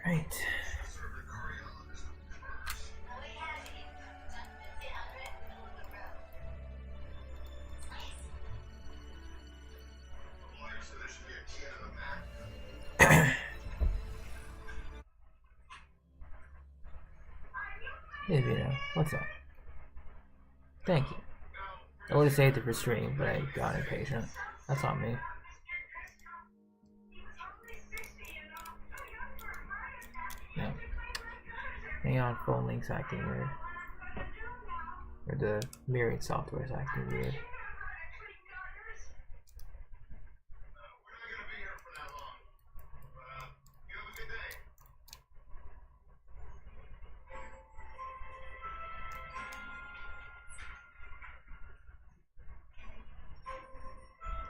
Alright. Hey Vito, what's up? Thank you. I would have saved it for stream, but I got impatient. That's on me. No. Hang on, phone link's acting weird. Or the mirroring software is acting weird.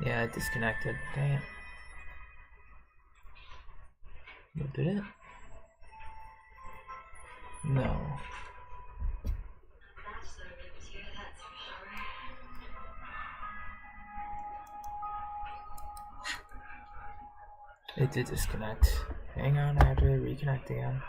Yeah, it disconnected. Dang it. What did it? No. It did disconnect. Hang on, I have to reconnect again.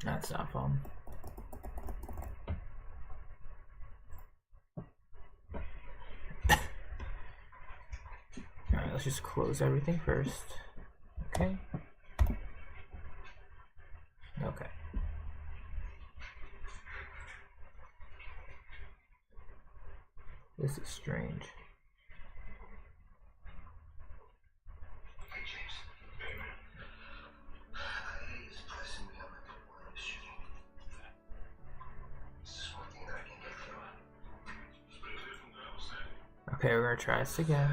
That's not fun. Alright, let's just close everything first. Okay. Okay. This is strange. Okay, we're gonna try this again.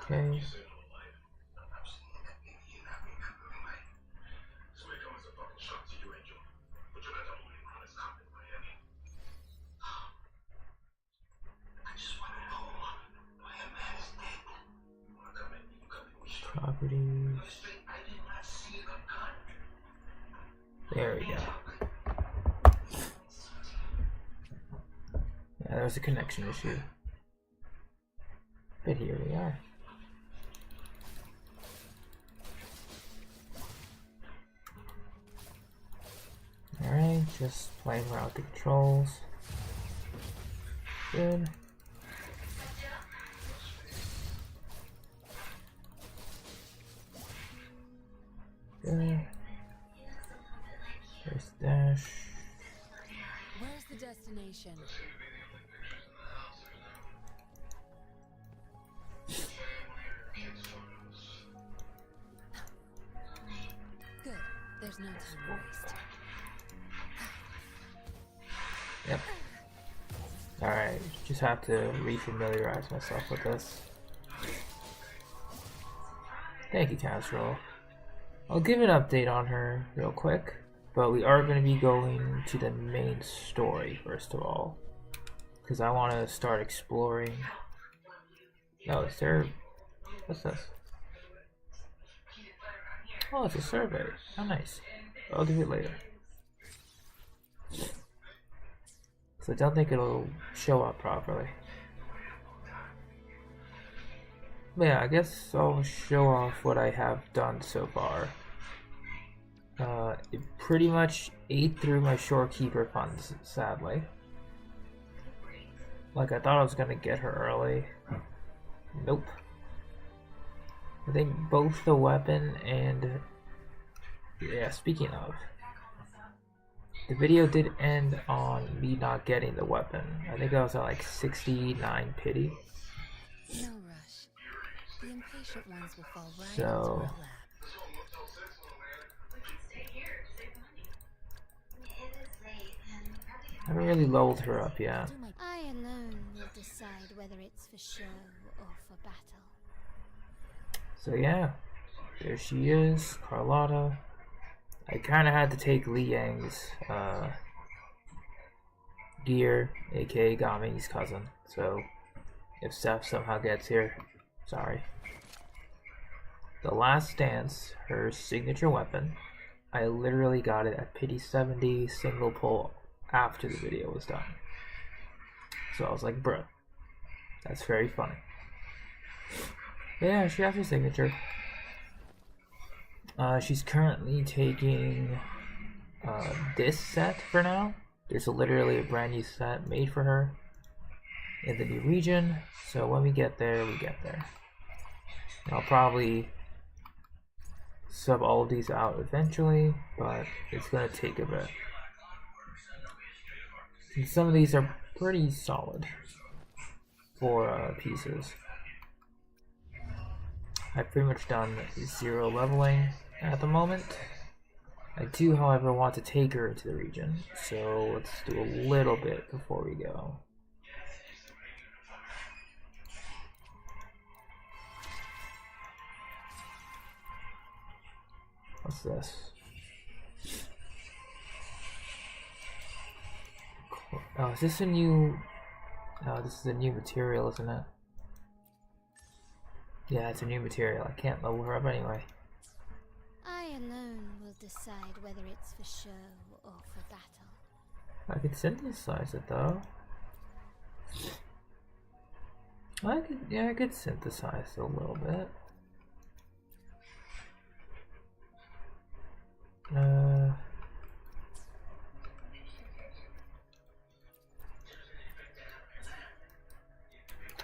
Okay. Properties. There we go. Yeah, there was a connection issue. But here we are. Alright, just playing around with the controls. Good. Good. There's dash. Where's the destination? Good. There's no time to waste. Yep. Alright, just have to refamiliarize myself with this. Thank you, Casserole. I'll give an update on her real quick, but we are going to be going to the main story first of all, because I want to start exploring. Oh, is there... What's this? Oh, it's a survey. How nice. I'll do it later. So I don't think it'll show up properly. But yeah, I guess I'll show off what I have done so far. It pretty much ate through my shorekeeper funds, sadly. Like, I thought I was gonna get her early. Nope. I think both the weapon and... Yeah, speaking of... The video did end on me not getting the weapon. I think I was at like 69 pity. No rush. The impatient ones will fall right So... into our lap. I haven't really leveled her up yet. I alone will decide whether it's for show or for battle. So yeah, there she is, Carlotta. I kind of had to take Li Yang's gear, aka Gami's cousin. So if Seth somehow gets here, sorry. The Last Dance, her signature weapon. I literally got it at Pity 70 single pull after the video was done. So I was like, bruh, that's very funny. Yeah, she has her signature. She's currently taking this set for now. There's literally a brand new set made for her in the new region. So when we get there, we get there. I'll probably sub all of these out eventually, but it's gonna take a bit. And some of these are pretty solid for pieces. I've pretty much done 0 leveling at the moment. I do, however, want to take her into the region, so let's do a little bit before we go. What's this? Oh, is this a new... Oh, this is a new material, isn't it? Yeah, it's a new material. I can't level her up anyway. I alone will decide whether it's for show or for battle. I could synthesize it though. I could synthesize it a little bit.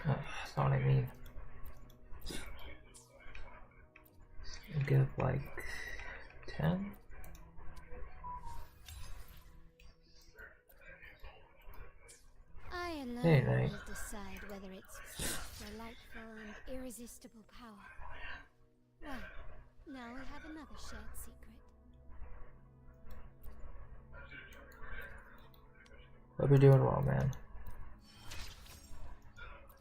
That's not what I mean. I'll give like 10. I alone Hey, Knight. will decide whether it's for delightful and irresistible power. Well, now we have another shared secret. Hope you're doing well, man.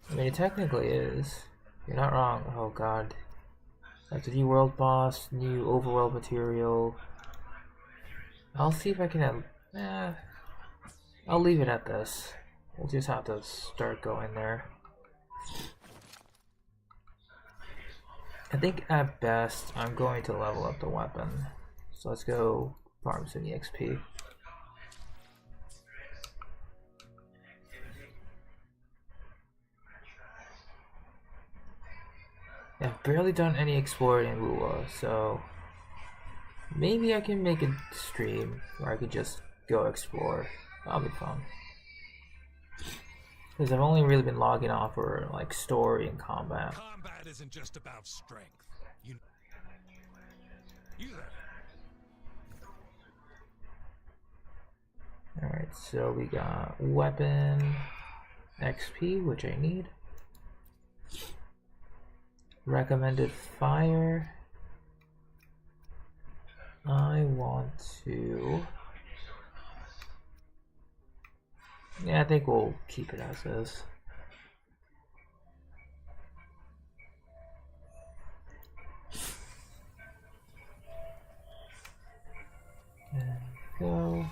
I mean, it technically is. You're not wrong. Oh god. Like the new world boss, new overworld material. I'll see if I can have... I'll leave it at this. We'll just have to start going there. I think at best, I'm going to level up the weapon. So let's go farm some EXP. Yeah, I've barely done any exploring in Wuthering, so maybe I can make a stream where I could just go explore. That'll be fun. Because I've only really been logging off for like story and combat. Combat isn't just about strength. You there. Alright, so we got weapon, XP, which I need. Recommended fire. I want to... Yeah, I think we'll keep it as is. And go.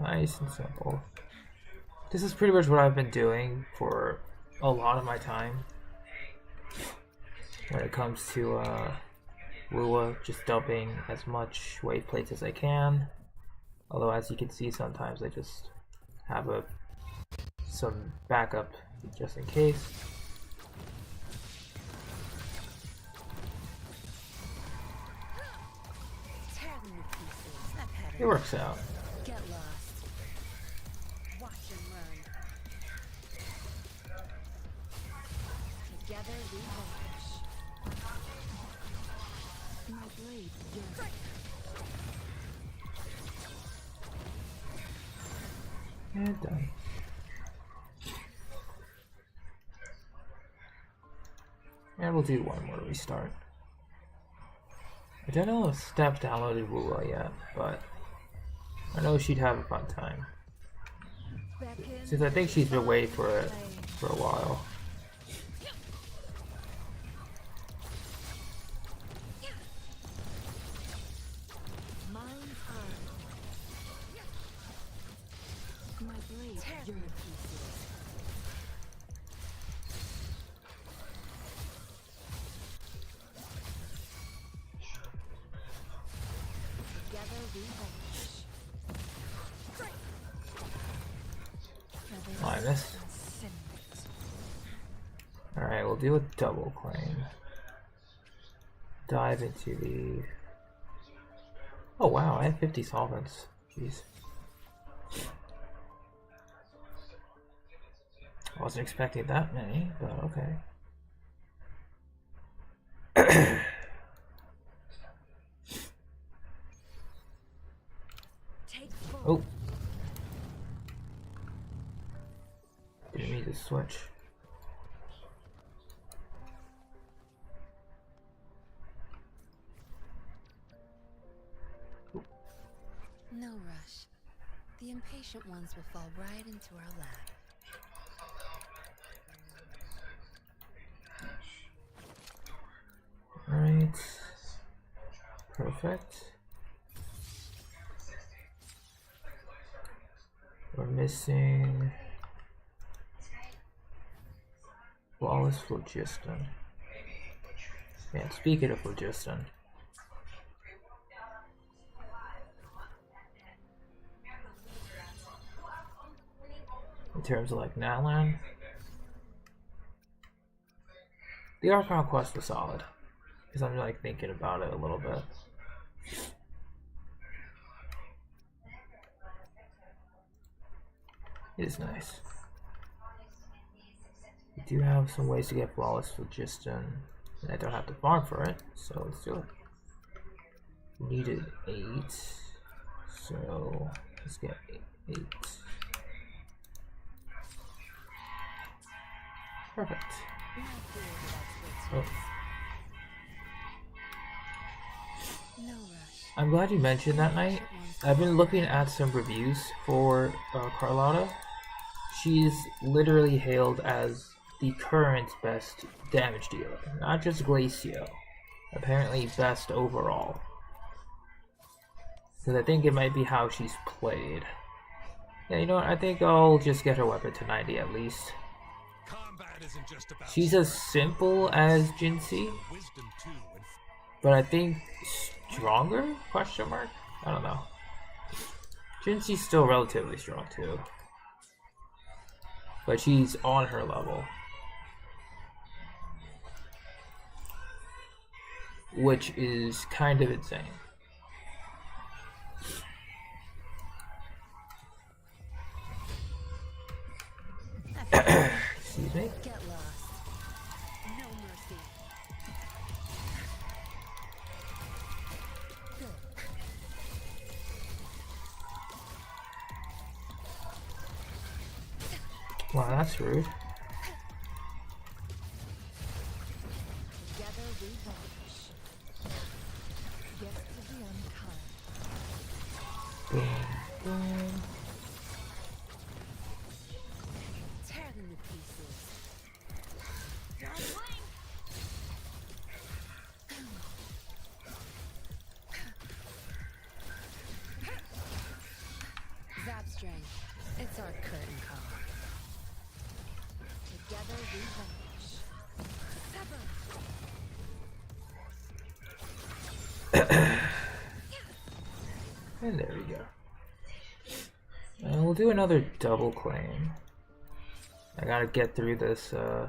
Nice and simple. This is pretty much what I've been doing for a lot of my time when it comes to Lua, just dumping as much wave plates as I can. Although as you can see, sometimes I just have some backup just in case. It works out. Get lost. Watch and learn. Together we vanish. blade yearns. And done. And we'll do one more restart. I don't know if Steph downloaded Wula yet, but I know she'd have a fun time. Since I think she's been away for it for a while. My blade yearns. Together we vanish. Oh, I missed. Alright, we'll do a double claim. Dive into the... Oh wow, I have 50 solvents. Jeez. I wasn't expecting that many, but okay. Oh. Didn't need to switch. No rush. The impatient ones will fall right into our lap. Right. Perfect. We're missing flawless phlogiston. Man, speaking of phlogiston, in terms of like Natlan, the Archon quest was solid because I'm like thinking about it a little bit. It is nice. We do have some ways to get flawless phlogiston, and I don't have to farm for it, so let's do it. We needed 8, so let's get 8. Perfect. Oh. No rush. I'm glad you mentioned that night. I've been looking at some reviews for Carlotta. She's literally hailed as the current best damage dealer, not just Glacio. Apparently best overall. Because I think it might be how she's played. Yeah, you know what? I think I'll just get her weapon to 90 at least. Isn't just about She's as simple as Jinxie, wisdom too, and but I think stronger? Question mark? I don't know. Jinxie's still relatively strong too, but she's on her level, which is kind of insane. Excuse me. Get lost. No mercy. Wow, that's rude. Together we vanish. Get to the unkind. Boom, boom. Tear them to pieces. Zap strength. It's our curtain call. Together we vanish. Sever. And there we go. And we'll do another double claim. I gotta get through this, and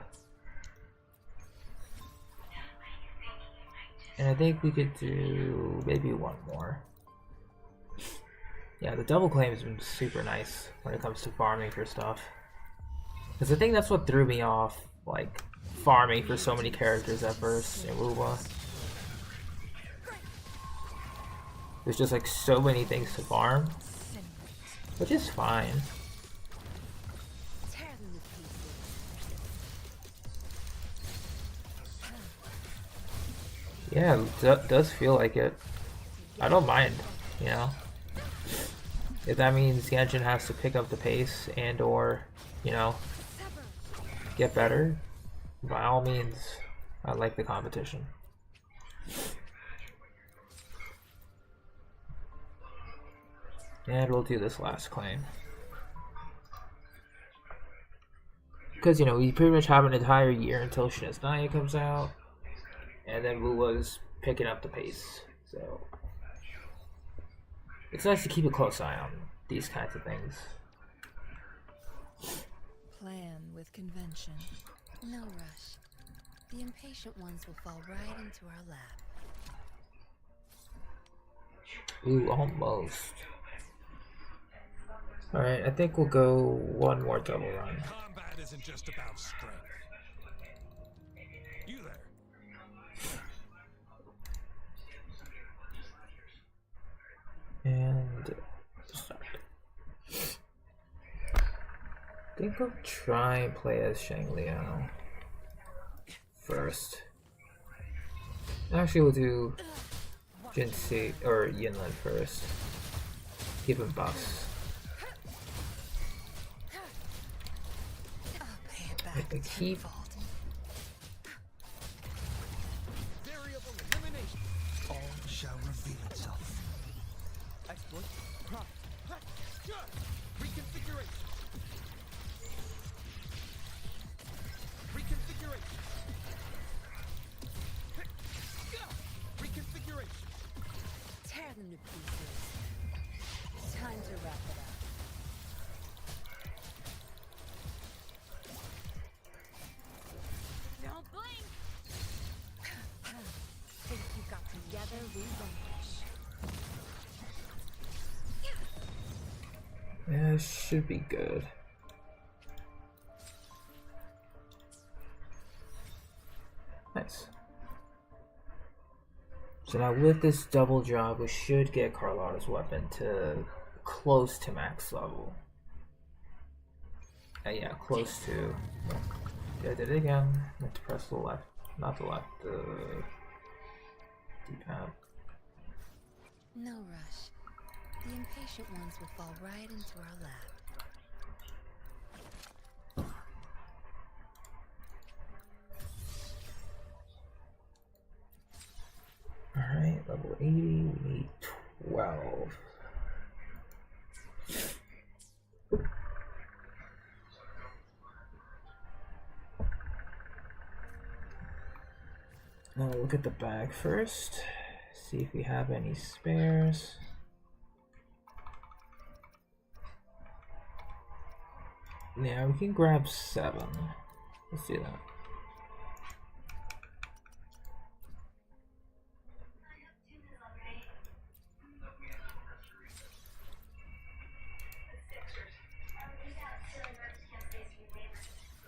I think we could do maybe one more. Yeah, the double claim has been super nice when it comes to farming for stuff. Because I think that's what threw me off, like, farming for so many characters at first in WoWa. there's just like so many things to farm, which is fine. Tear them to pieces. Yeah, it does feel like it. I don't mind, you know. If that means Genshin has to pick up the pace and or, you know, get better, by all means, I like the competition. And we'll do this last claim. Because, you know, we pretty much have an entire year until Shiznaya comes out. And then Lula's picking up the pace. So, it's nice to keep a close eye on these kinds of things. Plan with convention. No rush. The impatient ones will fall right into our lap. Ooh, almost. Alright, I think we'll go one more double run. Combat isn't just about strength. You there? And start. I think I'll try and play as Shang Liao first. Actually, we'll do Jinxie or Yinlin first. Give him buffs. I keep Variable elimination. All shall reveal itself. Exploit. Prompt. Reconfiguration. Reconfiguration. Reconfiguration. Tear them to pieces. Time to wrap it up. Don't blink! Think you got together, we vanquish. Yeah, should be good. Nice. So now with this double job, we should get Carlotta's weapon to close to max level. Yeah, close to. Yeah, I did it again. I have to press the left, not the left, the D-pad. No rush. The impatient ones will fall right into our lap. Alright, level 80, we need 12. Now look at the bag first, see if we have any spares. Yeah, we can grab 7. Let's do that.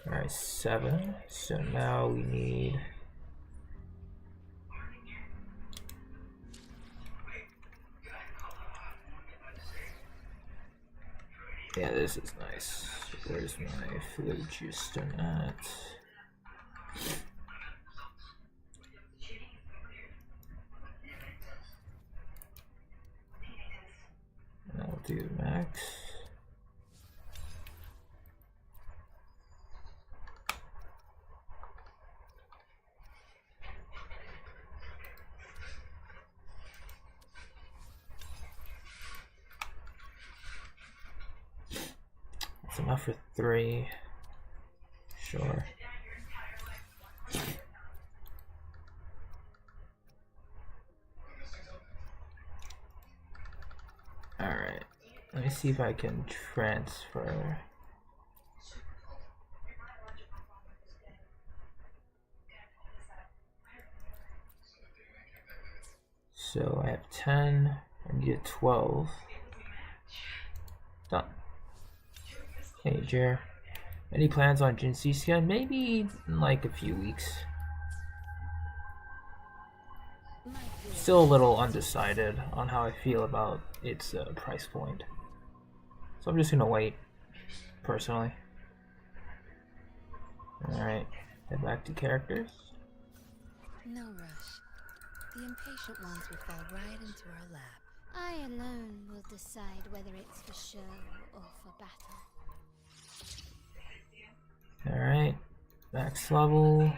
Alright, 7. So now we need yeah, this is nice. Where's my phlogiston at? And I'll do max. That's enough for 3. Sure. Alright. Let me see if I can transfer. So I have 10. I need a 12. Done. Hey, Jer. Any plans on Jinsei skin? Maybe in like a few weeks. still a little undecided on how I feel about its price point. So I'm just gonna wait, personally. Alright, head back to characters. No rush. The impatient ones will fall right into our lap. I alone will decide whether it's for show or for battle. Alright, max level.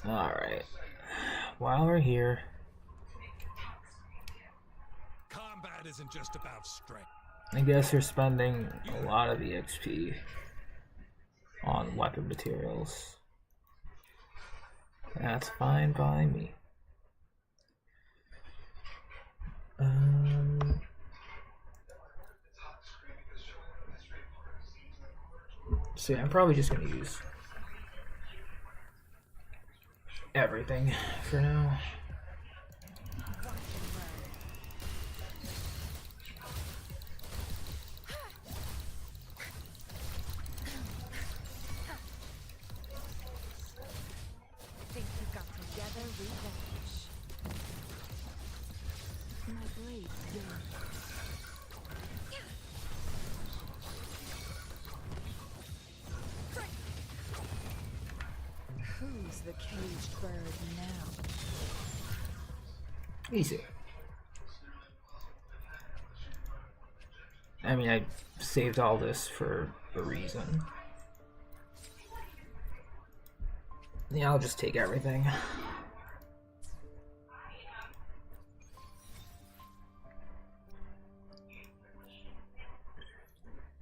Alright, while we're here, Combat isn't just about strength. I guess you're spending a lot of EXP on weapon materials. That's fine by me. So yeah, I'm probably just gonna use everything for now. Think you got together, revenge. My blade yearns. Who's the caged bird now? Easy. I mean, I saved all this for a reason. Yeah, I'll just take everything.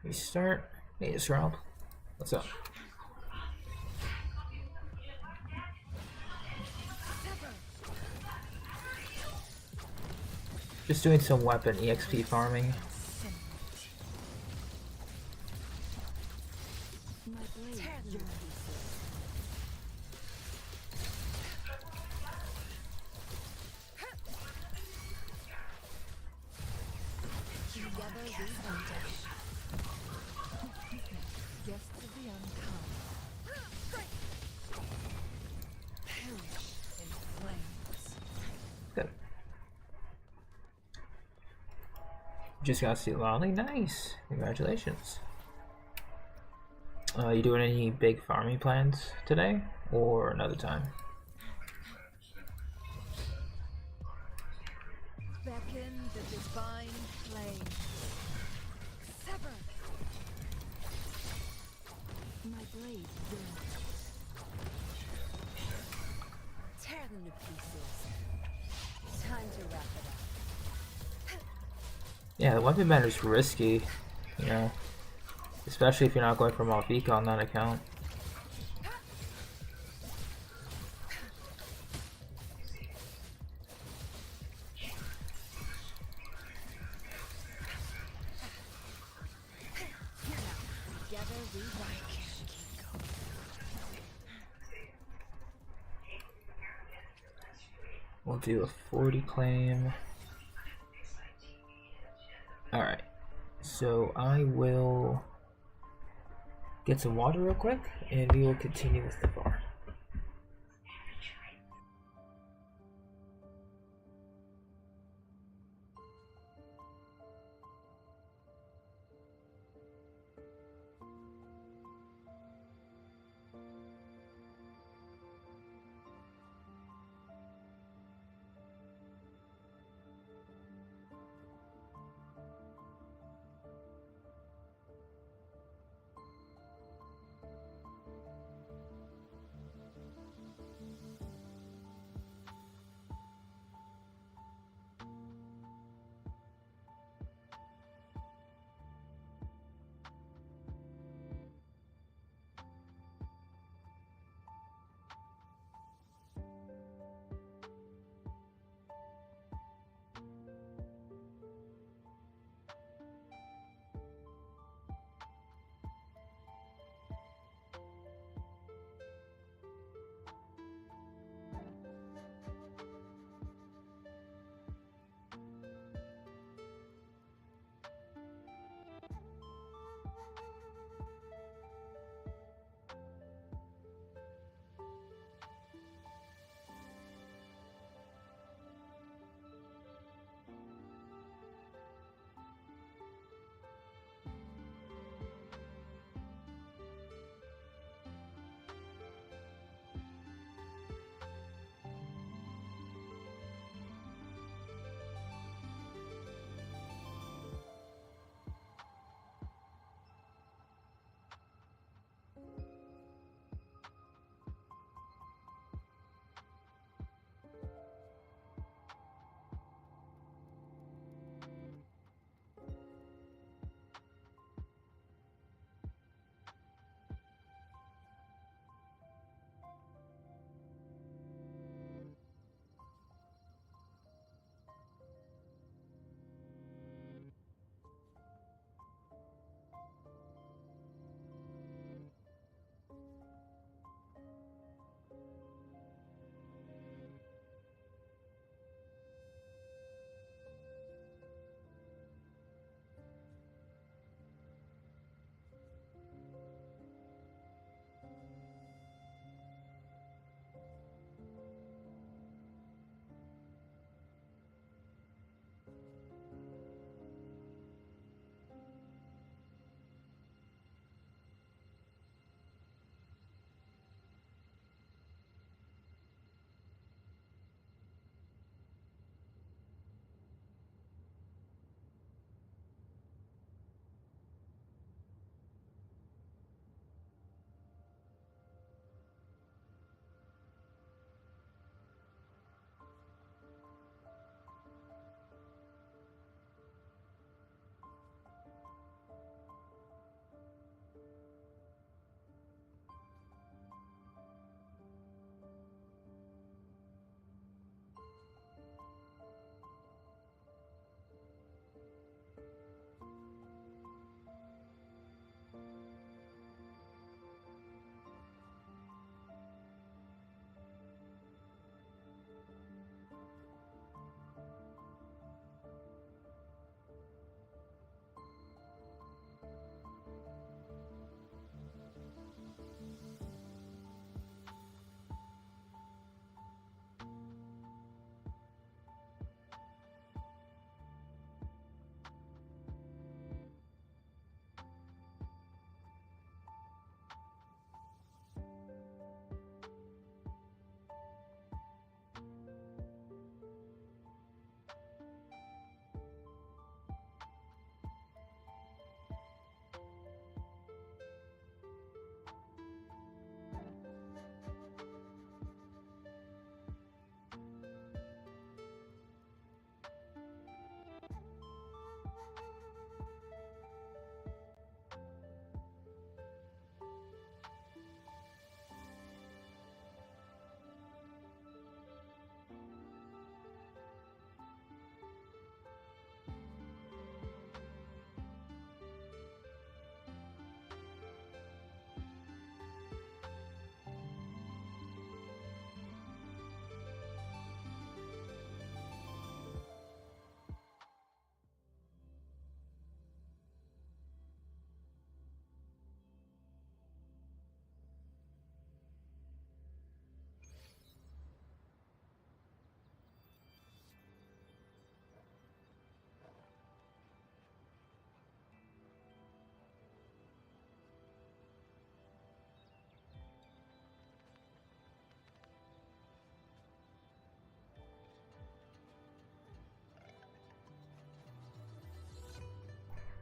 Restart. Hey, it's Rob. What's up? Just doing some weapon EXP farming. My blade yearns. Together we vanish. Guests of the uncommon. Perish in flames. Good. Just got to see Lolly. Nice. Congratulations. You doing any big farming plans today or another time? Beckon the divine flame. Sever. My blade yearns. Tear them to pieces. Time to wrap it up. Yeah, the weapon banner is risky, you know, especially if you're not going for Malvika on that account. Together we rise. We'll do a 40 claim. Alright, so I will get some water real quick and we will continue with the farm.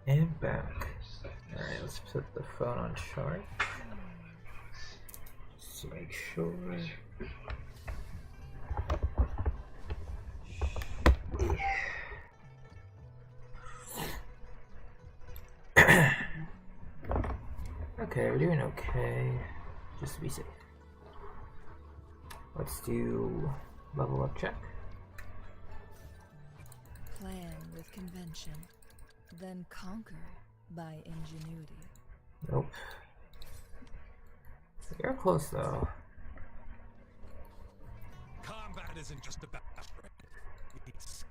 And back. Alright, let's put the phone on charge. Just to make sure. Okay, we're doing okay. Just to be safe. Let's do level up check. Plan with convention, then conquer by ingenuity. Nope. You're close though. Combat isn't just about strength. It's...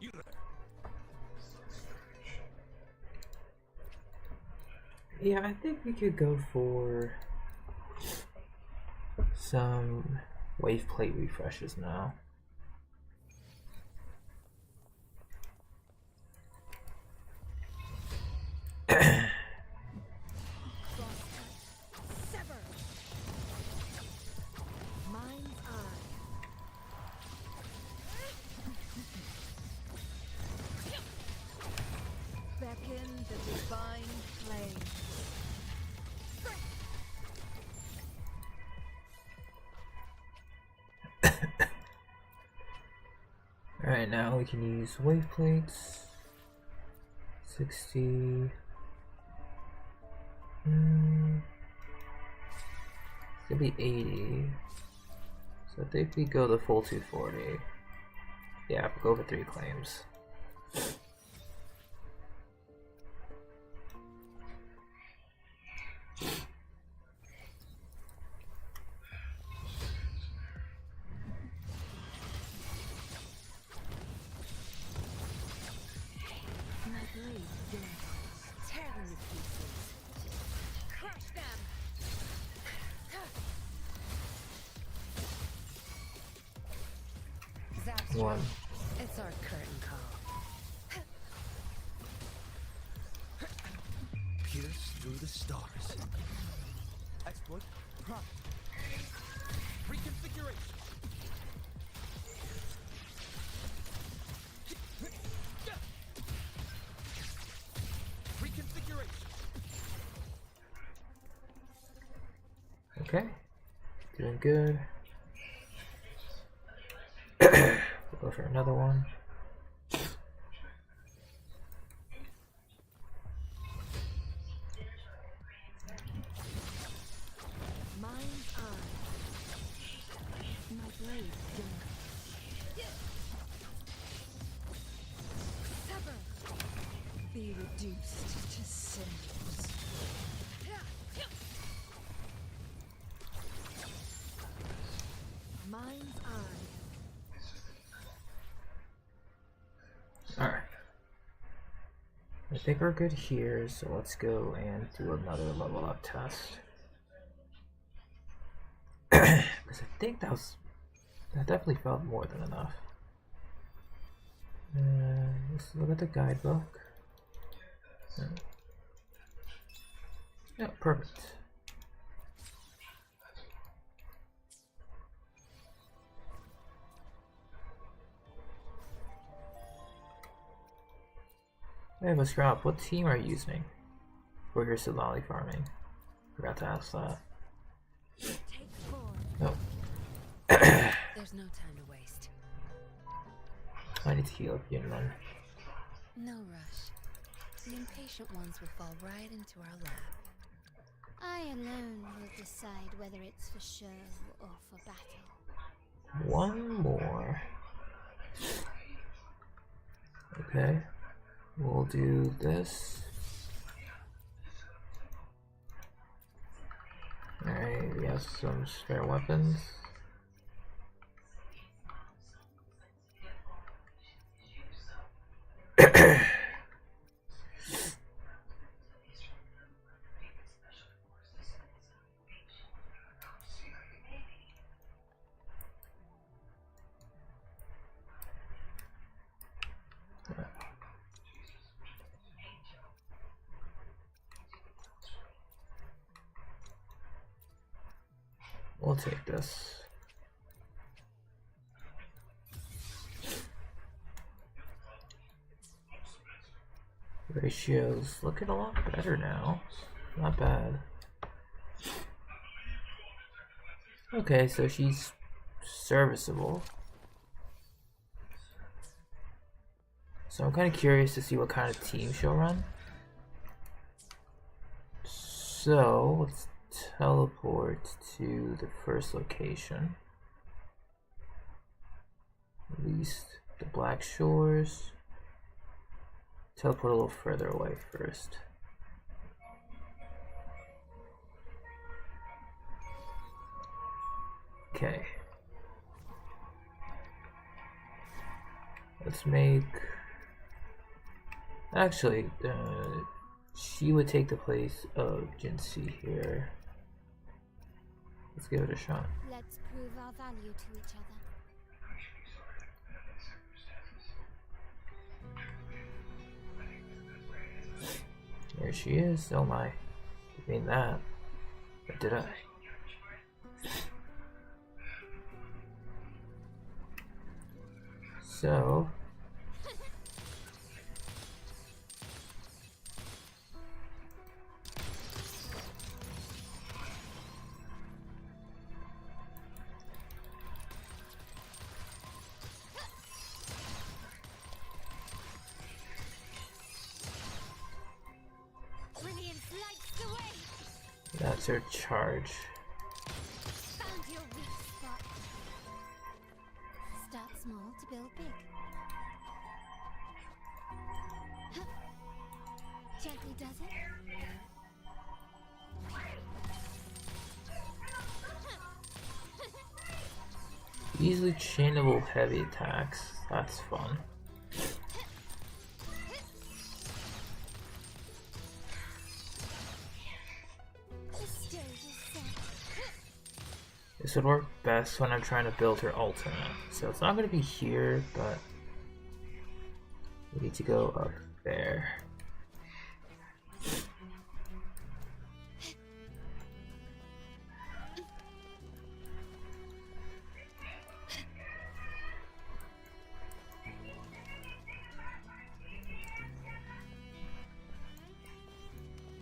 You there? Yeah, I think we could go for some wave plate refreshes now. Sever. Mind's eye. Beckon the divine flame. Alright, now we can use wave plates. 60. It's gonna be 80. So I think we go the full 240. Yeah, we'll go for 3 claims. My blade dangles, tear them to pieces. Crush them! Zap's One. right. It's our curtain call. Pierce through the stars. Exploit. Prompt. Reconfiguration. Reconfiguration. Okay. Doing good. We'll go for another one. Mind's eye. My blade dangles. Sever! Be reduced to cinders. Mind's eye. Alright. I think we're good here, so let's go and do another level up test. Because I think that definitely felt more than enough. Let's look at the guidebook. Yeah, perfect. Hey, let's grab. What team are you using for your Silali farming? Forgot to ask that. Take form. Oh. There's no time to waste. I need to heal up again, man. No rush. The impatient ones will fall right into our lap. I alone will decide whether it's for show or for battle. One more. Okay. We'll do this. Alright, we have some spare weapons. We'll take this. Ratio's looking a lot better now. Not bad. Okay, so she's serviceable. So I'm kind of curious to see what kind of team she'll run. So let's teleport to the first location. At least the Black Shores. Teleport a little further away first. Okay. Let's make... Actually, she would take the place of Genshin here. Let's give it a shot. Let's prove our value to each other. There she is. Oh my. Didn't mean that. Or did I? So... That's her charge. Found your weak spot. Start small to build big. Huh. Gently does it. Easily chainable heavy attacks. That's fun. This would work best when I'm trying to build her ultimate. So it's not going to be here, but we need to go up there.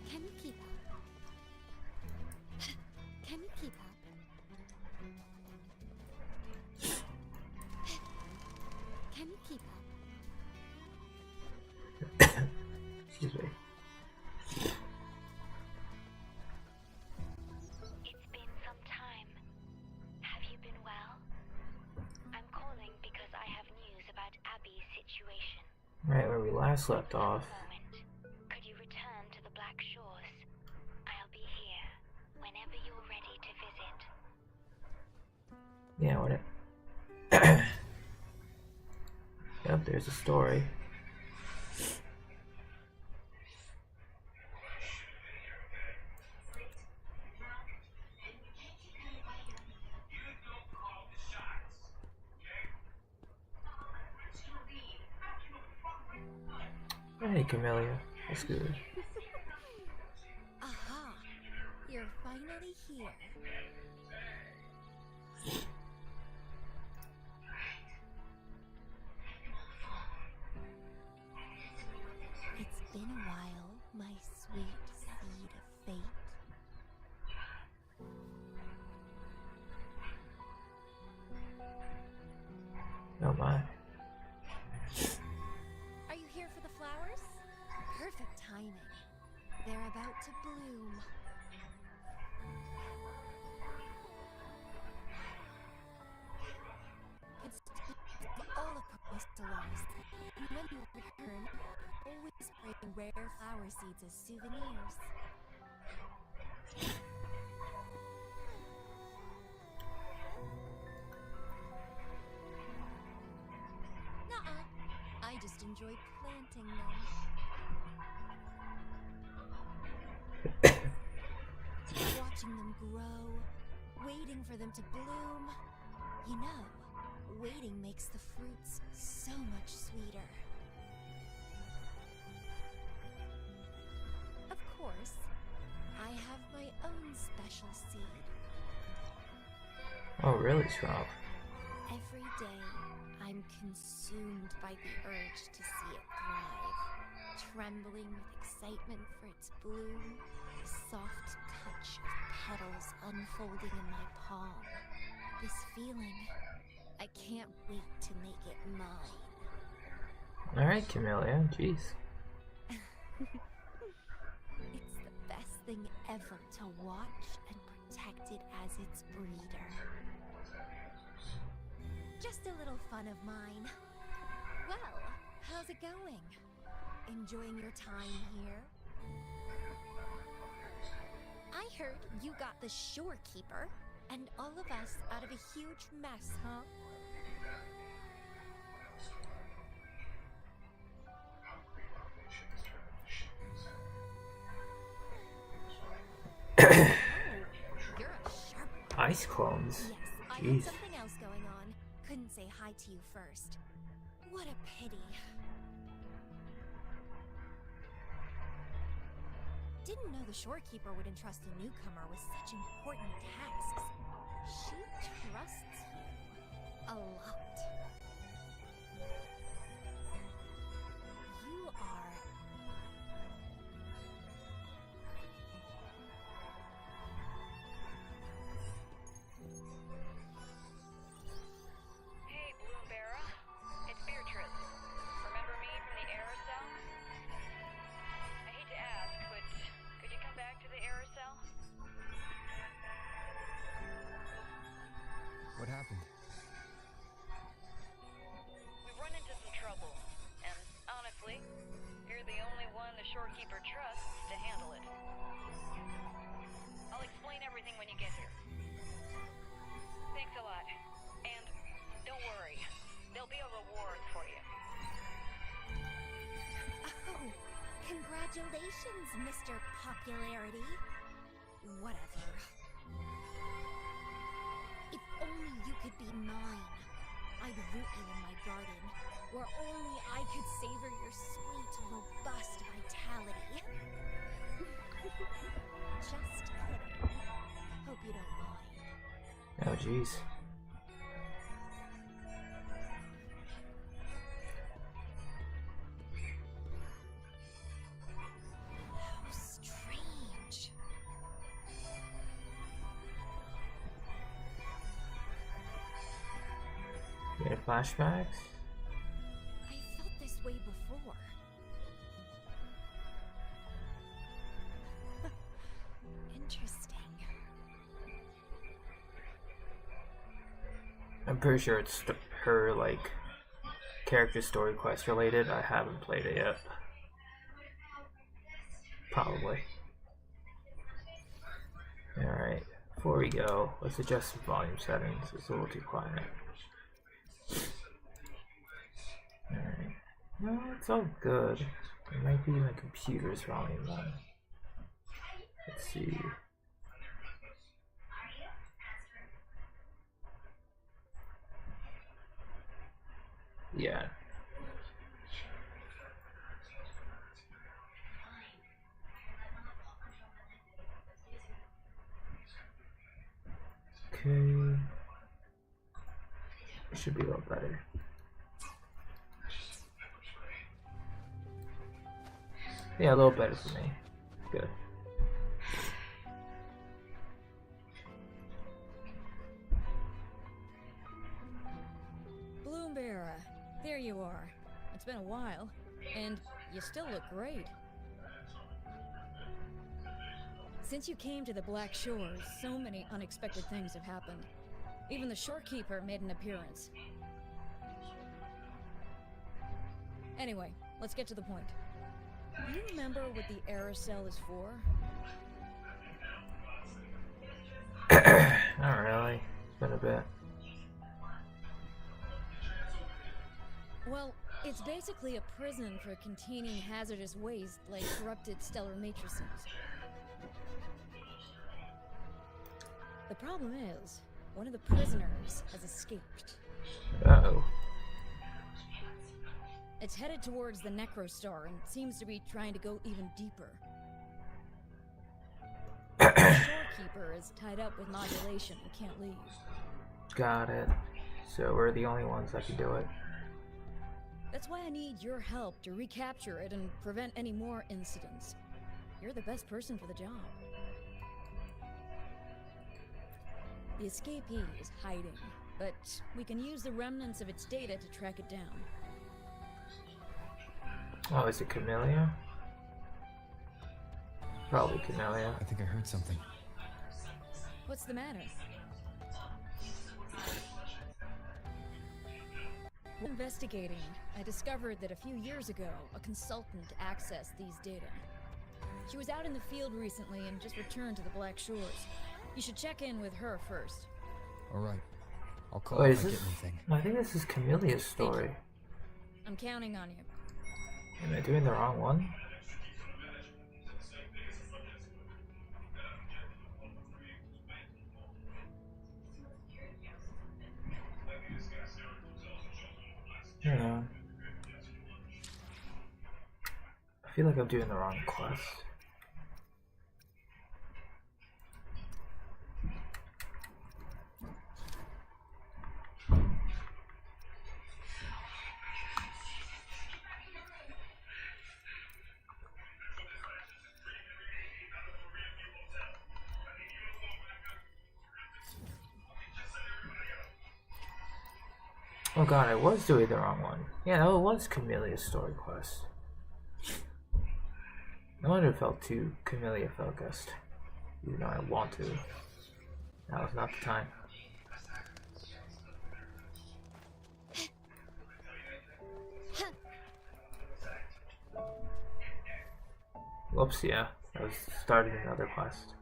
Can you keep up? Can you keep up? Can you keep up? Excuse me. It's been some time. Have you been well? I'm calling because I have news about Abby's situation. Right where we last left off. Moment. Could you return to the Black Shores? I'll be here whenever you're ready to visit. Yeah, what? Yep, there's a story. Hey, Camellia. That's good. Aha! You're finally here. It's been a while, my sweet seed of fate. Oh my. Are you here for the flowers? Perfect timing. They're about to bloom. It's all of Crystallized. And when you return, always bring rare flower seeds as souvenirs. Nuh-uh. I just enjoy planting them. Watching them grow, waiting for them to bloom. You know, waiting makes the fruits so much sweeter. Of course, I have my own special seed. Oh, really, Shroud? Every day, I'm consumed by the urge to see it thrive. trembling with excitement for its bloom, the soft touch of petals unfolding in my palm. This feeling, I can't wait to make it mine. Alright, Camellia, jeez. It's the best thing ever to watch and protect it as its breeder. Just a little fun of mine. Well, how's it going? Enjoying your time here? I heard you got the shorekeeper and all of us out of a huge mess, huh? Oh, you're a sharp one. Ice clones. Yes, I had Jeez. something else going on. Couldn't say hi to you first. What a pity. Didn't know the shorekeeper would entrust a newcomer with such important tasks. She trusts you a lot. You are... Hey, Bloomberra. It's Beatrice. Remember me from the Aerosol? I hate to ask, but could you come back to the Aerosol? What happened? We've run into some trouble, and honestly, you're the only one the shorekeeper trusts to handle it. I'll explain everything when you get here. Thanks a lot. And don't worry, there'll be a reward for you. Oh, congratulations, Mr. Popularity. Whatever. If only you could be mine. I'd root you in my garden, where only I could savor your sweet, robust vitality. Just kidding. Hope you don't mind. Oh, jeez. How strange. You had flashbacks? I felt this way before. Interesting. I'm pretty sure it's her, like, character story quest related. I haven't played it yet. Probably. Alright, before we go, let's adjust the volume settings. It's a little too quiet. Alright. No, it's all good. It might be my computer's volume then. Let's see. Yeah. Okay. It should be a little better. Yeah, a little better for me. Good. Bloomberra, there you are. It's been a while, and you still look great. Since you came to the Black Shores, so many unexpected things have happened. Even the shorekeeper made an appearance. Anyway, let's get to the point. Do you remember what the aerosol is for? Not really. It's been a bit. Well, it's basically a prison for containing hazardous waste like corrupted stellar matrices. The problem is, one of the prisoners has escaped. Uh-oh. It's headed towards the Necrostar and seems to be trying to go even deeper. The shorekeeper is tied up with modulation and can't leave. Got it. So we're the only ones that can do it. That's why I need your help to recapture it and prevent any more incidents. You're the best person for the job. The escapee is hiding, but we can use the remnants of its data to track it down. Oh, is it Camellia? Probably Camellia. I think I heard something. What's the matter? Investigating, I discovered that a few years ago, a consultant accessed these data. She was out in the field recently and just returned to the Black Shores. You should check in with her first. Alright. I'll call Wait, if is I this? get anything. I think this is Camellia's story. I'm counting on you. Am I doing the wrong one? I don't know. I feel like I'm doing the wrong quest. Oh god, I was doing the wrong one. Yeah, no, it was Camellia's story quest. No wonder it felt too Camellia focused. Even though I want to. That was not the time. Whoops, yeah. I was starting another quest.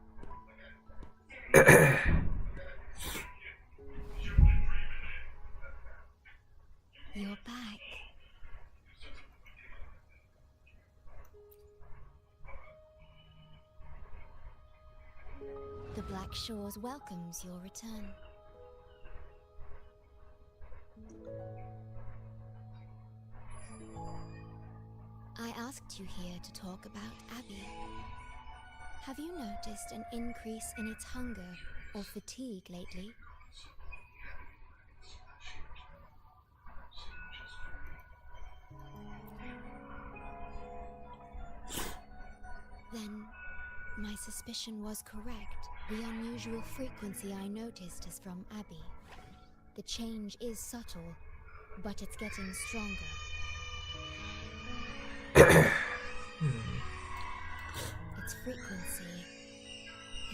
You're back. The Black Shores welcomes your return. I asked you here to talk about Abby. Have you noticed an increase in its hunger or fatigue lately? Then, my suspicion was correct. The unusual frequency I noticed is from Abby. The change is subtle, but it's getting stronger. Its frequency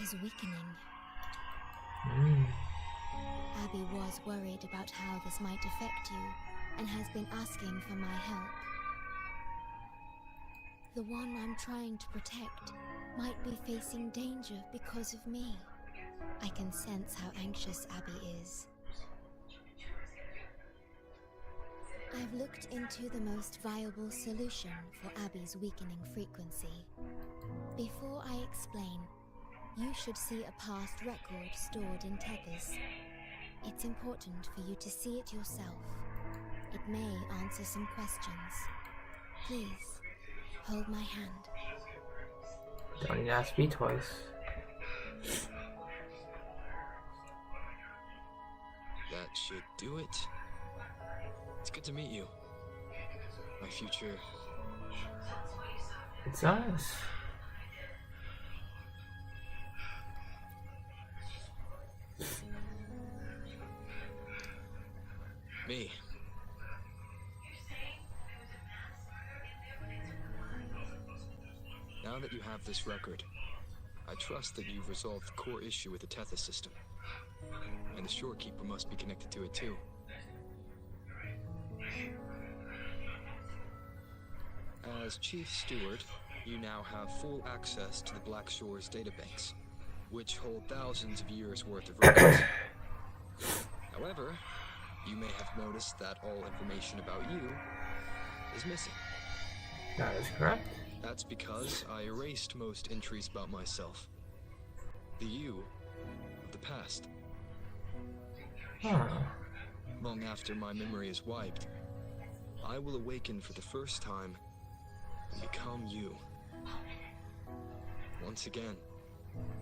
is weakening. Abby was worried about how this might affect you, and has been asking for my help. The one I'm trying to protect might be facing danger because of me. I can sense how anxious Abby is. I've looked into the most viable solution for Abby's weakening frequency. Before I explain, you should see a past record stored in tethers. It's important for you to see it yourself. It may answer some questions. Please, hold my hand. Don't need to ask me twice. That should do it. It's good to meet you. My future. It's us. Me. Now that you have this record, I trust that you've resolved the core issue with the Tethys system. And the Shorekeeper must be connected to it too. As Chief Steward, you now have full access to the Black Shores databanks, which hold thousands of years' worth of records. However, you may have noticed that all information about you is missing. That is correct. That's because I erased most entries about myself. The you of the past. Huh. Long after my memory is wiped, I will awaken for the first time and become you. Once again,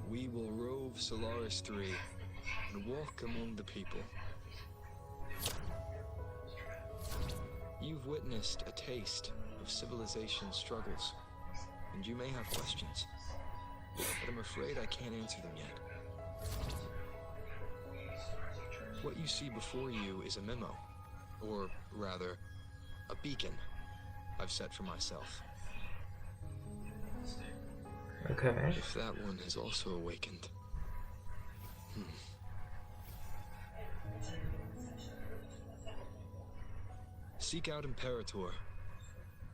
we will rove Solaris 3 and walk among the people. You you've witnessed a taste of civilization's struggles, and you may have questions, but I'm afraid I can't answer them yet. What you see before you is a memo, or rather, a beacon I've set for myself. Okay. If that one has also awakened. Seek out Imperator.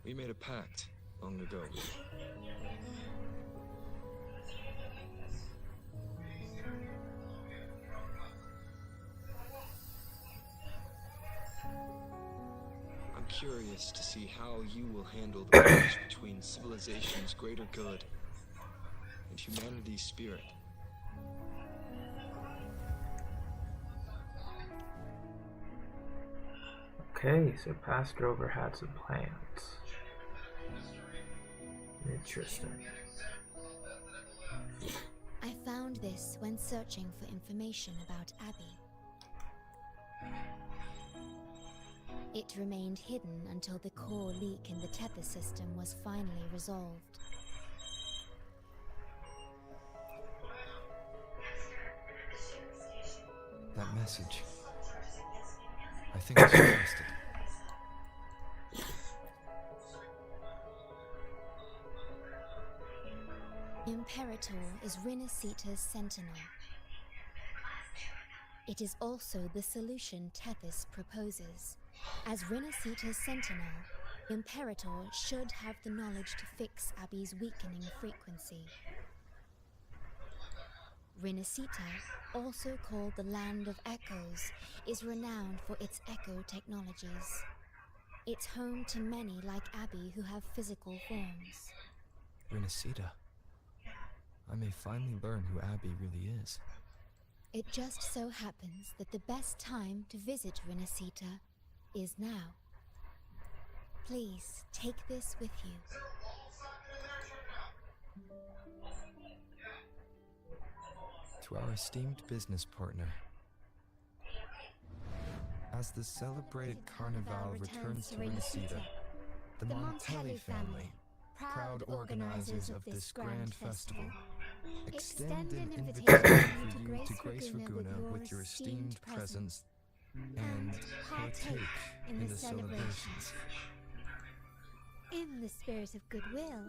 We made a pact long ago. I'm curious to see how you will handle the bridge between civilization's greater good and humanity's spirit. Okay, so past Drover had some plans. Interesting. I found this when searching for information about Abby. It remained hidden until the core leak in the tether system was finally resolved. That message. I think I should trust it. Imperator is Rinasita's sentinel. It is also the solution Tethys proposes. As Rinasita's sentinel, Imperator should have the knowledge to fix Abby's weakening frequency. Rinasita, also called the Land of Echoes, is renowned for its echo technologies. It's home to many like Abby who have physical forms. Rinasita. I may finally learn who Abby really is. It just so happens that the best time to visit Rinasita is now. Please take this with you. To our esteemed business partner. As the celebrated Carnival returns to Rinasita, the Montelli family, proud organizers of this grand festival, extend an invitation for you to grace Raguna with your esteemed presence and partake in the celebrations. In the spirit of goodwill,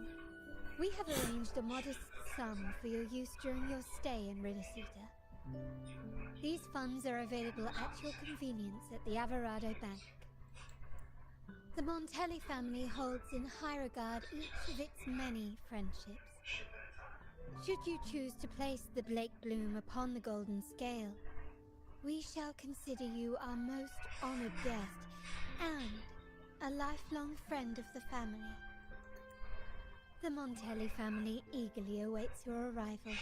we have arranged a modest sum for your use during your stay in Rinasita. These funds are available at your convenience at the Averado Bank. The Montelli family holds in high regard each of its many friendships. Should you choose to place the Blake Bloom upon the golden scale, we shall consider you our most honored guest and a lifelong friend of the family. The Montelli family eagerly awaits your arrival.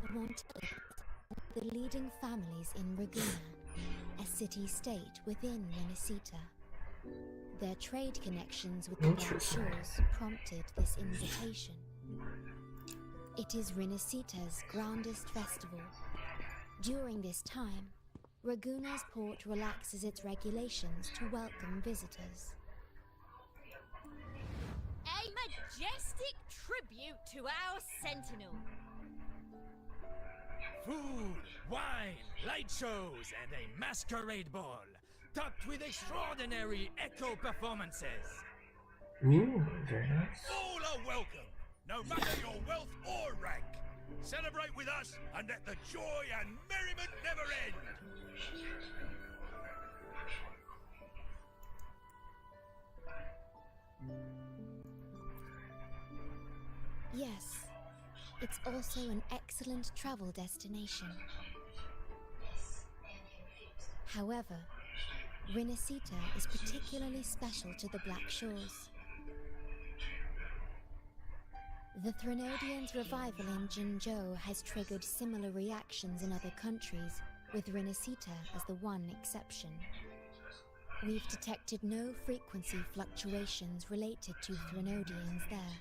The Montelli are the leading families in Raguna, a city-state within Rinasita. Their trade connections with the Black Shores prompted this invitation. It is Rinasita's grandest festival. During this time, Raguna's port relaxes its regulations to welcome visitors. A majestic tribute to our sentinel. Food, wine, light shows, and a masquerade ball, topped with extraordinary echo performances. Ooh, very nice. All are welcome, no matter your wealth or rank. Celebrate with us and let the joy and merriment never end. Yes, it's also an excellent travel destination. However, Rinasita is particularly special to the Black Shores. The Threnodians' revival in Jinzhou has triggered similar reactions in other countries, with Rinasita as the one exception. We've detected no frequency fluctuations related to Threnodians there.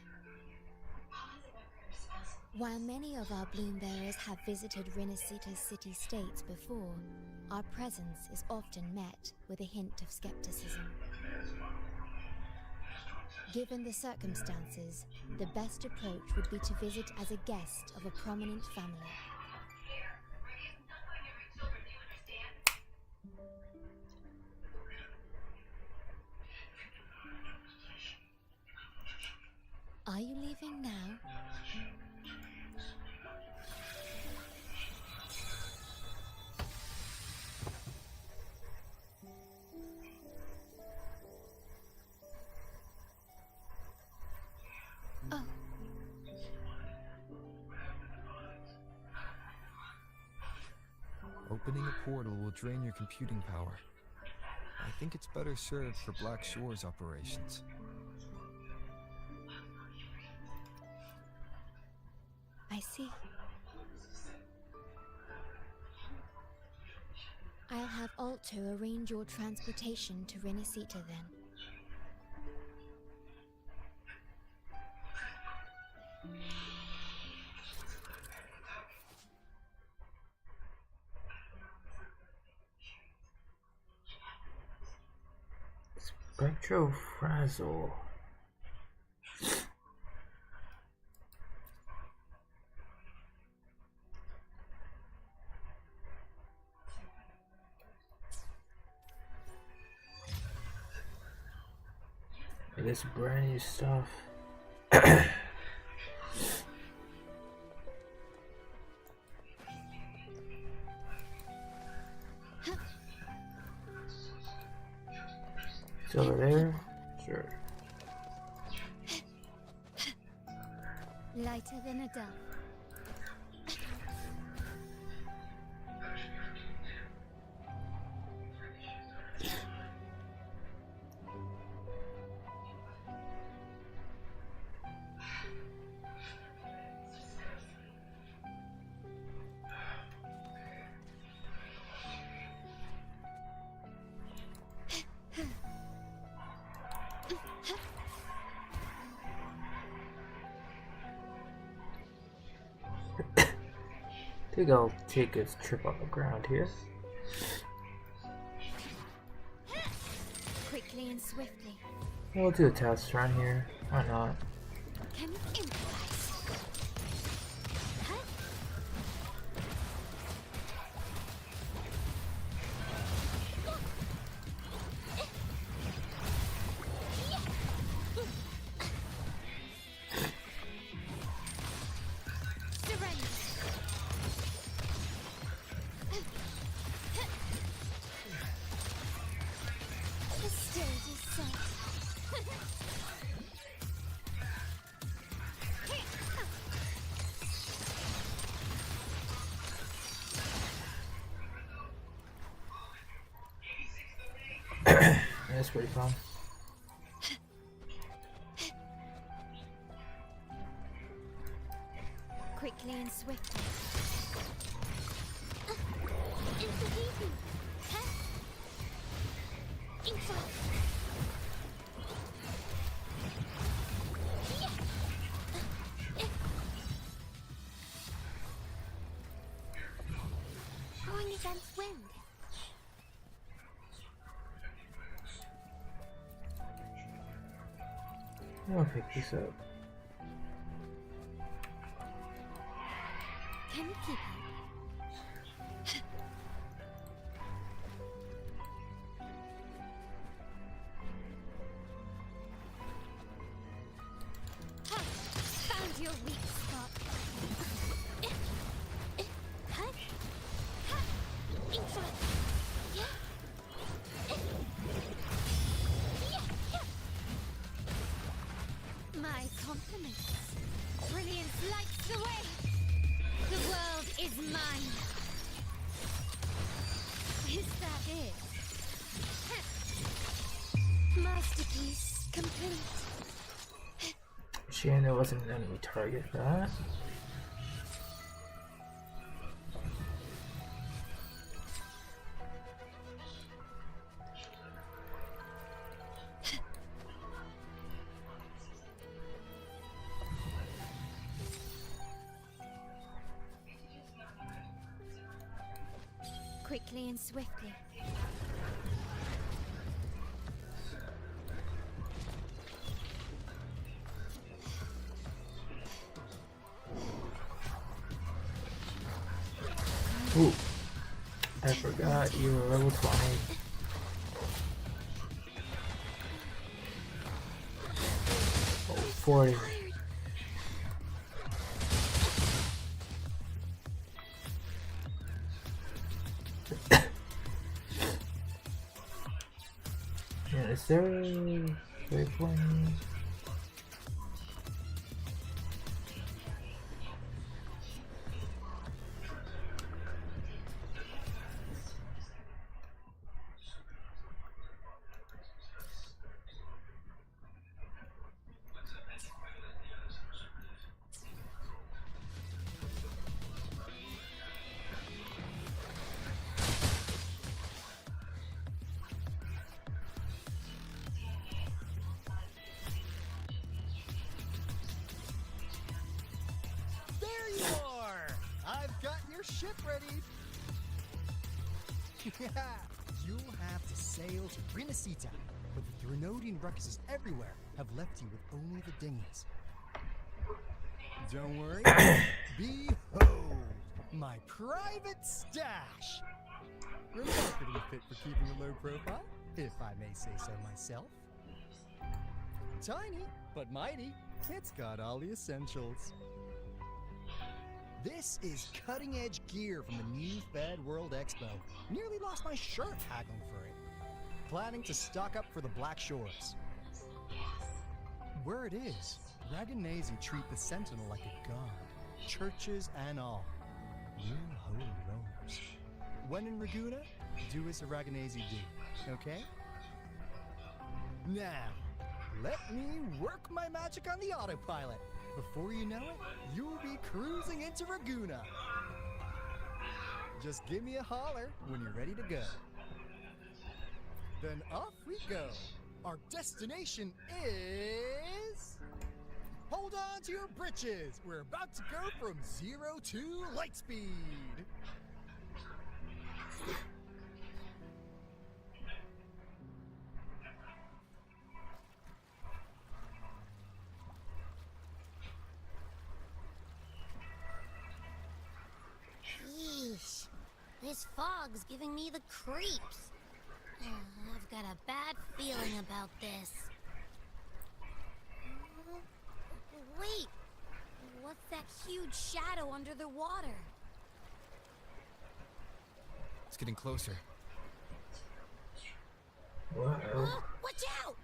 While many of our bloombearers have visited Rinasita's city-states before, our presence is often met with a hint of skepticism. Given the circumstances, the best approach would be to visit as a guest of a prominent family. Are you leaving now? Oh. Opening a portal will drain your computing power. I think it's better served for Black Shore's operations. I see. I'll have Alto arrange your transportation to Rinasita then. Spectrofrazzle. I guess brand new stuff. It's over there? Sure. Lighter than a dove. I think I'll take a trip on the ground here. Quickly and swiftly. We'll do a test run here. Why not? Can you improvise? Huh? Surrender. The stage is set. That's pretty fun. Quickly and swiftly. Into heating. Info. Going against wind. I'll pick this up. Can you keep up? Ha! Found your weak spot. Ha! Ha! Info. Yeah. My compliments. Brilliance lights the way. The world is mine. Is that it? Masterpiece complete. Shame there wasn't an enemy target for that. quickly and swiftly. Ooh, I forgot you were level 20. Oh, 40. Yeah, is there a waypoint? There you are! I've got your ship ready. Yeah, you'll have to sail to Rinasita, but the Drenodian ruckuses everywhere have left you with only the dinghies. Don't worry. Behold, my private stash! Remarkably fit for keeping a low profile, if I may say so myself. Tiny, but mighty. It's got all the essentials. This is cutting-edge gear from the new Fed World Expo. Nearly lost my shirt haggling for it. Planning to stock up for the Black Shores. Where it is, Raganazi treat the Sentinel like a god. Churches and all. Real holy rollers. When in Raguna, do as the Raganazi do, okay? Now, let me work my magic on the autopilot. Before you know it, you'll be cruising into Raguna. Just give me a holler when you're ready to go. Then off we go. Our destination is... Hold on to your britches. We're about to go from 0 to light speed. Yeesh. This fog's giving me the creeps. I've got a bad feeling about this. Wait! What's that huge shadow under the water? It's getting closer. Wow. Watch out!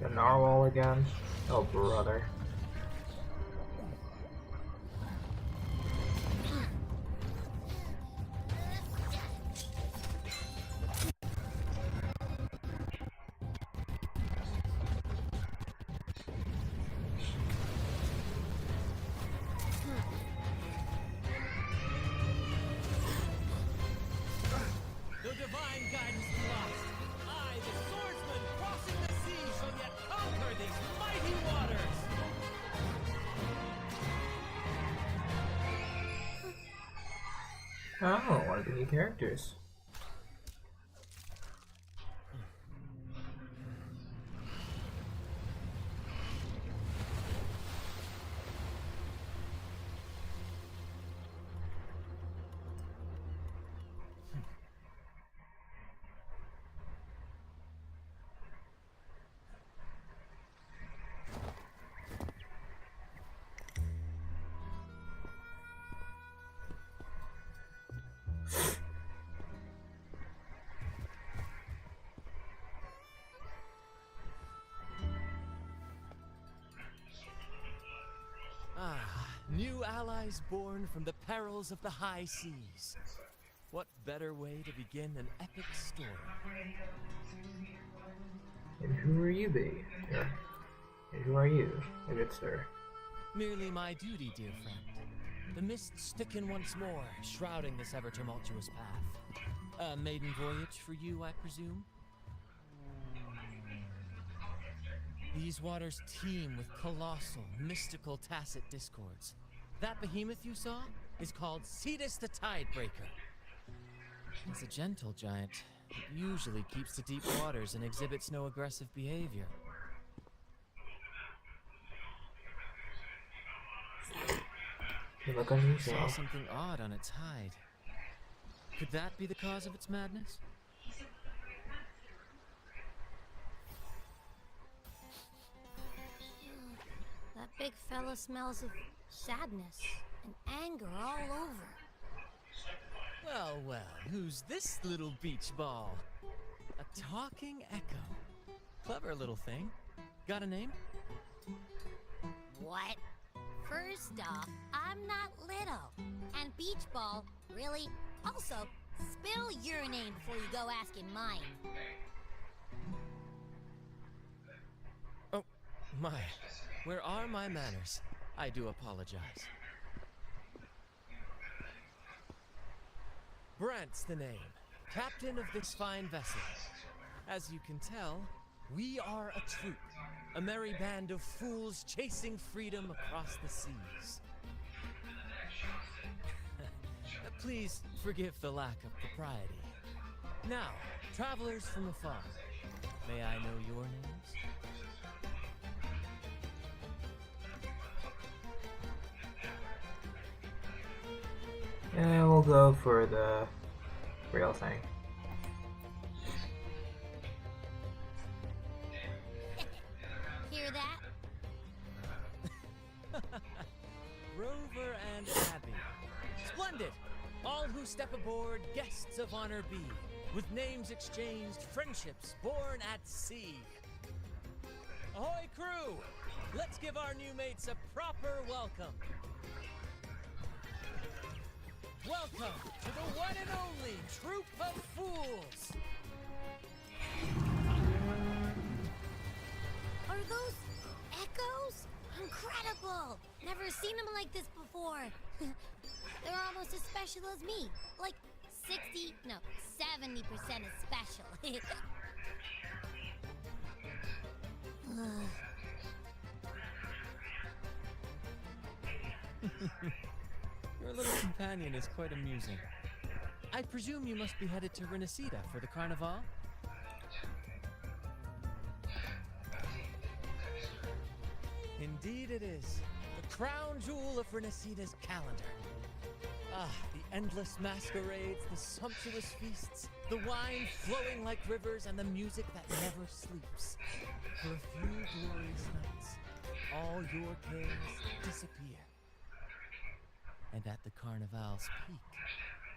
The narwhal again? Oh, brother. The divine guidance is lost. I, the swordsman crossing the sea, shall yet conquer these mighty waters. Oh, one of the new characters. New allies born from the perils of the high seas. What better way to begin an epic story? And who are you, be? Yeah. And who are you, a good sir? Merely my duty, dear friend. The mists thicken once more, shrouding this ever-tumultuous path. A maiden voyage for you, I presume? These waters teem with colossal, mystical, tacit discords. That behemoth you saw is called Cetus the Tidebreaker. He's a gentle giant. It usually keeps to deep waters and exhibits no aggressive behavior. You look I unusual. saw something odd on its hide. Could that be the cause of its madness? That big fella smells of sadness and anger all over. Well, well, who's this little beach ball? A talking echo. Clever little thing. Got a name? What? First off, I'm not little. And beach ball, really? Also, spill your name before you go asking mine. Oh, my. Where are my manners? I do apologize. Brant's the name. Captain of this fine vessel. As you can tell, we are a troop. A merry band of fools chasing freedom across the seas. Please forgive the lack of propriety. Now, travelers from afar, may I know your names? Yeah, we'll go for the real thing. Hear that? Rover and Abby. Splendid! All who step aboard, guests of honor be. With names exchanged, friendships born at sea. Ahoy, crew! Let's give our new mates a proper welcome. Welcome to the one and only Troop of Fools! Are those echoes? Incredible! Never seen them like this before. They're almost as special as me. Like 70% as special. Your little companion is quite amusing. I presume you must be headed to Renacida for the Carnival? Indeed it is. The crown jewel of Renacida's calendar. Ah, the endless masquerades, the sumptuous feasts, the wine flowing like rivers, and the music that never sleeps. For a few glorious nights, all your cares disappear. And at the Carnival's peak,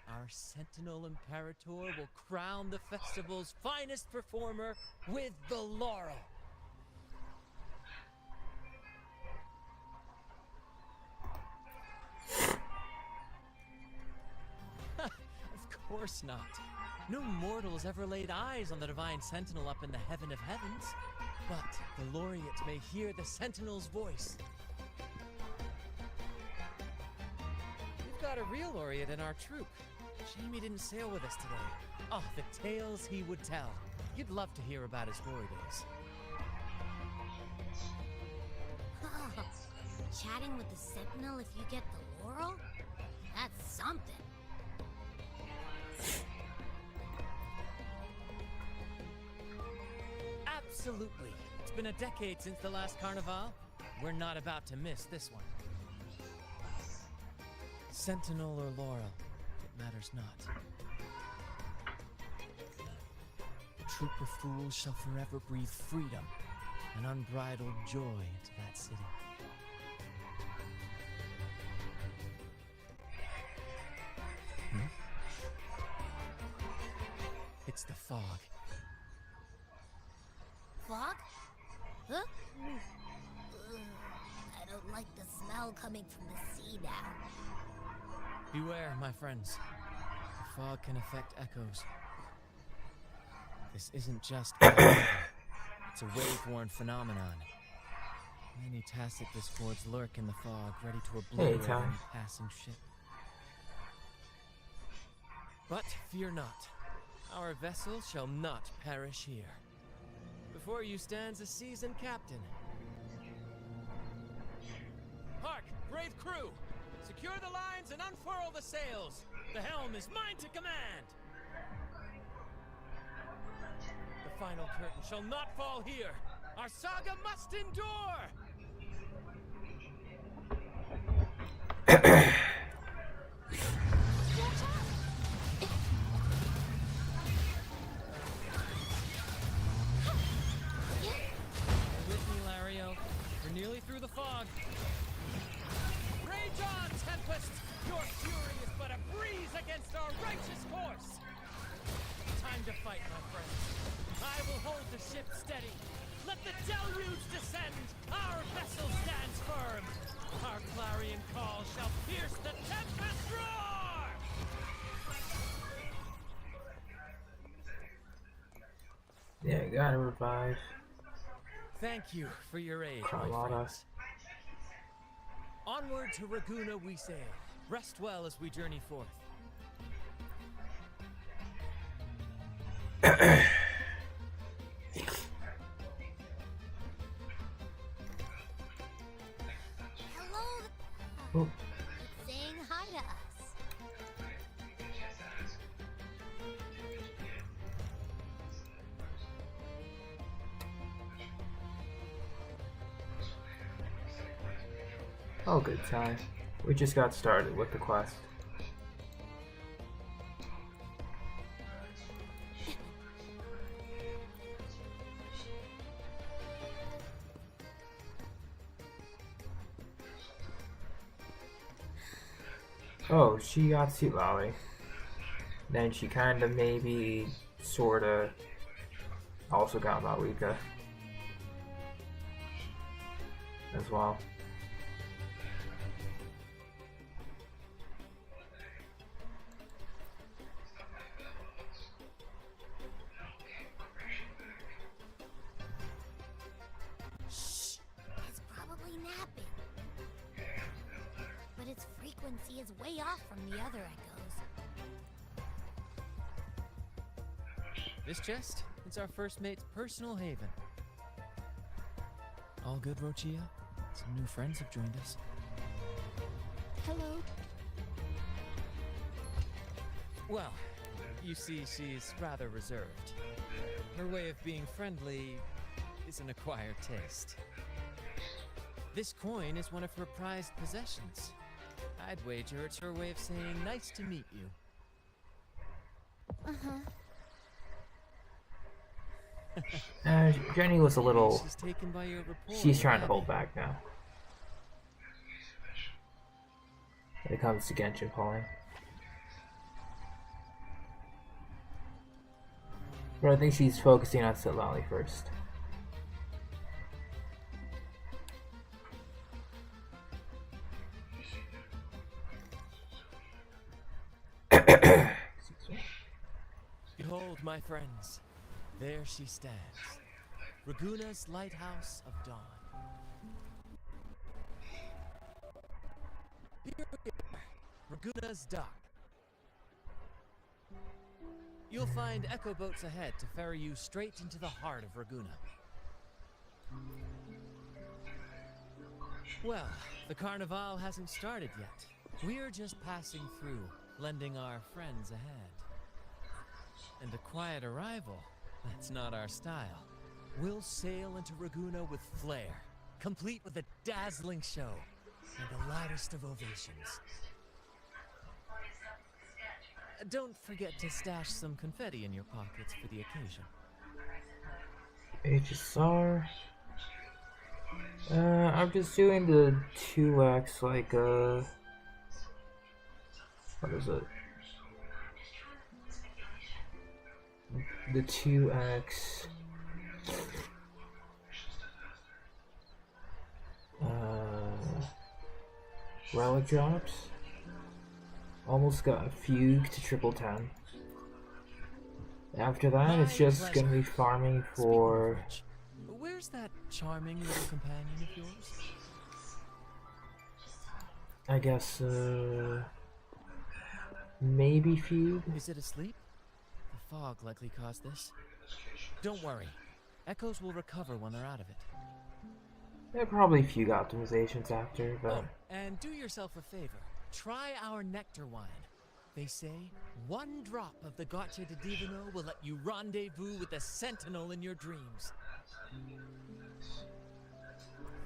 our Sentinel Imperator will crown the festival's finest performer with the laurel. Of course not. No mortals ever laid eyes on the Divine Sentinel up in the heaven of heavens. But the laureate may hear the Sentinel's voice. We've got a real laureate in our troop. Shame he didn't sail with us today. Oh, the tales he would tell. You'd love to hear about his glory days. Chatting with the Sentinel if you get the laurel? That's something. Absolutely. It's been a decade since the last Carnival. We're not about to miss this one. Sentinel or laurel, it matters not. The troop of fools shall forever breathe freedom and unbridled joy into that city. It's the fog. Fog? Huh? I don't like the smell coming from the sea now. Beware, my friends. The fog can affect echoes. This isn't just it's a wave-worn phenomenon. Many tacit discords lurk in the fog, ready to obliterate any passing ship. But fear not. Our vessel shall not perish here. Before you stands a seasoned captain, brave crew! Secure the lines and unfurl the sails! The helm is mine to command! The final curtain shall not fall here! Our saga must endure! With me, Lario. We're nearly through the fog. Rage on, Tempest! Your fury is but a breeze against our righteous course! Time to fight, my friends. I will hold the ship steady. Let the deluge descend! Our vessel stands firm! Our clarion call shall pierce the tempest roar! Yeah, gotta revive. Thank you for your aid, my Carlotta. friends. Onward to Raguna we sail. Rest well as we journey forth. Hello. Oh. It's saying hi to us. Oh, good time. We just got started with the quest. Oh, she got Sea Lolly. Then she kinda maybe sorta also got Malika as well. Shh. It's probably napping. But its frequency is way off from the other echoes. This chest, it's our first mate's personal haven. All good, Rochia? Some new friends have joined us. Hello. Well, you see, she's rather reserved. Her way of being friendly is an acquired taste. This coin is one of her prized possessions. I'd wager it's her way of saying nice to meet you. Jenny was a little. She's taken by your rapport She's with trying to Abby. hold back now. When it comes to Genshin pulling. But I think she's focusing on Silali first. Behold, my friends, there she stands, Raguna's lighthouse of dawn. Here we are, Raguna's dock. You'll find echo boats ahead to ferry you straight into the heart of Raguna. Well, the Carnival hasn't started yet. We're just passing through, lending our friends a hand. And a quiet arrival, that's not our style. We'll sail into Raguna with flair, complete with a dazzling show and the loudest of ovations. Don't forget to stash some confetti in your pockets for the occasion. HSR. I'm just doing the 2x, like, what is it? The 2x. Relic drops. Almost got a fugue to triple 10. After that, it's just gonna be farming for. Where's that charming little companion of yours? I guess, maybe fugue. Is it asleep? The fog likely caused this. Don't worry. Echoes will recover when they're out of it. There are probably a few optimizations after, but Oh, and do yourself a favor. Try our nectar wine. They say one drop of the Gotcha de Divino will let you rendezvous with the Sentinel in your dreams.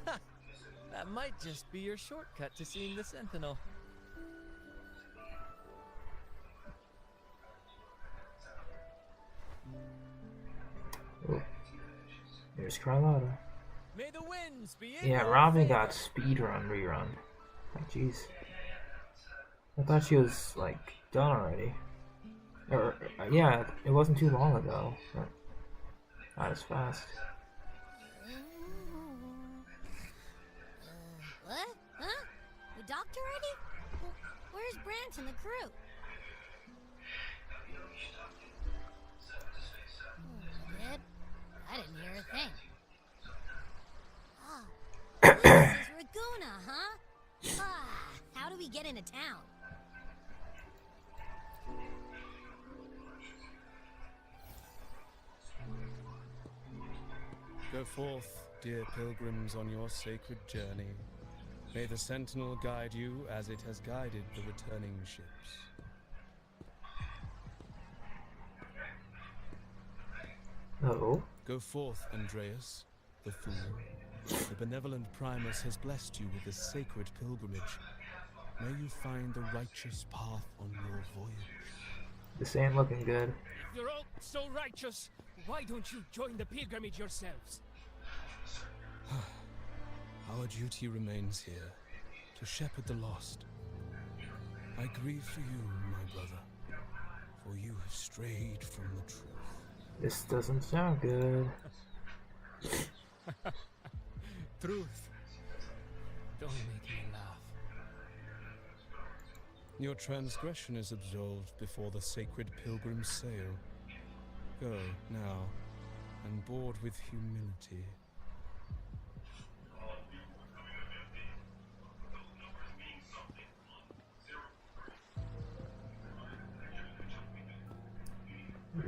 Ha! That might just be your shortcut to seeing the Sentinel. oh, there's Carlotta. May the winds be in Yeah, your Robin favor. got speedrun rerun. Like, jeez. I thought she was, like, done already. Or, yeah, it wasn't too long ago. But not as fast. What? Huh? We docked already? Well, where's Brant and the crew? Did? I didn't hear a thing. Oh, this is Raguna, huh? Ah, how do we get into town? Go forth, dear pilgrims, on your sacred journey. May the Sentinel guide you as it has guided the returning ships. Oh. Go forth, Andreas, the fool. The benevolent Primus has blessed you with this sacred pilgrimage. May you find the righteous path on your voyage. This ain't looking good. If you're all so righteous, why don't you join the pilgrimage yourselves? Our duty remains here, to shepherd the lost. I grieve for you, my brother, for you have strayed from the truth. This doesn't sound good. Truth. Don't make me laugh. Your transgression is absolved before the sacred pilgrims sail. Go, now, and board with humility.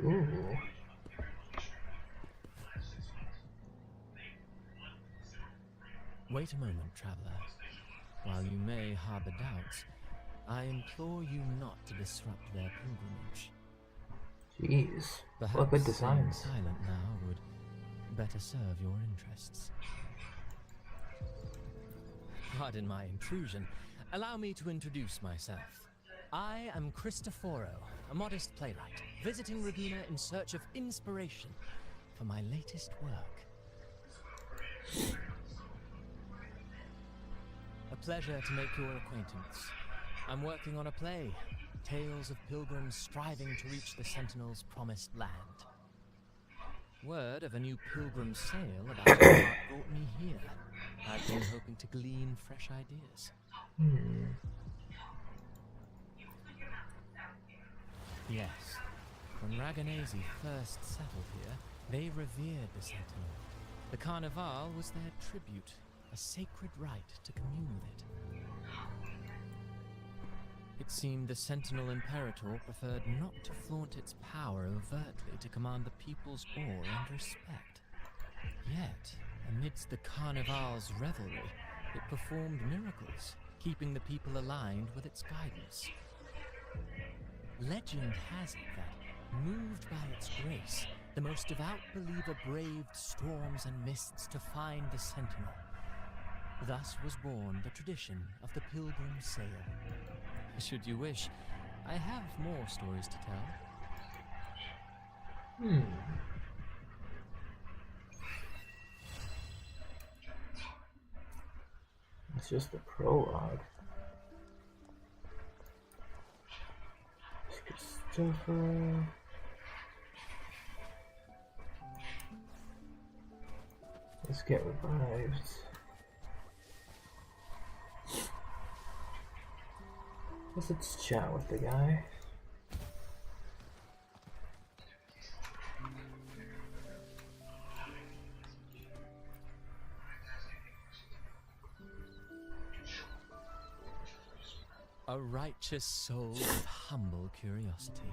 Ooh. Wait a moment, traveler. While you may harbor doubts, I implore you not to disrupt their pilgrimage. Jeez. Perhaps What good staying designs. silent now would better serve your interests. Pardon my intrusion. Allow me to introduce myself. I am Cristoforo, a modest playwright, visiting Raguna in search of inspiration for my latest work. A pleasure to make your acquaintance. I'm working on a play, tales of pilgrims striving to reach the Sentinel's promised land. Word of a new pilgrim sail about to depart brought me here. I've been hoping to glean fresh ideas. Yes, when Raganese first settled here, they revered the Sentinel. The Carnival was their tribute, a sacred right to commune with it. It seemed the Sentinel Imperator preferred not to flaunt its power overtly to command the people's awe and respect. Yet, amidst the Carnival's revelry, it performed miracles, keeping the people aligned with its guidance. Legend has it that, moved by its grace, the most devout believer braved storms and mists to find the Sentinel. Thus was born the tradition of the Pilgrim Sail. Should you wish, I have more stories to tell. It's just the prologue. Christopher. Let's get revived. Let's chat with the guy. A righteous soul with humble curiosity,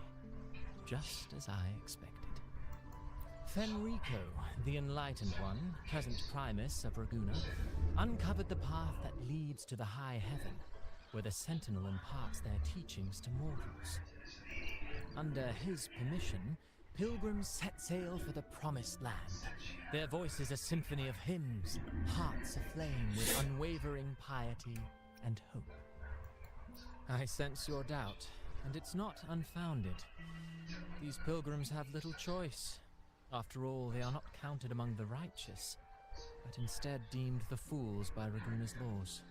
just as I expected. Fenrico, the Enlightened One, present Primus of Raguna, uncovered the path that leads to the high heaven, where the Sentinel imparts their teachings to mortals. Under his permission, pilgrims set sail for the Promised Land, their voices a symphony of hymns, hearts aflame with unwavering piety and hope. I sense your doubt, and it's not unfounded. These pilgrims have little choice. After all, they are not counted among the righteous, but instead deemed the fools by Raguna's laws.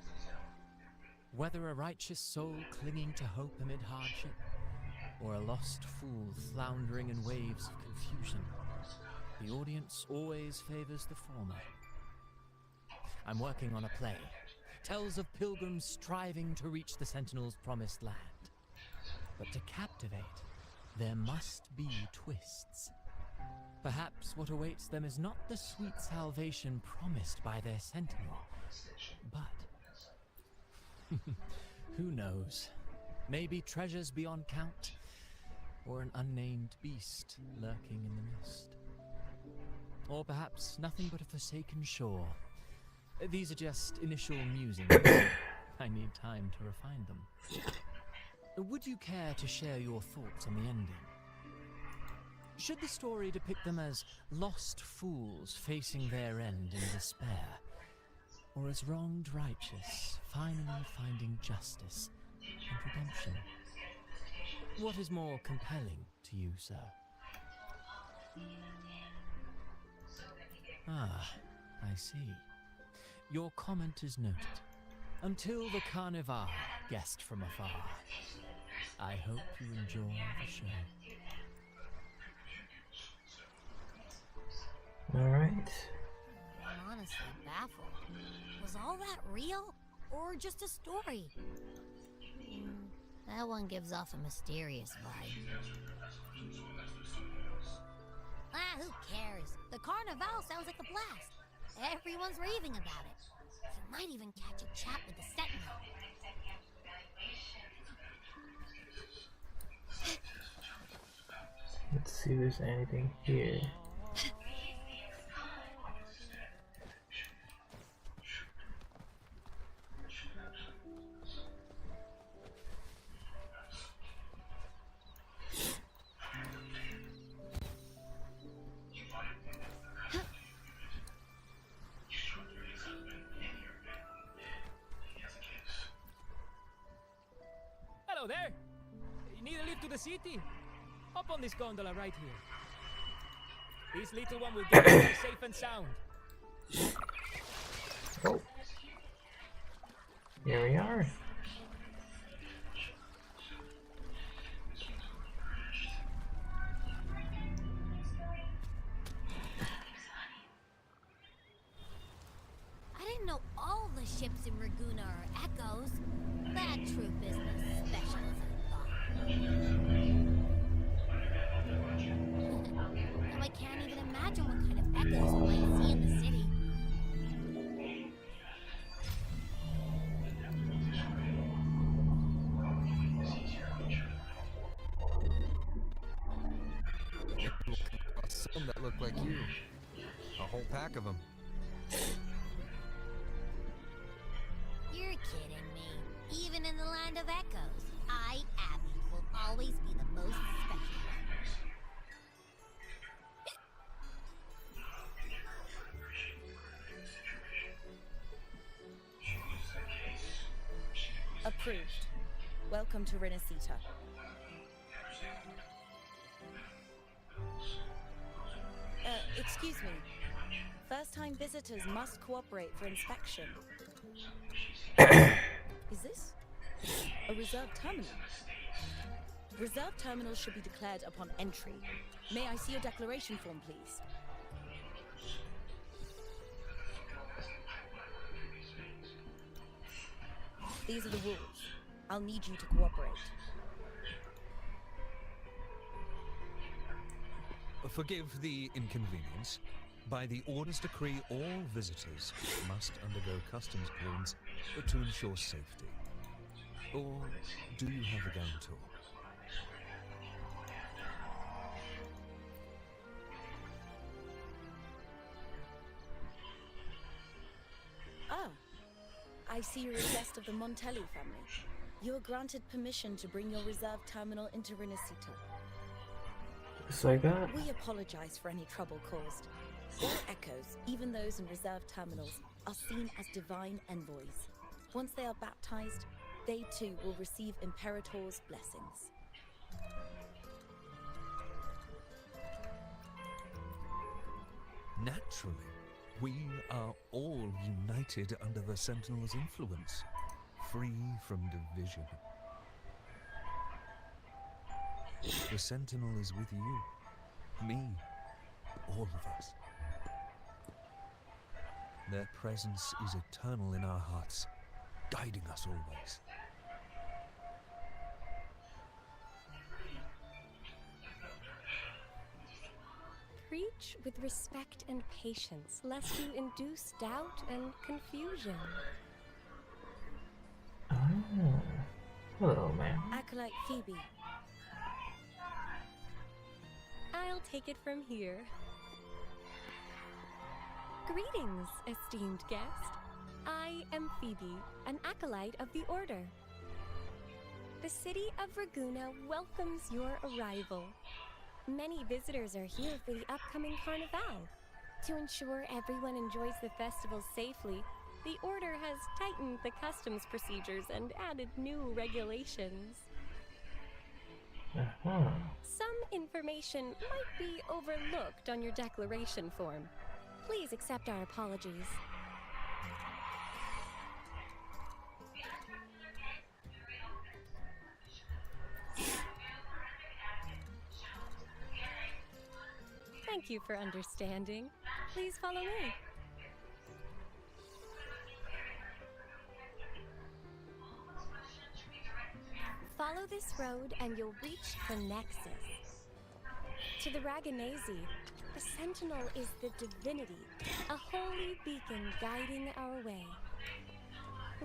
Whether a righteous soul clinging to hope amid hardship, or a lost fool floundering in waves of confusion, the audience always favors the former. I'm working on a play. Tells of pilgrims striving to reach the Sentinel's promised land. But to captivate, there must be twists. Perhaps what awaits them is not the sweet salvation promised by their Sentinel, but... who knows? Maybe treasures beyond count, or an unnamed beast lurking in the mist. Or perhaps nothing but a forsaken shore. These are just initial musings. I need time to refine them. Would you care to share your thoughts on the ending? Should the story depict them as lost fools facing their end in despair? Or as wronged righteous, finally finding justice and redemption? What is more compelling to you, sir? Ah, I see. Your comment is noted. Until the Carnival, guest from afar. I hope you enjoy the show. Alright. I'm honestly baffled. Was all that real? Or just a story? That one gives off a mysterious vibe. Ah, who cares? The Carnival sounds like a blast. Everyone's raving about it. You might even catch a chat with the Sentinel. Let's see if there's anything here. Hello there! You need a lift to the city? Hop on this gondola right here. This little one will get you safe and sound. Oh. Here we are. I didn't know all the ships in Raguna are echoes. That troop isn't as special as I thought. Now I can't even imagine what kind of echoes we might see in the city. Some that look like you. A whole pack of them. You're kidding me. Even in the land of echoes, I, Abby, will always be the most special one. Approved. Welcome to Renacita. Excuse me. First-time visitors must cooperate for inspection. Is this a reserved terminal? Reserved terminals should be declared upon entry. May I see your declaration form, please? These are the rules. I'll need you to cooperate. Forgive the inconvenience. By the Order's decree, all visitors must undergo customs clearance to ensure safety. Or do you have a guarantor? I see you're a guest of the Montelli family. You are granted permission to bring your reserve terminal into Renacita. Just like that? We apologize for any trouble caused. All echoes, even those in reserve terminals, are seen as divine envoys. Once they are baptized, they too will receive Imperator's blessings. Naturally, we are all united under the Sentinel's influence, free from division. The Sentinel is with you, me, all of us. Their presence is eternal in our hearts, guiding us always. Preach with respect and patience, lest you induce doubt and confusion. Oh. Hello, ma'am. Acolyte Phoebe. I'll take it from here. Greetings, esteemed guest. I am Phoebe, an acolyte of the Order. The city of Raguna welcomes your arrival. Many visitors are here for the upcoming Carnival. To ensure everyone enjoys the festival safely, the Order has tightened the customs procedures and added new regulations. Some information might be overlooked on your declaration form. Please accept our apologies. Thank you for understanding. Please follow me. Follow this road and you'll reach the Nexus. To the Raganesi, the Sentinel is the divinity, a holy beacon guiding our way.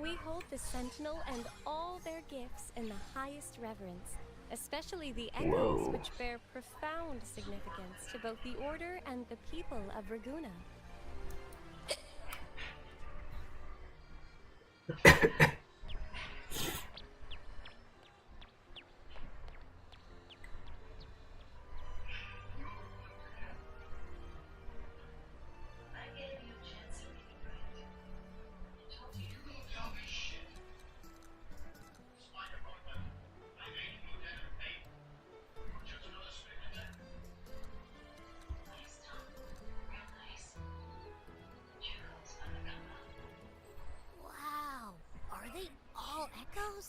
We hold the Sentinel and all their gifts in the highest reverence, especially the echoes, which bear profound significance to both the Order and the people of Raguna. Wow, are they all echoes?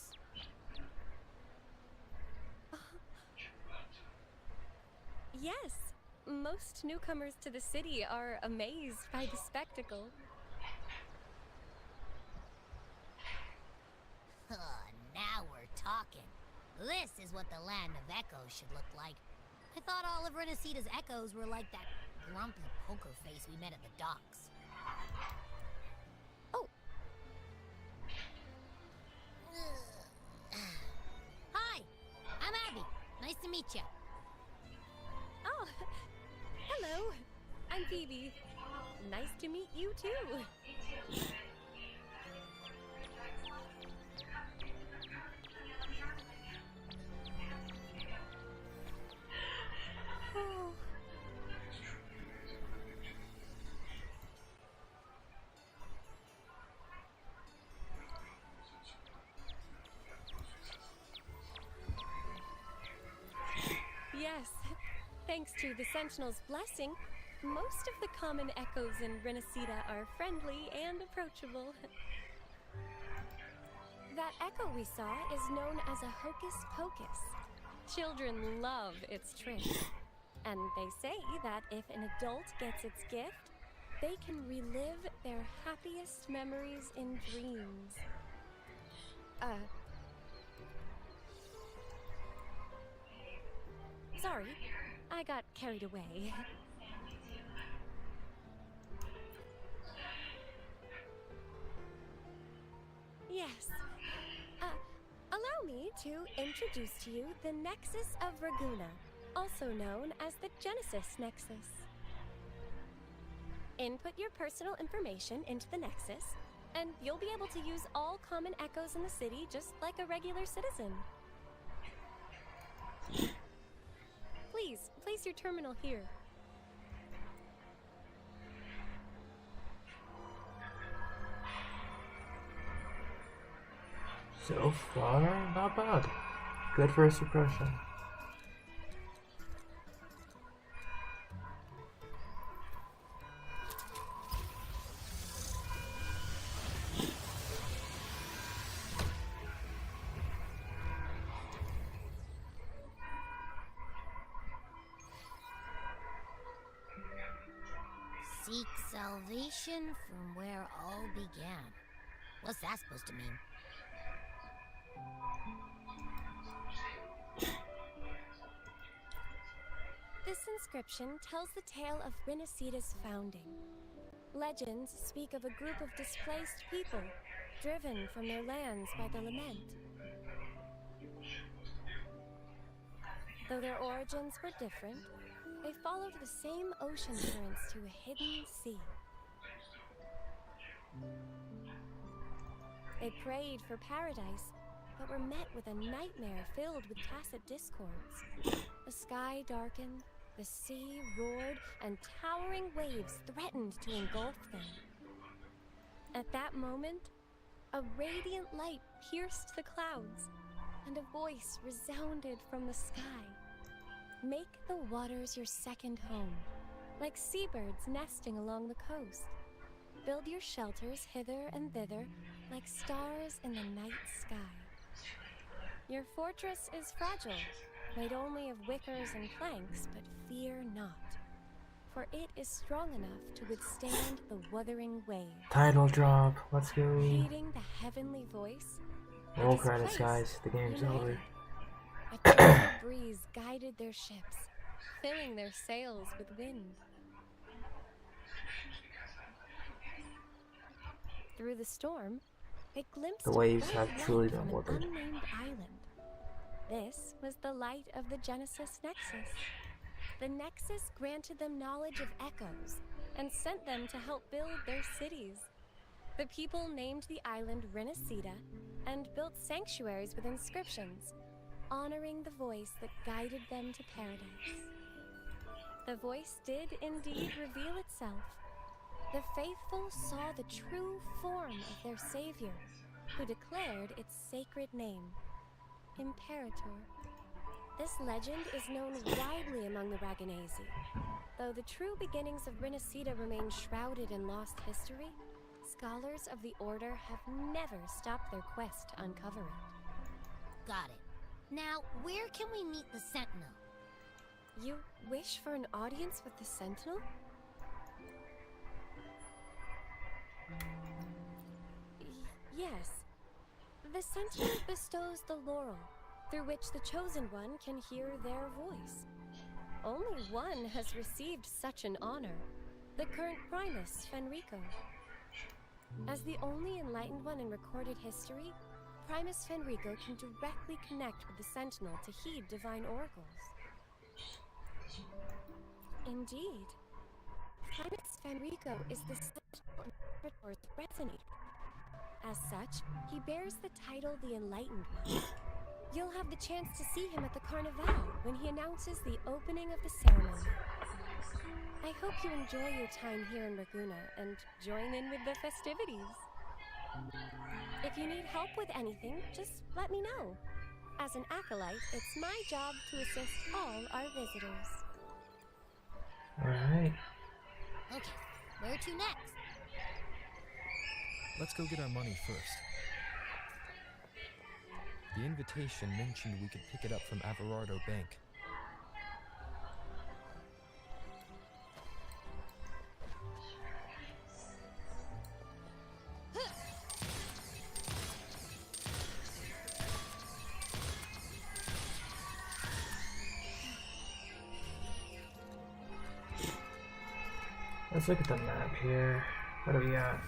Yes, most newcomers to the city are amazed by the spectacle. Now we're talking. This is what the land of echoes should look like. I thought all of Renacita's echoes were like that grumpy poker face we met at the docks. Oh. Hi, I'm Abby. Nice to meet you. Oh, hello. I'm Phoebe. Nice to meet you too. Oh. Yes, thanks to the Sentinel's blessing, most of the common echoes in Renacita are friendly and approachable. That echo we saw is known as a hocus pocus. Children love its tricks, and they say that if an adult gets its gift, they can relive their happiest memories in dreams. Sorry, I got carried away. Yes. Allow me to introduce to you the Nexus of Raguna, also known as the Genesis Nexus. Input your personal information into the Nexus, and you'll be able to use all common echoes in the city just like a regular citizen. Please, place your terminal here. So far, not bad. Good for a suppression. Seek salvation from where all began. What's that supposed to mean? This inscription tells the tale of Renicida's founding. Legends speak of a group of displaced people, driven from their lands by the lament. Though their origins were different, they followed the same ocean currents to a hidden sea. They prayed for paradise, but were met with a nightmare filled with tacit discords. The sky darkened, the sea roared, and towering waves threatened to engulf them. At that moment, a radiant light pierced the clouds, and a voice resounded from the sky. Make the waters your second home, like seabirds nesting along the coast. Build your shelters hither and thither, like stars in the night sky. Your fortress is fragile, made only of wickers and planks, but fear not, for it is strong enough to withstand the Wuthering Waves. Title drop, let's go. Heeding the heavenly voice, Roll credits, guys. The game's over. a gentle breeze guided their ships, filling their sails with wind. Through the storm, they glimpsed The waves a have bright truly light been from an withered. unnamed island. This was the light of the Genesis Nexus. The Nexus granted them knowledge of echoes and sent them to help build their cities. The people named the island Renicida and built sanctuaries with inscriptions, honoring the voice that guided them to paradise. The voice did indeed reveal itself. The faithful saw the true form of their savior, who declared its sacred name, Imperator. This legend is known widely among the Raganesi. Though the true beginnings of Renicida remain shrouded in lost history, scholars of the Order have never stopped their quest to uncover it. Got it. Now, where can we meet the Sentinel? You wish for an audience with the Sentinel? Yes. The Sentinel bestows the laurel, through which the Chosen One can hear their voice. Only one has received such an honor, the current Primus, Fenrico. As the only enlightened one in recorded history, Primus Fenrico can directly connect with the Sentinel to heed divine oracles. Indeed. Primus Fenrico is the Sentinel Imperator's resonator. As such, he bears the title the Enlightened One. You'll have the chance to see him at the Carnival when he announces the opening of the ceremony. I hope you enjoy your time here in Raguna and join in with the festivities. If you need help with anything, just let me know. As an acolyte, it's my job to assist all our visitors. Alright. Okay, where to next? Let's go get our money first. The invitation mentioned we could pick it up from Averardo Bank. Let's look at the map here. What do we got?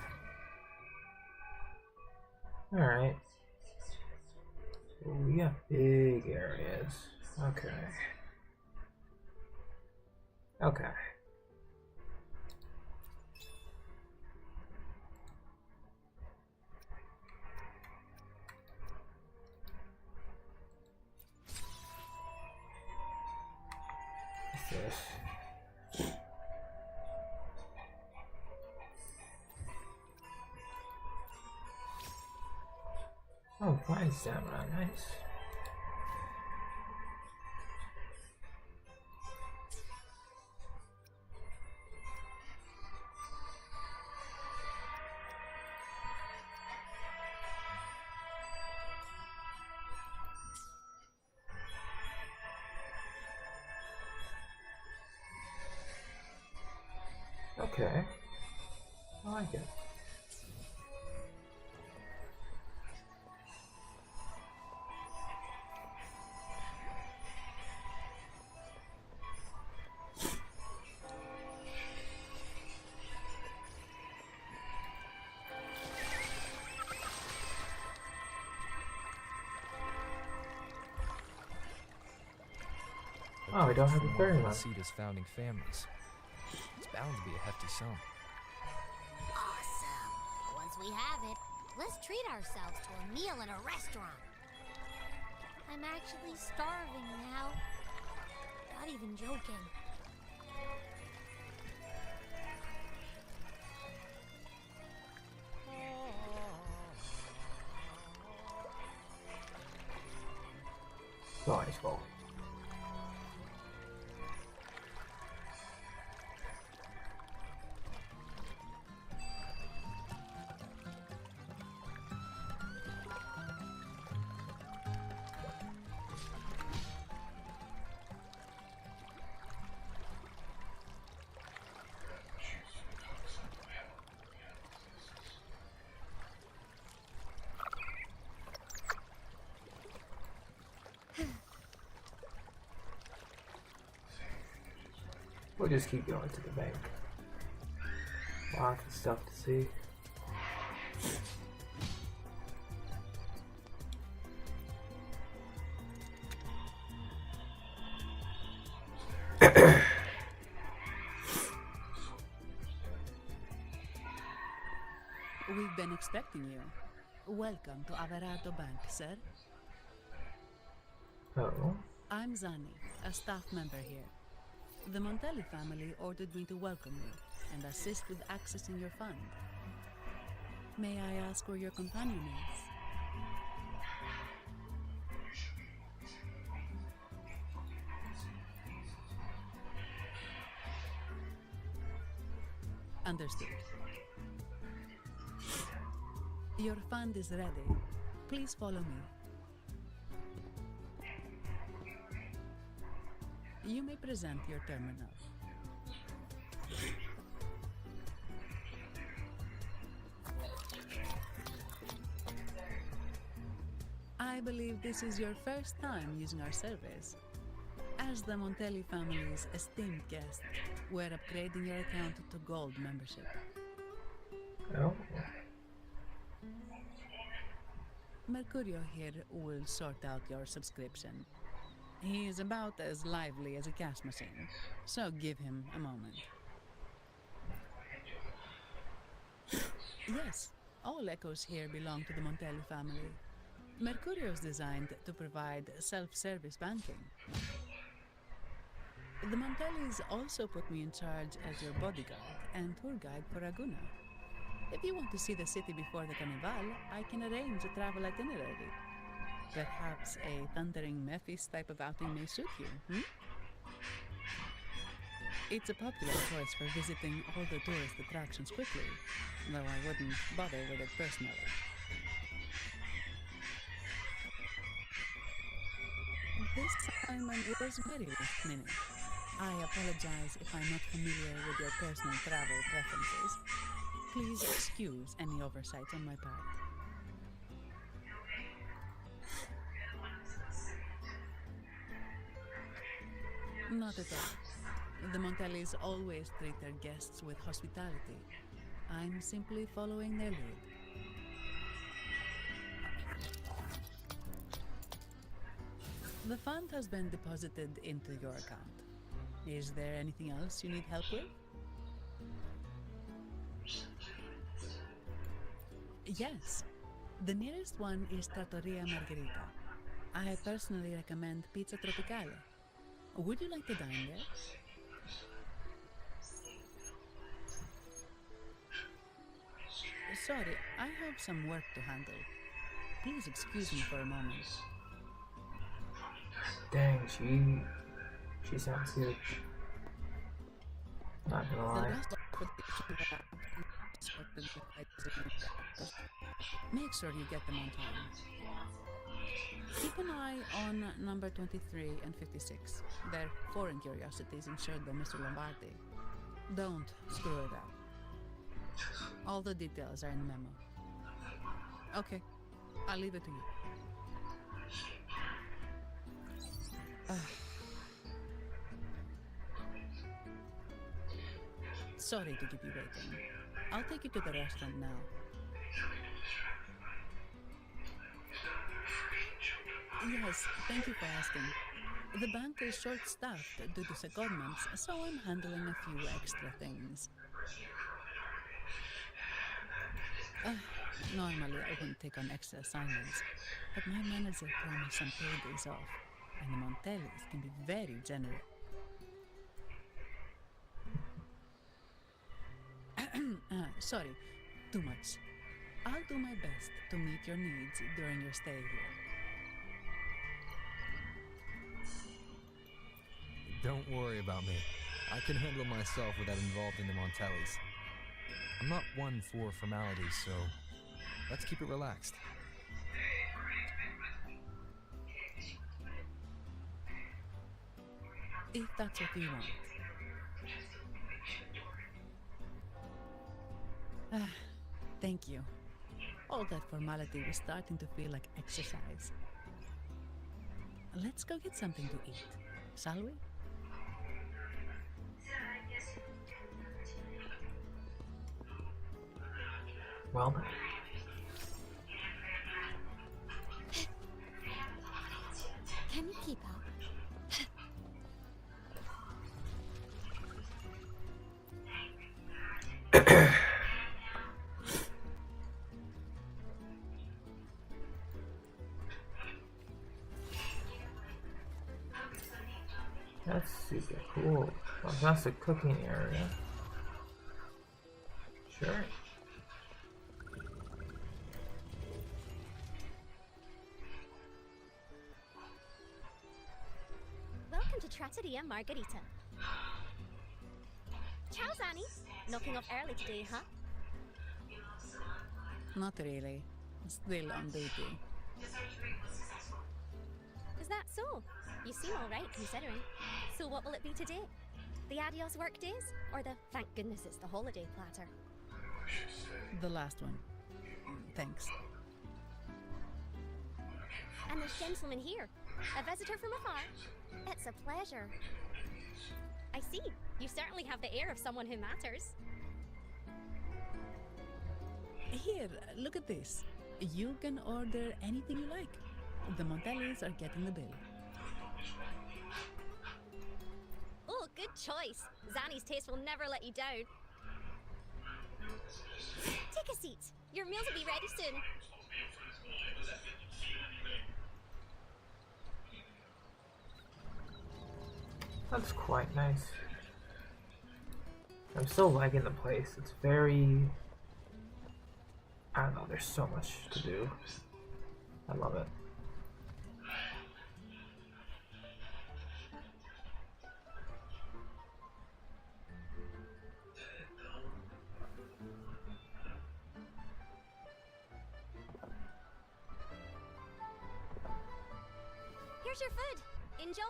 Alright. We got big areas. Okay. Okay. this. Oh, fine stamina, nice. Okay, I like it. Oh, we don't have a ferry one. Renaceda's founding families. It's bound to be a hefty sum. Awesome. Once we have it, let's treat ourselves to a meal in a restaurant. I'm actually starving now. Not even joking. Nice ball. We'll just keep going to the bank. Lots of stuff to see. We've been expecting you. Welcome to Averardo Bank, sir. Oh. I'm Zani, a staff member here. The Montelli family ordered me to welcome you and assist with accessing your fund. May I ask where your companion is? Understood. Your fund is ready. Please follow me. You may present your terminal. I believe this is your first time using our service. As the Montelli family's esteemed guest, we're upgrading your account to Gold membership. Oh. Mercurio here will sort out your subscription. He is about as lively as a cash machine, so give him a moment. Yes, all echoes here belong to the Montelli family. Mercurio is designed to provide self-service banking. The Montellis also put me in charge as your bodyguard and tour guide for Raguna. If you want to see the city before the Carnival, I can arrange a travel itinerary. Perhaps a thundering Memphis type of outing may suit you, hmm? It's a popular choice for visiting all the tourist attractions quickly, though I wouldn't bother with it personally. This assignment was very last minute. I apologize if I'm not familiar with your personal travel preferences. Please excuse any oversights on my part. Not at all. The Montellis always treat their guests with hospitality. I'm simply following their lead. The fund has been deposited into your account. Is there anything else you need help with? Yes. The nearest one is Trattoria Margherita. I personally recommend Pizza Tropicale. Would you like to dine there? Sorry, I have some work to handle. Please excuse me for a moment. Dang, she sounds good. Not gonna lie. Make sure you get them on time. Keep an eye on number 23 and 56. They're foreign curiosities insured by Mr. Lombardi. Don't screw it up. All the details are in the memo. Okay, I'll leave it to you. Sorry to keep you waiting. I'll take you to the restaurant now. Yes, thank you for asking. The bank is short-staffed due to secondments, so I'm handling a few extra things. Normally, I wouldn't take on extra assignments, but my manager promised some paid days off, and the Montellis can be very generous. Sorry, too much. I'll do my best to meet your needs during your stay here. Don't worry about me. I can handle myself without involving the Montellis. I'm not one for formalities, so let's keep it relaxed. If that's what you want. Thank you. All that formality was starting to feel like exercise. Let's go get something to eat, shall we? Well, Can you keep up? that's super cool. Oh, that's the cooking area. Sure. Welcome to Trattoria Margherita. Ciao, Zanny. Knocking off early today, huh? Not really. Still on duty. Is that so? You seem alright considering. So what will it be today? The adios work days? Or the thank goodness it's the holiday platter? The last one. Thanks. And this gentleman here, a visitor from afar? It's a pleasure. I see. You certainly have the air of someone who matters. Here, look at this. You can order anything you like. The Montellis are getting the bill. Oh, good choice. Zanny's taste will never let you down. Take a seat. Your meals will be ready soon. That's quite nice. I'm still liking the place. It's very... I don't know, there's so much to do. I love it. Here's your food. Enjoy.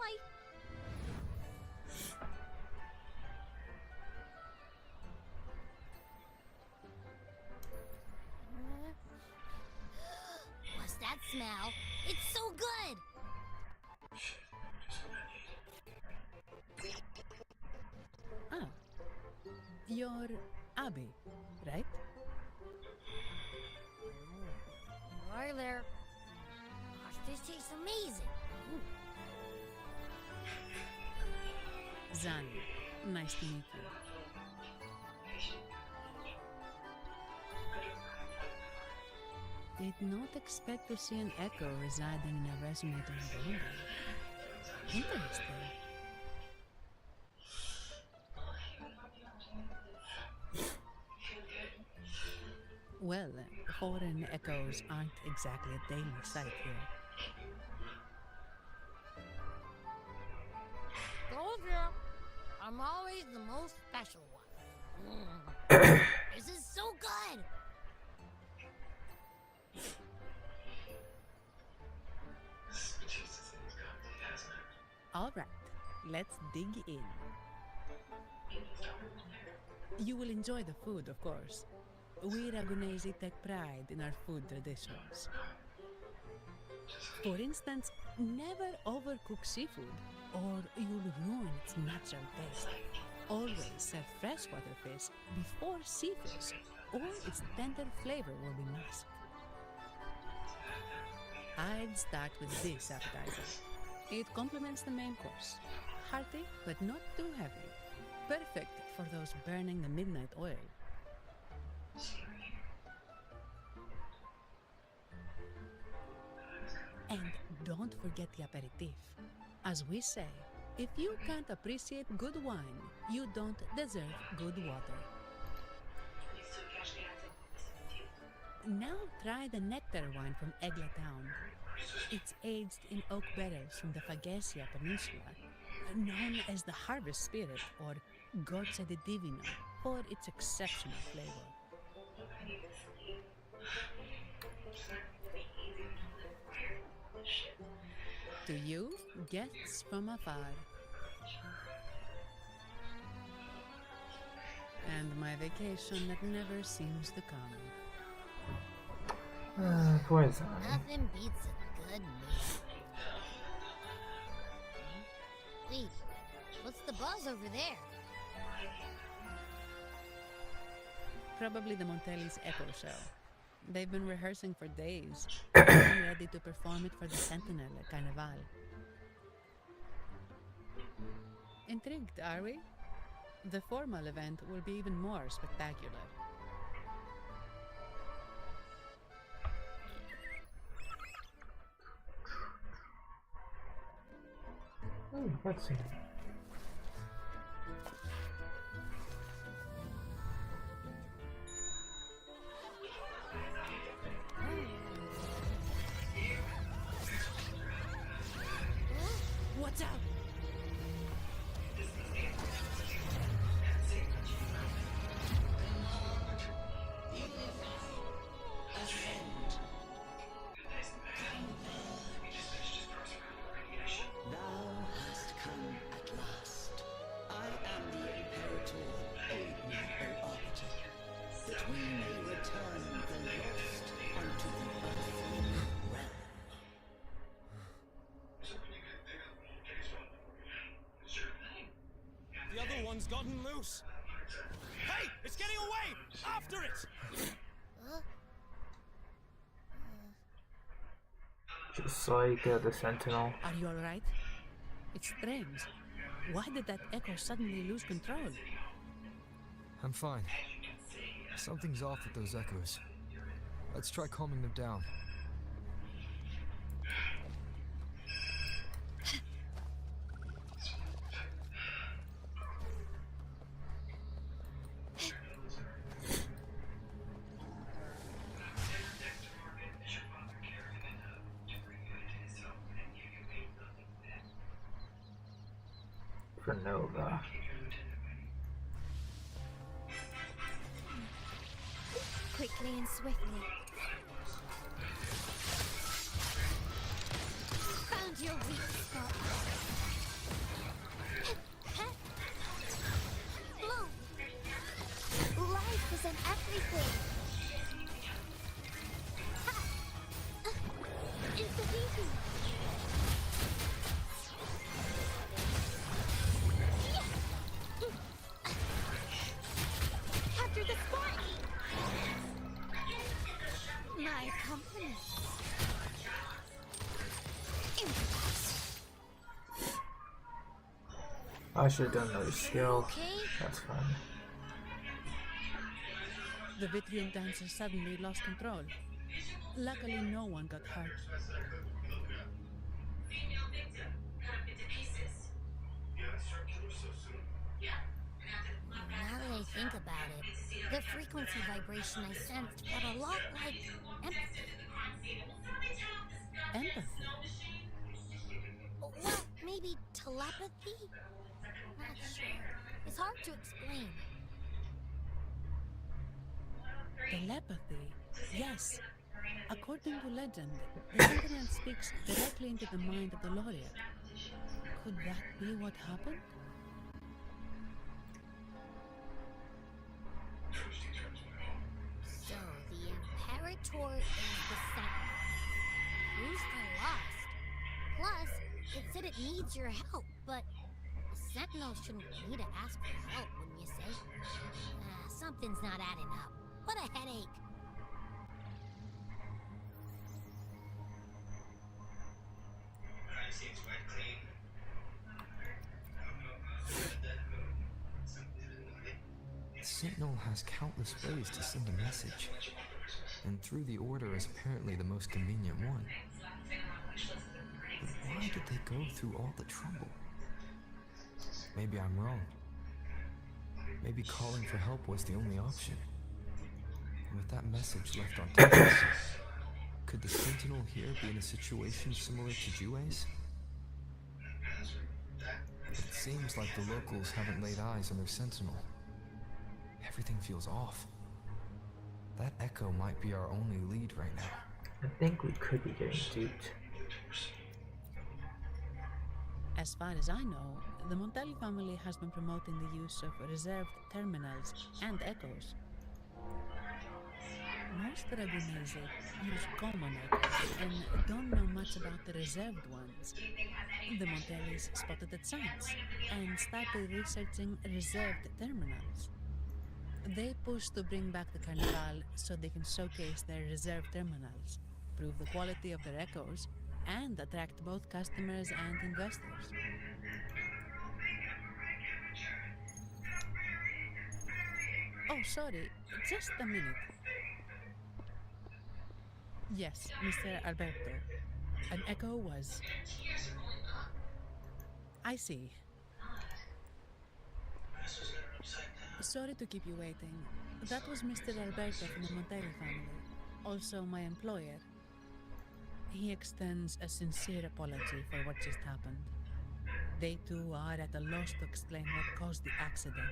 What's that smell? It's so good! Ah, you're Abby, right? Hi there. Gosh, this tastes amazing. Zani, nice to meet you. Did not expect to see an echo residing in a resonator building. Interesting. Well, foreign echoes aren't exactly a daily sight here. Told you, I'm always the most special one. This is so good! All right, let's dig in. You will enjoy the food, of course. We Ragunesi take pride in our food traditions. For instance, never overcook seafood, or you'll ruin its natural taste. Always serve freshwater fish before sea fish, or its tender flavor will be masked. I'd start with this appetizer. It complements the main course. Hearty, but not too heavy. Perfect for those burning the midnight oil. And don't forget the aperitif. As we say, if you can't appreciate good wine, you don't deserve good water. Now try the nectar wine from Egla Town. It's aged in oak barrels from the Fagacia Peninsula, known as the Harvest Spirit or Goccia di Divino for its exceptional flavor. To you, guests from afar. And my vacation that never seems to come. Poison. Nothing beats a good meal. Wait, what's the buzz over there? Probably the Montelli's Echo Show. They've been rehearsing for days, getting ready to perform it for the Sentinel at Carnival. Intrigued, are we? The formal event will be even more spectacular. Oh, let's see. Watch out! The other one's gotten loose. Hey, it's getting away! After it! Just like the Sentinel. Are you alright? It's strange. Why did that echo suddenly lose control? I'm fine. Something's off with those echoes. Let's try calming them down. For Nova. Quickly and swiftly. Found your weak spot. Blue! Life is in everything! It's the beating! After the spot! My company. I should have done another skill. Okay. That's fine. The Vitrium dancer suddenly lost control. Luckily, no one got hurt. Female victim cut up into pieces. You have struck killer so soon? Yeah, and after Now that I think about it, the frequency vibration I sensed felt a lot like empathy. Empathy? Well, maybe telepathy? Not sure. It's hard to explain. Telepathy? Yes. According to legend, the Sentinel speaks directly into the mind of the laureate. Could that be what happened? So, the Imperator is the Sentinel. Who's the Lost? Plus, it said it needs your help, but the Sentinel shouldn't need to ask for help, wouldn't you say? Something's not adding up. What a headache. The Sentinel has countless ways to send a message, and through the Order is apparently the most convenient one. But why did they go through all the trouble? Maybe I'm wrong. Maybe calling for help was the only option. And with that message left on task, could the Sentinel here be in a situation similar to Jue's? It seems like the locals haven't laid eyes on their Sentinel. Everything feels off. That echo might be our only lead right now. I think we could be getting duped. As far as I know, the Montelli family has been promoting the use of reserved terminals and echoes. Most Dragonese use common echoes and don't know much about the reserved ones. The Montellis spotted the chance and started researching reserved terminals. They push to bring back the Carnival so they can showcase their reserved terminals, prove the quality of their echoes, and attract both customers and investors. Oh, sorry, just a minute. Yes, Mr. Alberto. An echo was... I see. Sorry to keep you waiting. That was Mr. Alberto from the Montelli family, also my employer. He extends a sincere apology for what just happened. They too are at a loss to explain what caused the accident.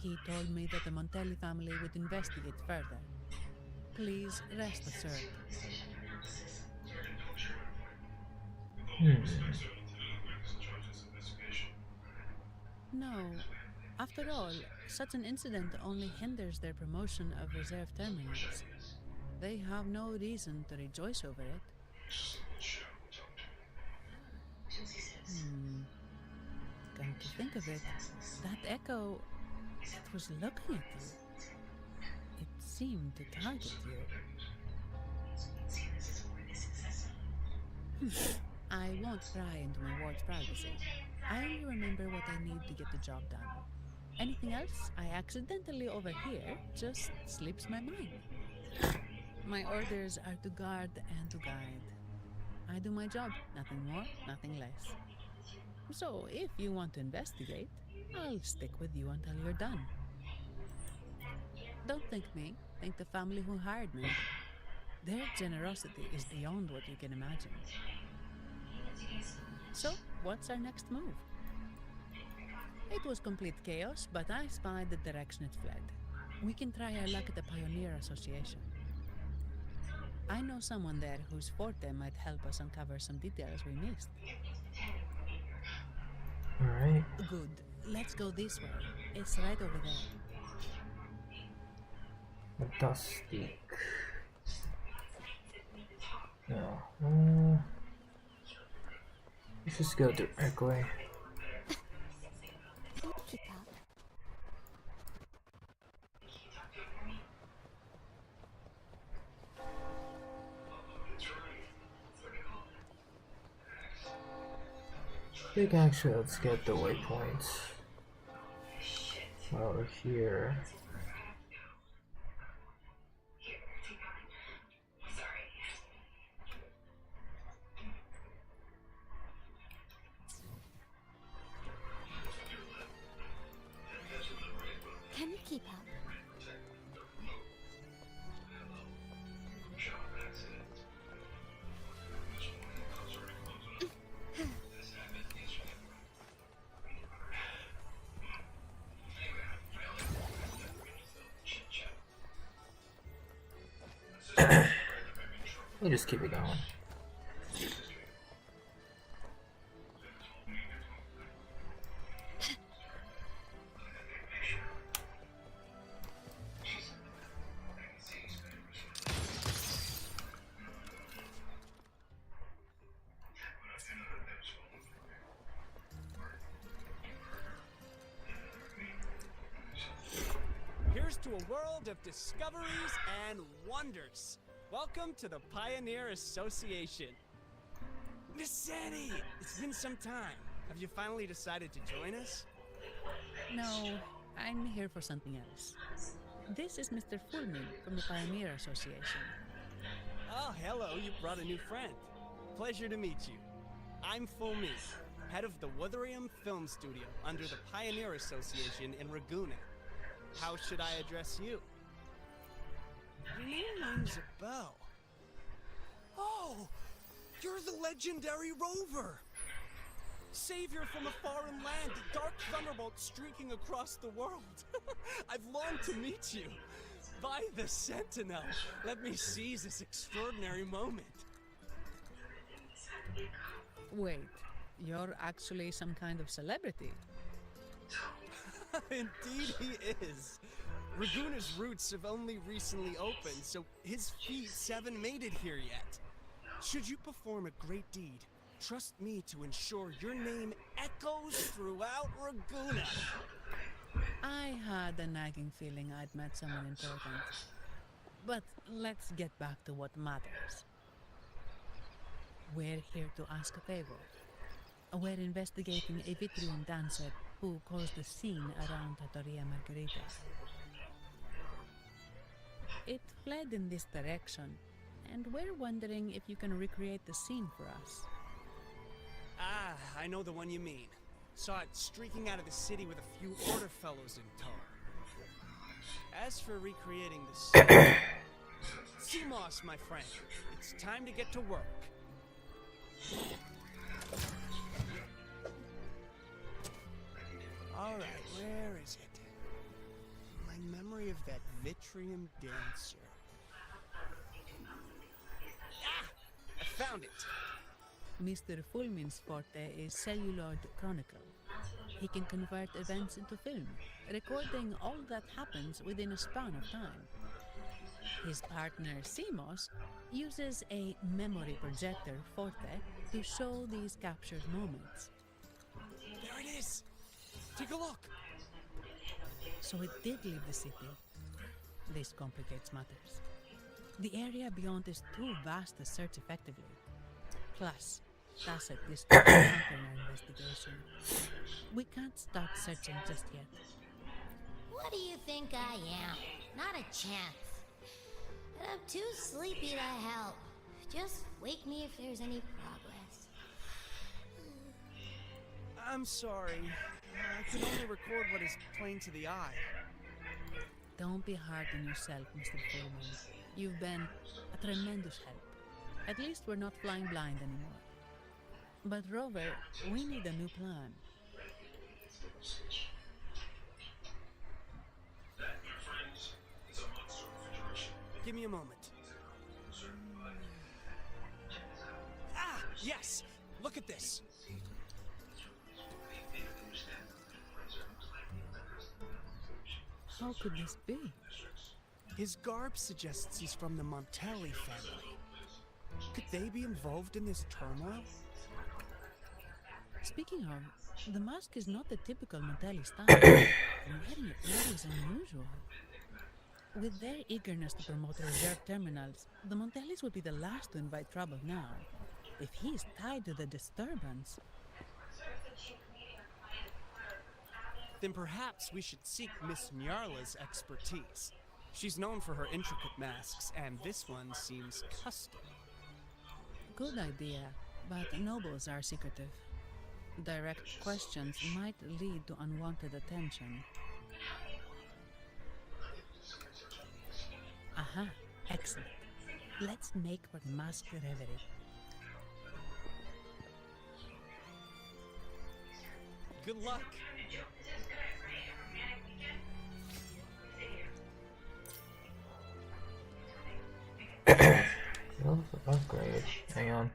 He told me that the Montelli family would investigate further. Please rest assured. No. After all, such an incident only hinders their promotion of reserve terminals. They have no reason to rejoice over it. Come to think of it, that echo, it was looking at you. It seemed to target you. I won't pry into my ward's privacy. I only remember what I need to get the job done. Anything else I accidentally overhear just slips my mind. My orders are to guard and to guide. I do my job, nothing more, nothing less. So, if you want to investigate, I'll stick with you until you're done. Don't thank me, thank the family who hired me. Their generosity is beyond what you can imagine. So, what's our next move? It was complete chaos, but I spied the direction it fled. We can try our luck at the Pioneer Association. I know someone there whose forte might help us uncover some details we missed. Alright. Good. Let's go this way. It's right over there. It does speak. No. Let's just go directly. I think actually let's get the waypoints while we're here. me just keep it going. Here's to a world of discoveries and wonders. Welcome to the Pioneer Association. Miss Sandy, it's been some time. Have you finally decided to join us? No, I'm here for something else. This is Mr. Fullman from the Pioneer Association. Oh, hello, you brought a new friend. Pleasure to meet you. I'm Fulmi, head of the Wuthering Film Studio under the Pioneer Association in Raguna. How should I address you? Your name rings a bell. Oh, you're the legendary Rover! Savior from a foreign land, the dark thunderbolt streaking across the world. I've longed to meet you. By the Sentinel, let me seize this extraordinary moment. Wait, you're actually some kind of celebrity. Indeed he is. Raguna's roots have only recently opened, so his feats haven't made it here yet. Should you perform a great deed, trust me to ensure your name echoes throughout Raguna. I had a nagging feeling I'd met someone important. But let's get back to what matters. We're here to ask a favor. We're investigating a Vitrian dancer who caused a scene around Trattoria Margherita. It fled in this direction, and we're wondering if you can recreate the scene for us. Ah, I know the one you mean. Saw it streaking out of the city with a few order fellows in tow. As for recreating the scene, CMOS, my friend, it's time to get to work. Alright, where is it? My memory of that Vitrium dancer. Ah! I found it! Mr. Fulmin's forte is celluloid chronicle. He can convert events into film, recording all that happens within a span of time. His partner, CMOS, uses a memory projector, Forte, to show these captured moments. There it is! Take a look! So it did leave the city. This complicates matters. The area beyond is too vast to search effectively. Plus, Tacet is to counter our investigation. We can't start searching just yet. What do you think I am? Not a chance. And I'm too sleepy to help. Just wake me if there's any progress. I'm sorry. I can only record what is plain to the eye. Don't be hard on yourself, Mr. Fullman. You've been a tremendous help. At least we're not flying blind anymore. But Rover, we need a new plan. Give me a moment. Ah, yes! Look at this! How could this be? His garb suggests he's from the Montelli family. Could they be involved in this turmoil? Speaking of, the mask is not the typical Montelli style. And wearing it now is unusual. With their eagerness to promote reserve terminals, the Montellis would be the last to invite trouble now. If he is tied to the disturbance... Then perhaps we should seek Miss Nyarla's expertise. She's known for her intricate masks, and this one seems custom. Good idea, but nobles are secretive. Direct questions might lead to unwanted attention. Aha, excellent. Let's make for the mask reverie. Good luck. Well, upgrade. Hang on.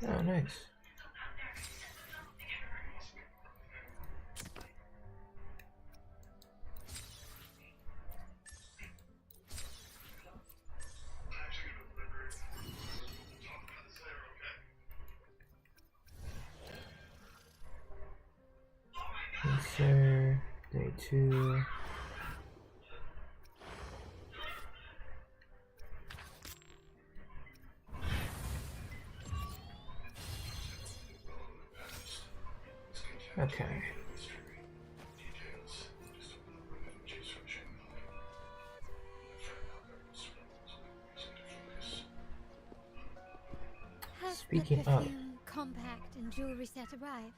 Oh, nice. Yes, sir. Day 2. Okay. Has Speaking the of, perfume, compact, and jewelry set arrived?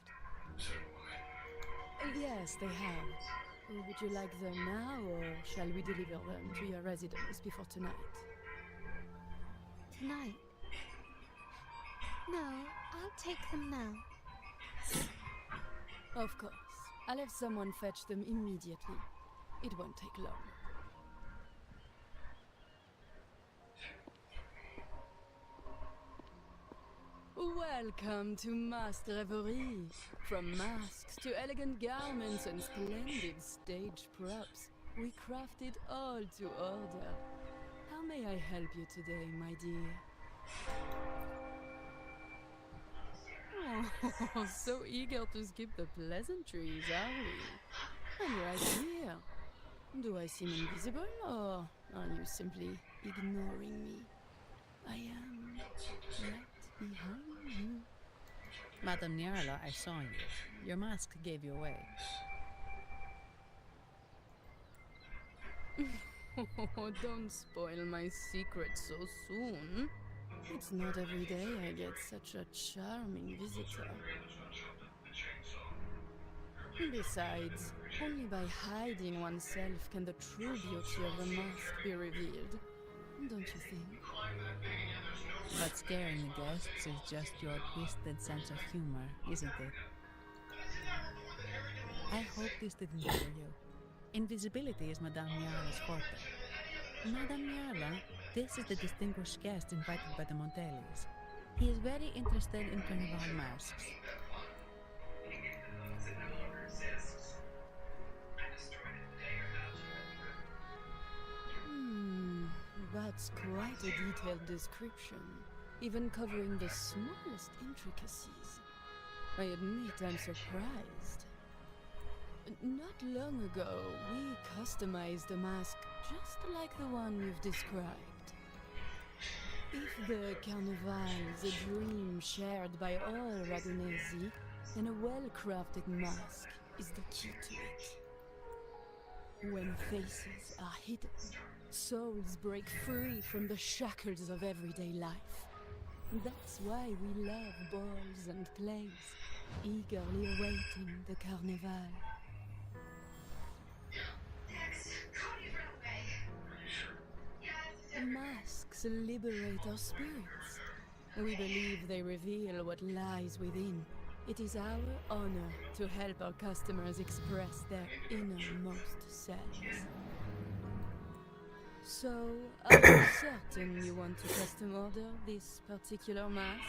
Yes, they have. Would you like them now, or shall we deliver them to your residence before tonight? Tonight? No, I'll take them now. Of course. I'll have someone fetch them immediately. It won't take long. Welcome to Masked Reverie. From masks to elegant garments and splendid stage props, we craft it all to order. How may I help you today, my dear? Oh, so eager to skip the pleasantries, are we? I'm right here. Do I seem invisible, or are you simply ignoring me? I am right behind you. Madame Nyarla, I saw you. Your mask gave you away. Oh, don't spoil my secret so soon. It's not every day I get such a charming visitor. Besides, only by hiding oneself can the true beauty of a mask be revealed. Don't you think? But scaring the guests is just your twisted sense of humor, isn't it? I hope this didn't bother you. Invisibility is Madame Nyarla's forte. Madame Nyarla, this is the distinguished guest invited by the Montellis. He is very interested in carnival masks. That's quite a detailed description, even covering the smallest intricacies. I admit I'm surprised. Not long ago, we customized a mask just like the one you've described. If the Carnival is a dream shared by all Ragonesi, then a well-crafted mask is the key to it. When faces are hidden, souls break free from the shackles of everyday life. That's why we love balls and plays, eagerly awaiting the Carnival. Masks liberate our spirits. We believe they reveal what lies within. It is our honor to help our customers express their innermost selves. So, are you certain you want to custom order this particular mask?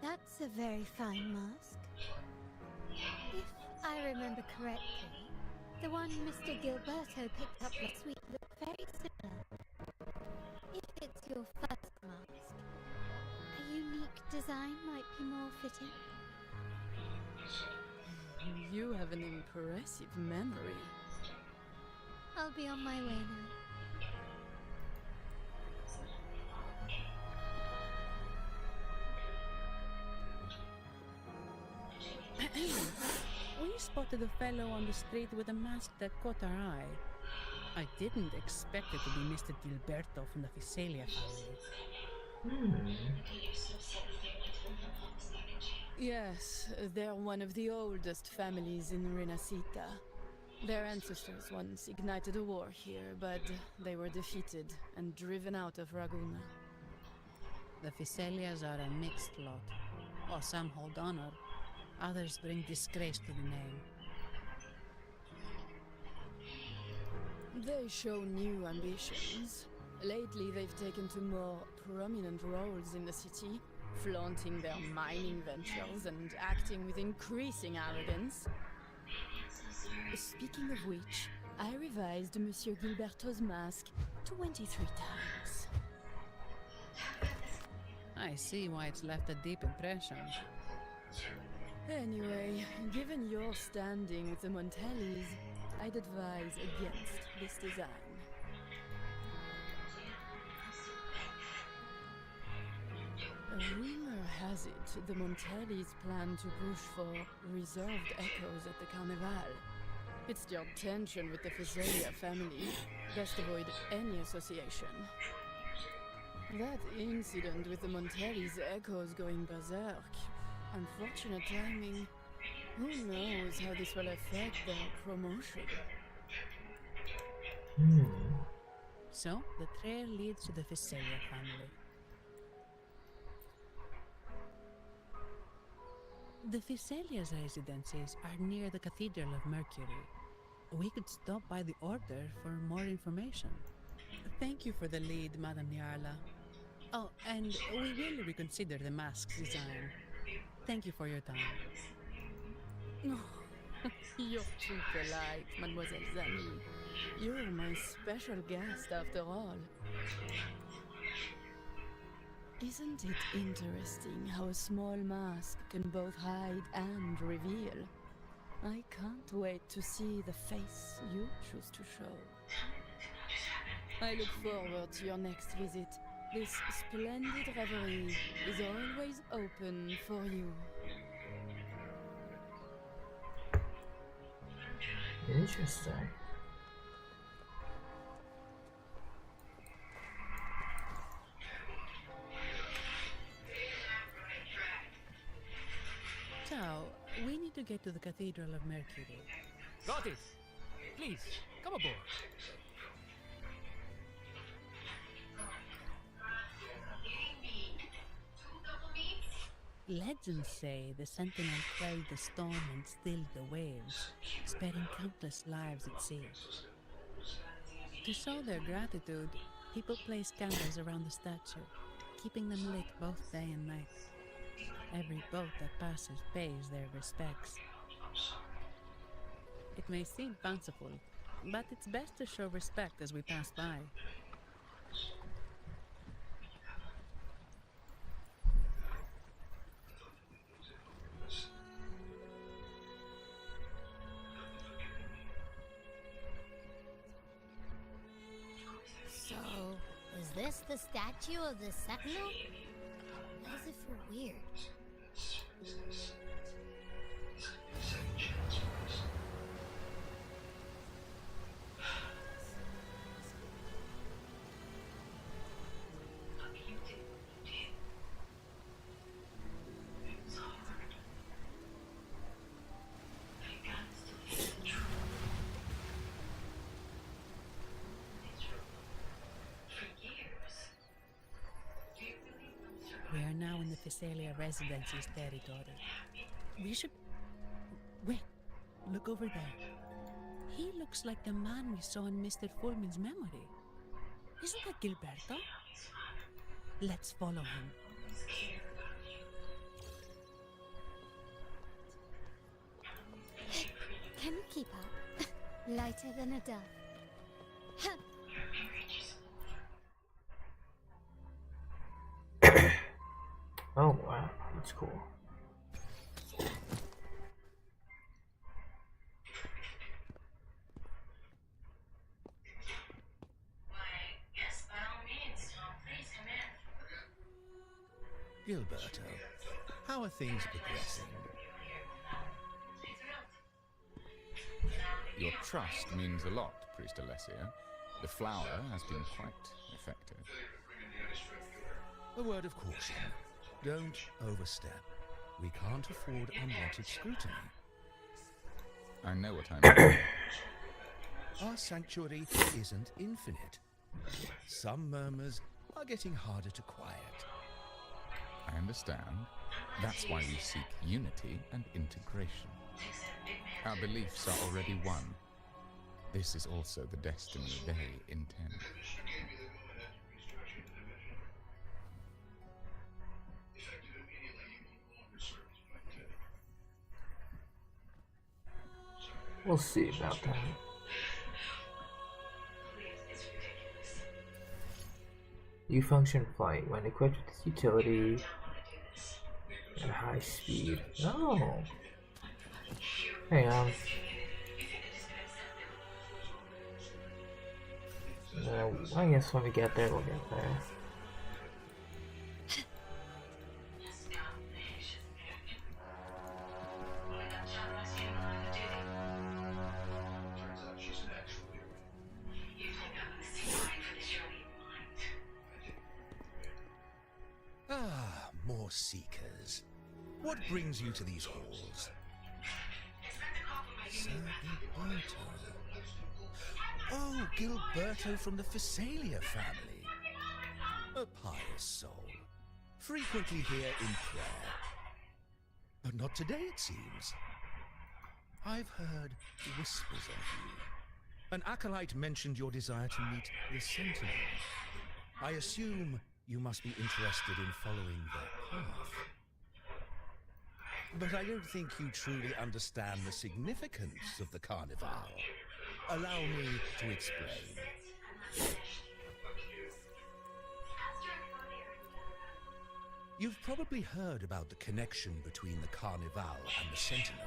That's a very fine mask. If I remember correctly, the one Mr. Gilberto picked up last week looked very similar. If it's your first mask, a unique design might be more fitting. You have an impressive memory. I'll be on my way now. We spotted a fellow on the street with a mask that caught our eye. I didn't expect it to be Mr. Gilberto from the Visalia family. Yes, they're one of the oldest families in Renacita. Their ancestors once ignited a war here, but they were defeated and driven out of Raguna. The Phycelias are a mixed lot. While some hold honor, others bring disgrace to the name. They show new ambitions. Lately, they've taken to more prominent roles in the city, flaunting their mining ventures and acting with increasing arrogance. Speaking of which, I revised Monsieur Gilberto's mask 23 times. I see why it's left a deep impression. Anyway, given your standing with the Montellis, I'd advise against this design. Rumor has it the Montellis plan to push for reserved echoes at the Carnival. It's stirred tension with the Physelia family. Best avoid any association. That incident with the Montellis echoes going berserk. Unfortunate timing. Who knows how this will affect their promotion? So, the trail leads to the Physelia family. The Physelia's residences are near the Cathedral of Mercury. We could stop by the Order for more information. Thank you for the lead, Madame Nyarla. Oh, and we will reconsider the mask's design. Thank you for your time. Oh, you're too polite, Mademoiselle Zani. You're my special guest after all. Isn't it interesting how a small mask can both hide and reveal? I can't wait to see the face you choose to show. I look forward to your next visit. This splendid reverie is always open for you. Interesting. So, we need to get to the Cathedral of Mercury. Got it! Please, come aboard. Legends say the Sentinel quelled the storm and stilled the waves, sparing countless lives at sea. To show their gratitude, people place candles around the statue, keeping them lit both day and night. Every boat that passes pays their respects. It may seem fanciful, but it's best to show respect as we pass by. So, is this the statue of the Sentinel? Why does it feel weird? We are now in the Physelia Residency's territory. We should... Wait, look over there. He looks like the man we saw in Mr. Fulmin's memory. Isn't that Gilberto? Let's follow him. Can we keep up? Lighter than a dove. Oh wow, that's cool. Gilberto, how are things progressing? Your trust means a lot, Priest Alessia. The flower has been quite effective. A word of caution. Don't overstep. We can't afford unwanted scrutiny. I know what I mean. our sanctuary isn't infinite. Some murmurs are getting harder to quiet. I understand. That's why we seek unity and integration. Our beliefs are already one. This is also the destiny they intend. We'll see about that. You function flight when equipped with this utility at high speed. Oh. Hang on. I guess when we get there, we'll get there. Ah, more seekers. What brings you to these halls? Sir Gilberto. Oh, Gilberto from the Phasalia family. A pious soul. Frequently here in prayer. But not today, it seems. I've heard whispers of you. An acolyte mentioned your desire to meet the Sentinel. I assume you must be interested in following their path. But I don't think you truly understand the significance of the Carnival. Allow me to explain. You've probably heard about the connection between the Carnival and the Sentinel.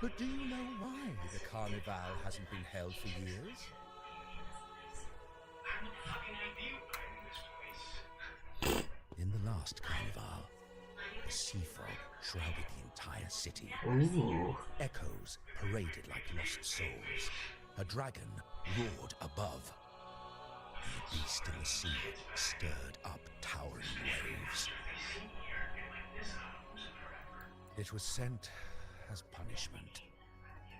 But do you know why the Carnival hasn't been held for years? In the last Carnival, a sea fog shrouded the entire city. Ooh. Echoes paraded like lost souls. A dragon roared above. And the beast in the sea stirred up towering waves. It was sent as punishment.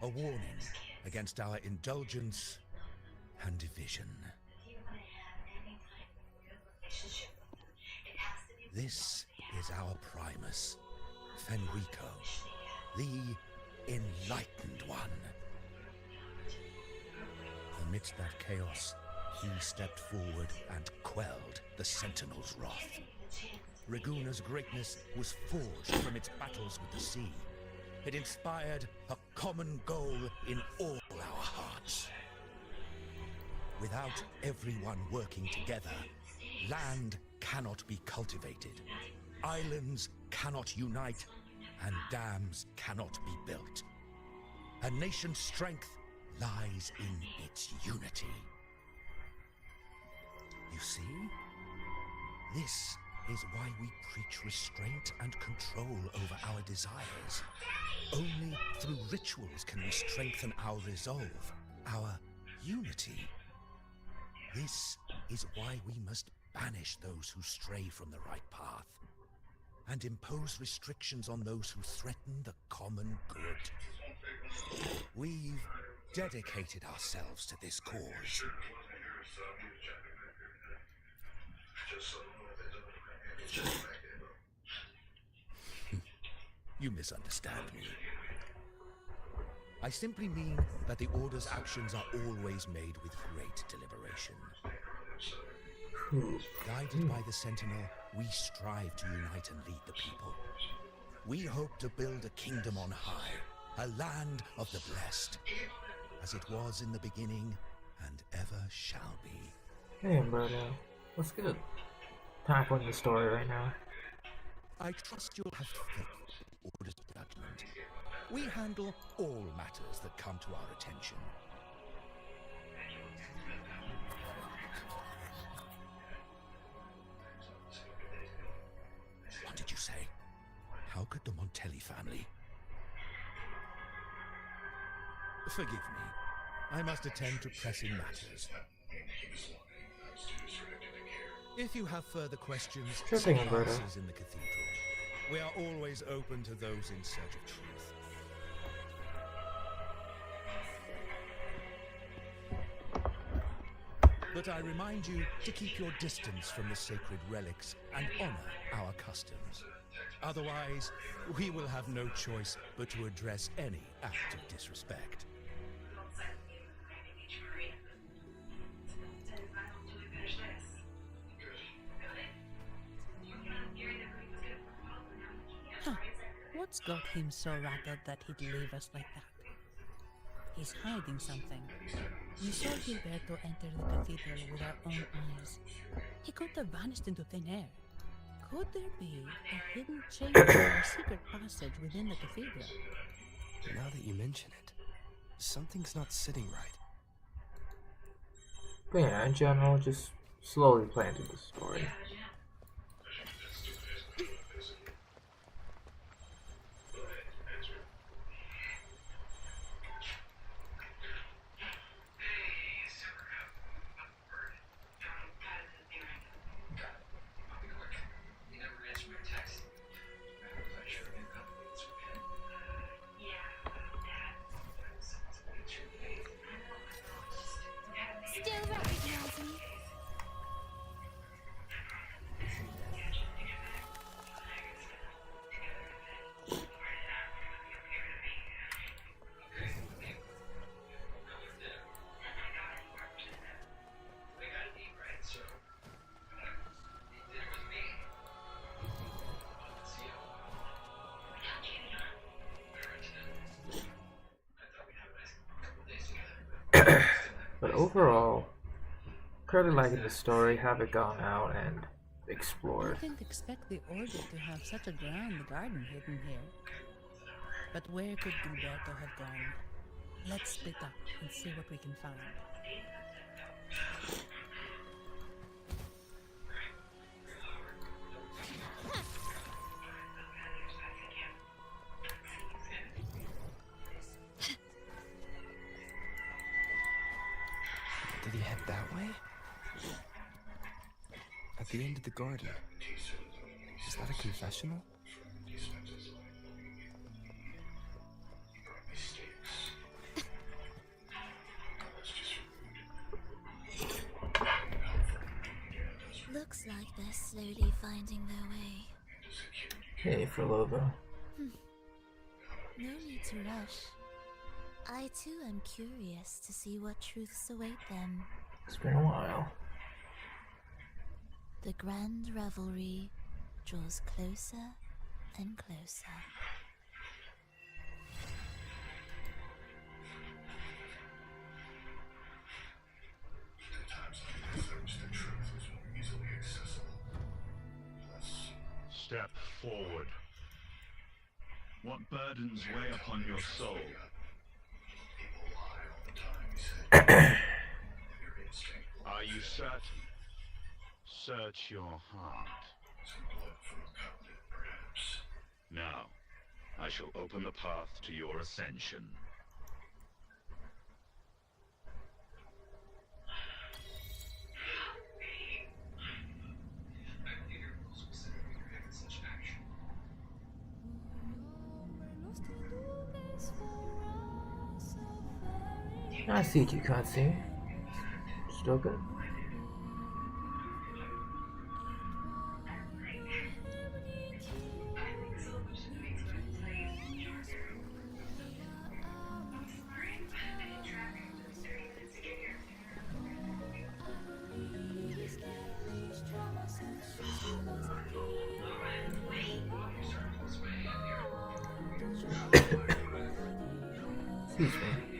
A warning against our indulgence and division. This is our Primus, Fenrico, the Enlightened One. Amidst that chaos, he stepped forward and quelled the Sentinel's wrath. Raguna's greatness was forged from its battles with the sea. It inspired a common goal in all our hearts. Without everyone working together, land cannot be cultivated, islands cannot unite, and dams cannot be built. A nation's strength lies in its unity. You see? This is why we preach restraint and control over our desires. Only through rituals can we strengthen our resolve, our unity. This is why we must banish those who stray from the right path, and impose restrictions on those who threaten the common good. We've dedicated ourselves to this cause. You misunderstand me. I simply mean that the Order's actions are always made with great deliberation. Guided by the Sentinel, we strive to unite and lead the people. We hope to build a kingdom on high, a land of the blessed, as it was in the beginning and ever shall be. Hey, Umberto. Let's get a tackling the story right now. I trust you'll have faith in the Order's judgment. We handle all matters that come to our attention. What did you say? How could the Montelli family? Forgive me. I must attend to pressing matters. If you have further questions, seek answers in the cathedral. We are always open to those in search of truth. but I remind you to keep your distance from the sacred relics and honor our customs. Otherwise, we will have no choice but to address any act of disrespect. Huh. What's got him so rattled that he'd leave us like that? He's hiding something. We saw Gilberto enter the cathedral with our own eyes. He could have vanished into thin air. Could there be a hidden chamber or secret passage within the cathedral? Now that you mention it, something's not sitting right. But yeah, in general, just slowly play into the story. Still recognize me? But overall, currently liking the story, have it gone out and explored. I didn't expect the Order to have such a grand garden hidden here. But where could Gilberto have gone? Let's split up and see what we can find. Did he head that way? At the end of the garden. Is that a confessional? Looks like they're slowly finding their way. Hey, Frolova. No need to rush. I too am curious to see what truths await them. It's been a while. The grand revelry draws closer and closer. Step forward. What burdens weigh upon your soul? Are you certain? Search your heart. Now, I shall open the path to your ascension. I see what you can't see. Still good. Excuse me.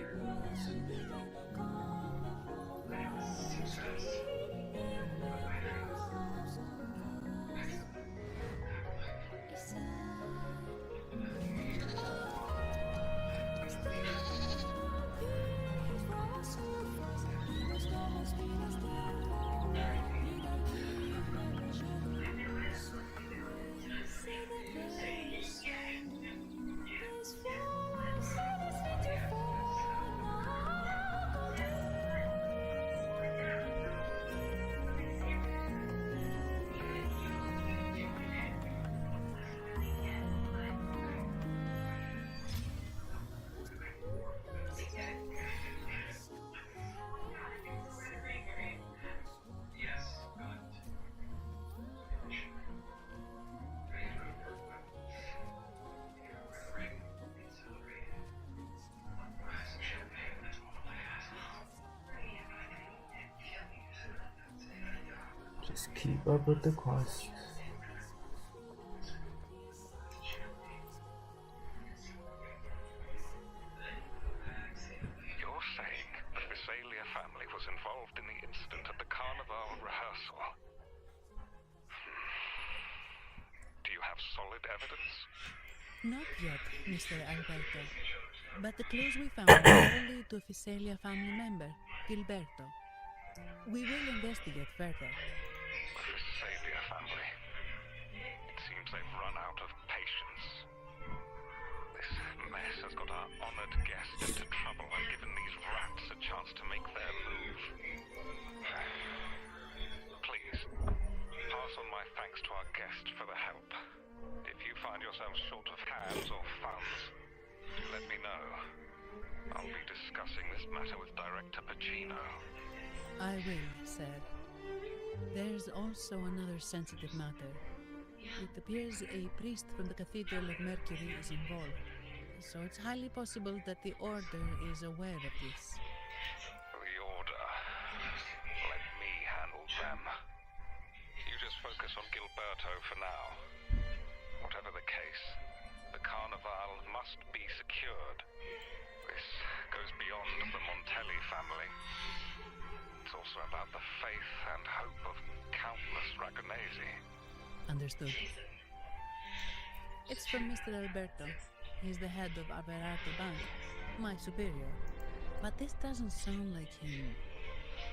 Just keep up with the quests. You're saying the Visalia family was involved in the incident at the Carnival rehearsal? Do you have solid evidence? Not yet, Mr. Alberto. But the clues we found all lead to a Visalia family member, Gilberto. We will investigate further. The Visalia family. It seems they've run out of patience. This mess has got our honored guest into trouble and given these rats a chance to make their move. Please, pass on my thanks to our guest for the help. If you find yourself short of hands or funds, do let me know. I'll be discussing this matter with Director Pacino. I will, sir. There's also another sensitive matter. It appears a priest from the Cathedral of Mercury is involved, so it's highly possible that the Order is aware of this. The Order. Let me handle them. You just focus on Gilberto for now. Whatever the case, the Carnival must be secured. This goes beyond the Montelli family. It's also about the faith and hope of countless Ragonesi. Understood. It's from Mr. Alberto. He's the head of Averardo Bank, my superior. But this doesn't sound like him.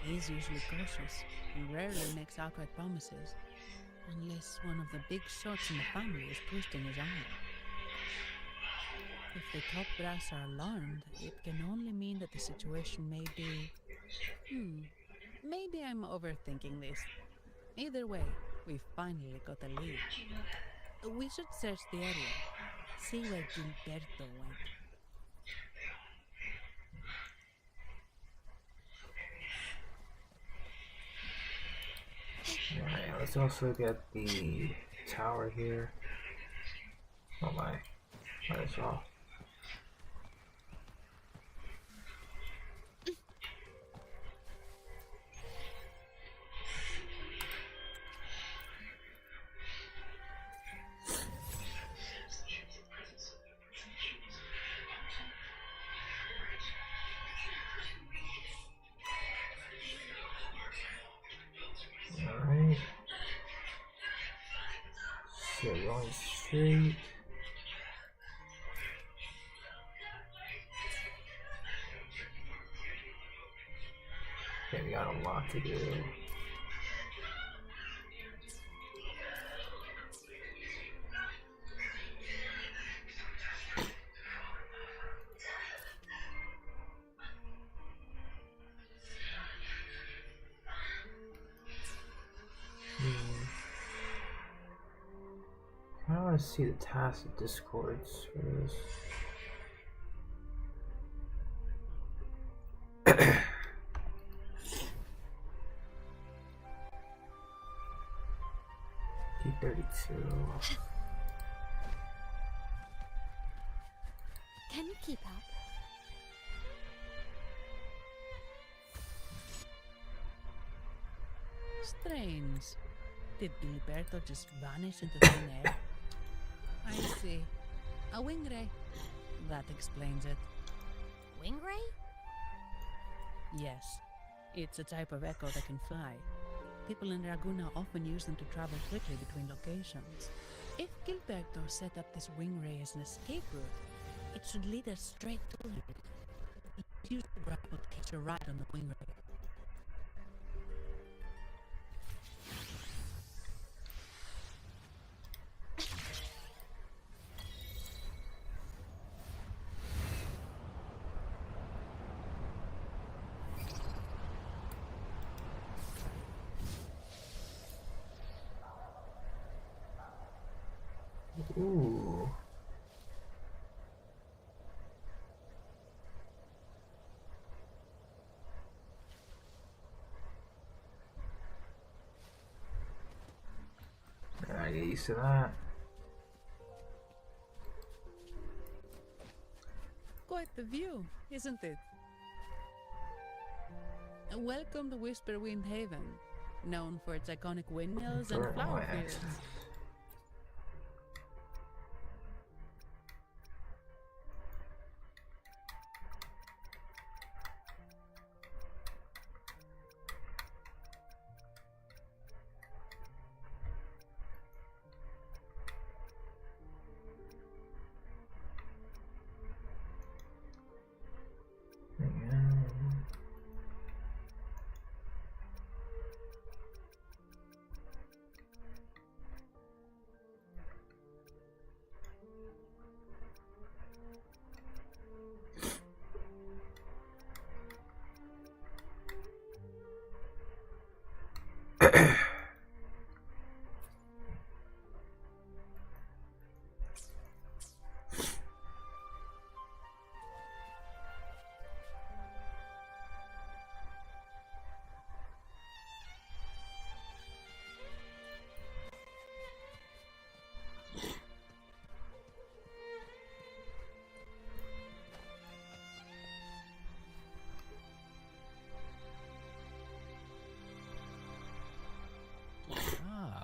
He's usually cautious and rarely makes outright promises, unless one of the big shots in the family is twisting his arm. If the top brass are alarmed, it can only mean that the situation may be... Maybe I'm overthinking this. Either way, we finally got a lead. We should search the area, see where Gilberto went. Alright, let's also get the tower here. Oh my, might as well. Alright. So going straight. Okay, we got a lot to do. I want to see the tacit discords for this. T32. Can you keep up? Strange. Did Gilberto just vanish into thin air? I see. A wing ray. That explains it. Wing ray? Yes. It's a type of echo that can fly. People in Raguna often use them to travel quickly between locations. If Gilberto set up this wing ray as an escape route, it should lead us straight to him. Let's use the grapple to catch a ride on the wing ray. Ooh. I get used to that. Quite the view, isn't it? Welcome to Whisperwind Haven. known for its iconic windmills and Wuthering flower Waves. fields.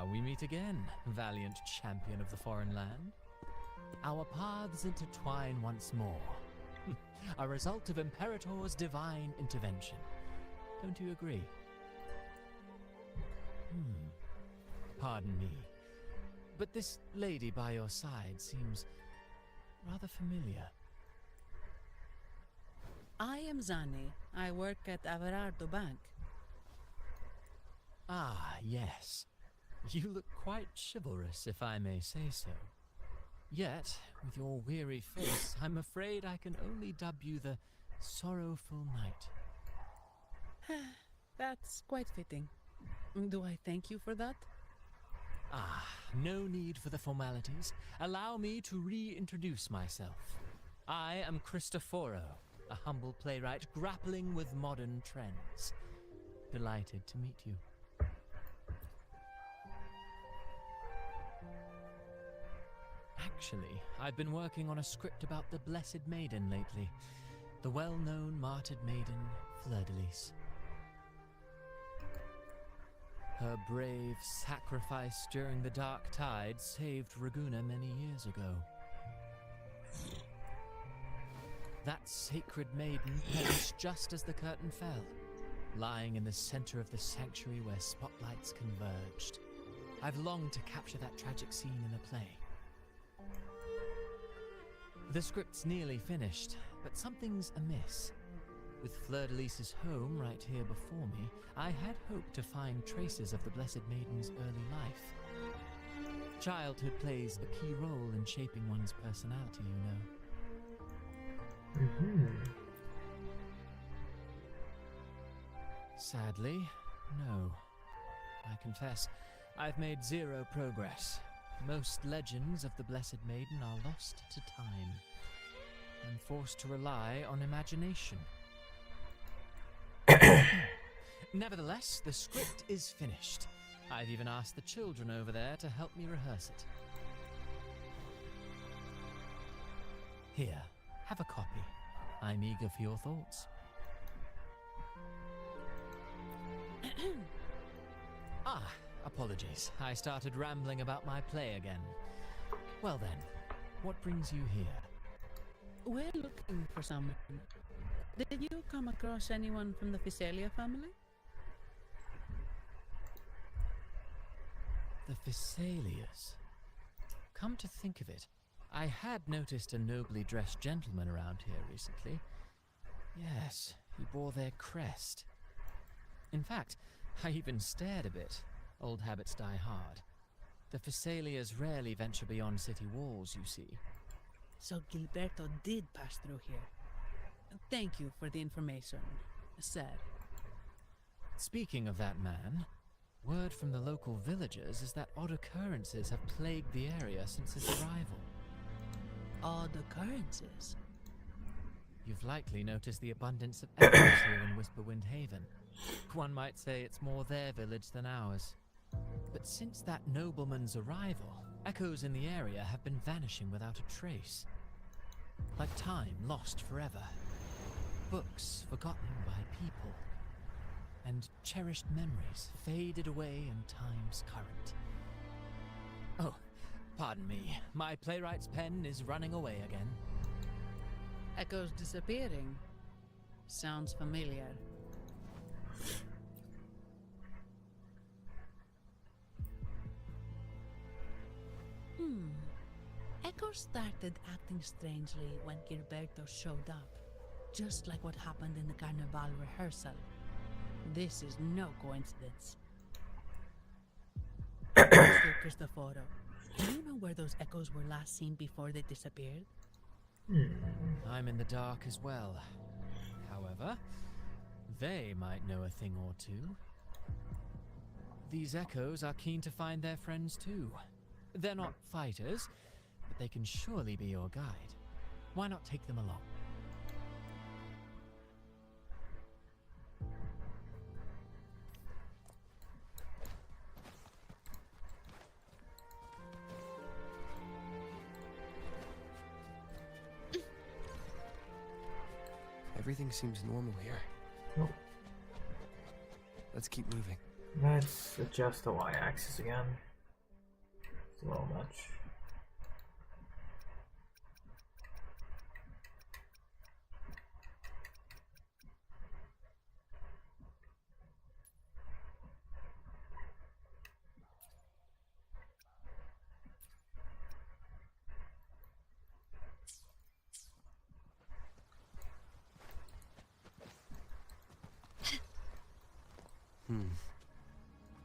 We meet again, valiant champion of the foreign land. Our paths intertwine once more. A result of Imperator's divine intervention. Don't you agree? Pardon me, but this lady by your side seems rather familiar. I am Zani. I work at Averardo Bank. Ah, yes. You look quite chivalrous, if I may say so. Yet, with your weary face, I'm afraid I can only dub you the Sorrowful Knight. That's quite fitting. Do I thank you for that? Ah, no need for the formalities. Allow me to reintroduce myself. I am Cristoforo, a humble playwright grappling with modern trends. Delighted to meet you. Actually, I've been working on a script about the Blessed Maiden lately. The well-known martyred maiden, Fleur-de-Lis. Her brave sacrifice during the Dark Tide saved Raguna many years ago. That sacred maiden perished just as the curtain fell, lying in the center of the sanctuary where spotlights converged. I've longed to capture that tragic scene in a play. The script's nearly finished, but something's amiss. With Fleur-de-Lis's home right here before me, I had hoped to find traces of the Blessed Maiden's early life. Childhood plays a key role in shaping one's personality, you know. Sadly, no. I confess, I've made zero progress. Most legends of the Blessed Maiden are lost to time. I'm forced to rely on imagination. Nevertheless, the script is finished. I've even asked the children over there to help me rehearse it. Here, have a copy. I'm eager for your thoughts. Apologies. I started rambling about my play again. Well then, what brings you here? We're looking for someone. Did you come across anyone from the Physalia family? The Physalias. Come to think of it, I had noticed a nobly dressed gentleman around here recently. Yes, he bore their crest. In fact, I even stared a bit. Old habits die hard. The Physalias rarely venture beyond city walls, you see. So Gilberto did pass through here. Thank you for the information, sir. Speaking of that man, word from the local villagers is that odd occurrences have plagued the area since his arrival. Odd occurrences? You've likely noticed the abundance of echoes here in Whisperwind Haven. One might say it's more their village than ours. But since that nobleman's arrival, echoes in the area have been vanishing without a trace. Like time lost forever. Books forgotten by people. and cherished memories faded away in time's current. Oh, pardon me. My playwright's pen is running away again. Echoes disappearing. Sounds familiar. Echo started acting strangely when Gilberto showed up, just like what happened in the Carnival rehearsal. This is no coincidence. Mr. Cristoforo, do you know where those echoes were last seen before they disappeared? I'm in the dark as well. However, they might know a thing or two. These echoes are keen to find their friends too. They're not fighters, but they can surely be your guide. Why not take them along? Everything seems normal here. Nope. Let's keep moving. Let's adjust the y-axis again. It's a little much.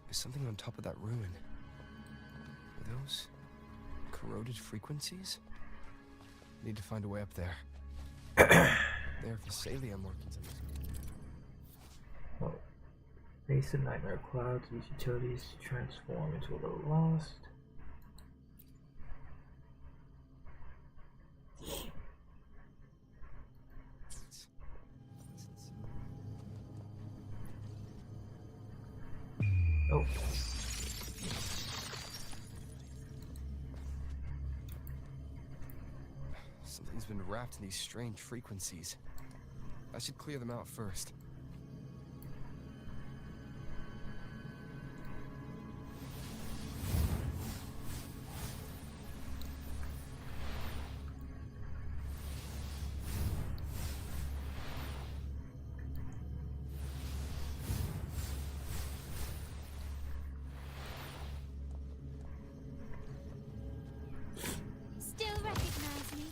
There's something on top of that ruin. Are those corroded frequencies? Need to find a way up there. There, Visalia Morkins. Oh. Base of Nightmare Clouds use utilities to transform into a little lost. Oh. Something's been wrapped in these strange frequencies. I should clear them out first. Still recognize me?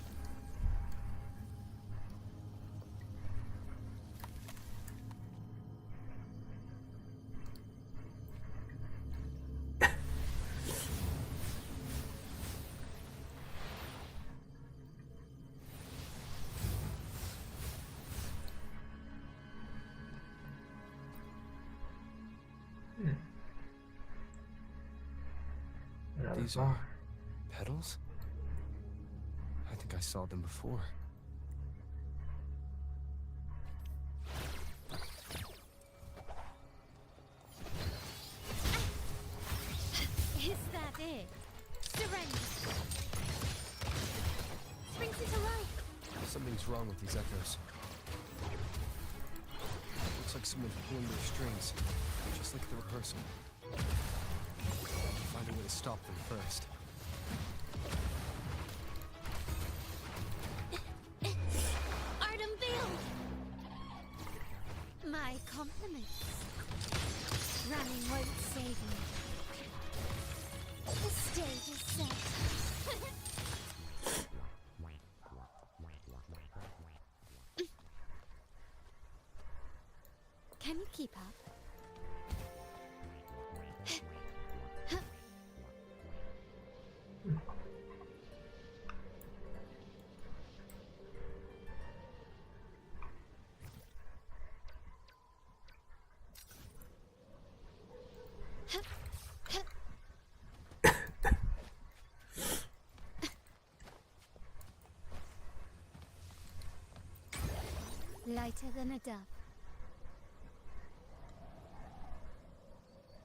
These are petals? I think I saw them before. Is that it? Surrender. Springs it to life. Something's wrong with these echoes. Looks like someone's pulling their strings, just like the rehearsal. Find a way to stop them first. Artem Veil! My compliments. Running won't save me. The stage is set. Can you keep up? Lighter than a dove.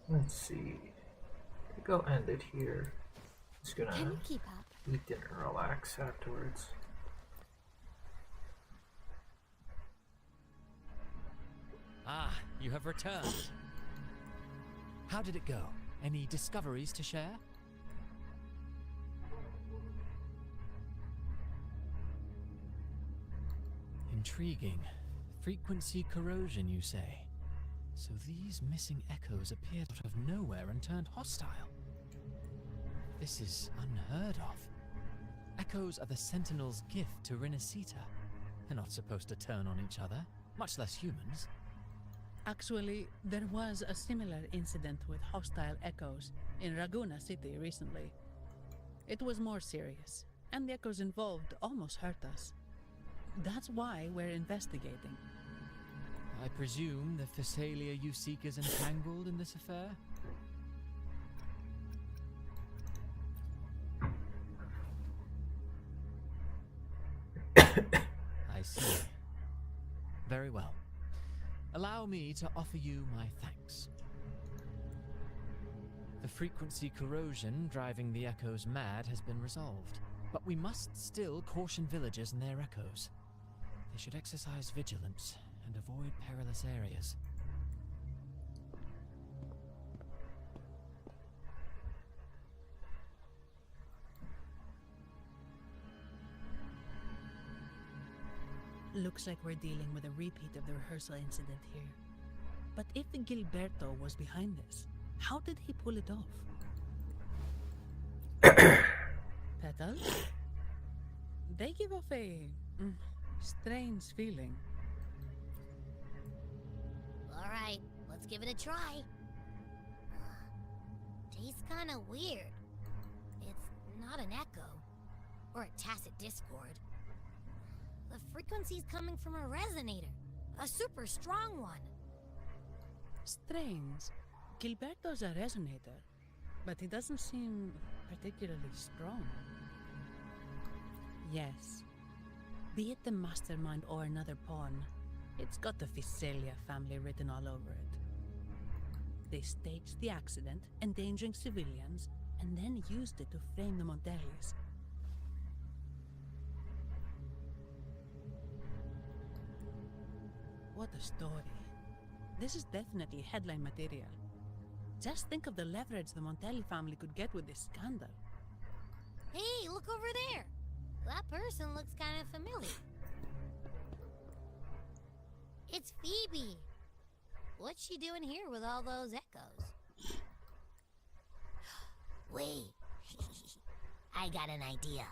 Let's see. Go end it here. Just gonna Can you keep up? eat dinner and relax afterwards. Ah, you have returned. How did it go? Any discoveries to share? Intriguing. Frequency corrosion, you say? So these missing echoes appeared out of nowhere and turned hostile. This is unheard of. Echoes are the Sentinel's gift to Renacita. They're not supposed to turn on each other, much less humans. Actually, there was a similar incident with hostile echoes in Raguna City recently. It was more serious, and the echoes involved almost hurt us. That's why we're investigating. I presume the Physalia you seek is entangled in this affair? I see. Very well. Allow me to offer you my thanks. The frequency corrosion driving the echoes mad has been resolved, but we must still caution villagers and their echoes. They should exercise vigilance and avoid perilous areas. Looks like we're dealing with a repeat of the rehearsal incident here. But if Gilberto was behind this, how did he pull it off? Petals? They give off a strange feeling. Alright, let's give it a try. Tastes kinda weird. It's not an echo, or a tacit discord. The frequency's coming from a resonator, a super strong one. Strange. Gilberto's a resonator, but he doesn't seem particularly strong. Yes. Be it the mastermind or another pawn, it's got the Physalia family written all over it. They staged the accident, endangering civilians, and then used it to frame the Montellis. What a story. This is definitely headline material. Just think of the leverage the Montelli family could get with this scandal. Hey, look over there! That person looks kind of familiar. It's Phoebe. What's she doing here with all those echoes? Wait. I got an idea.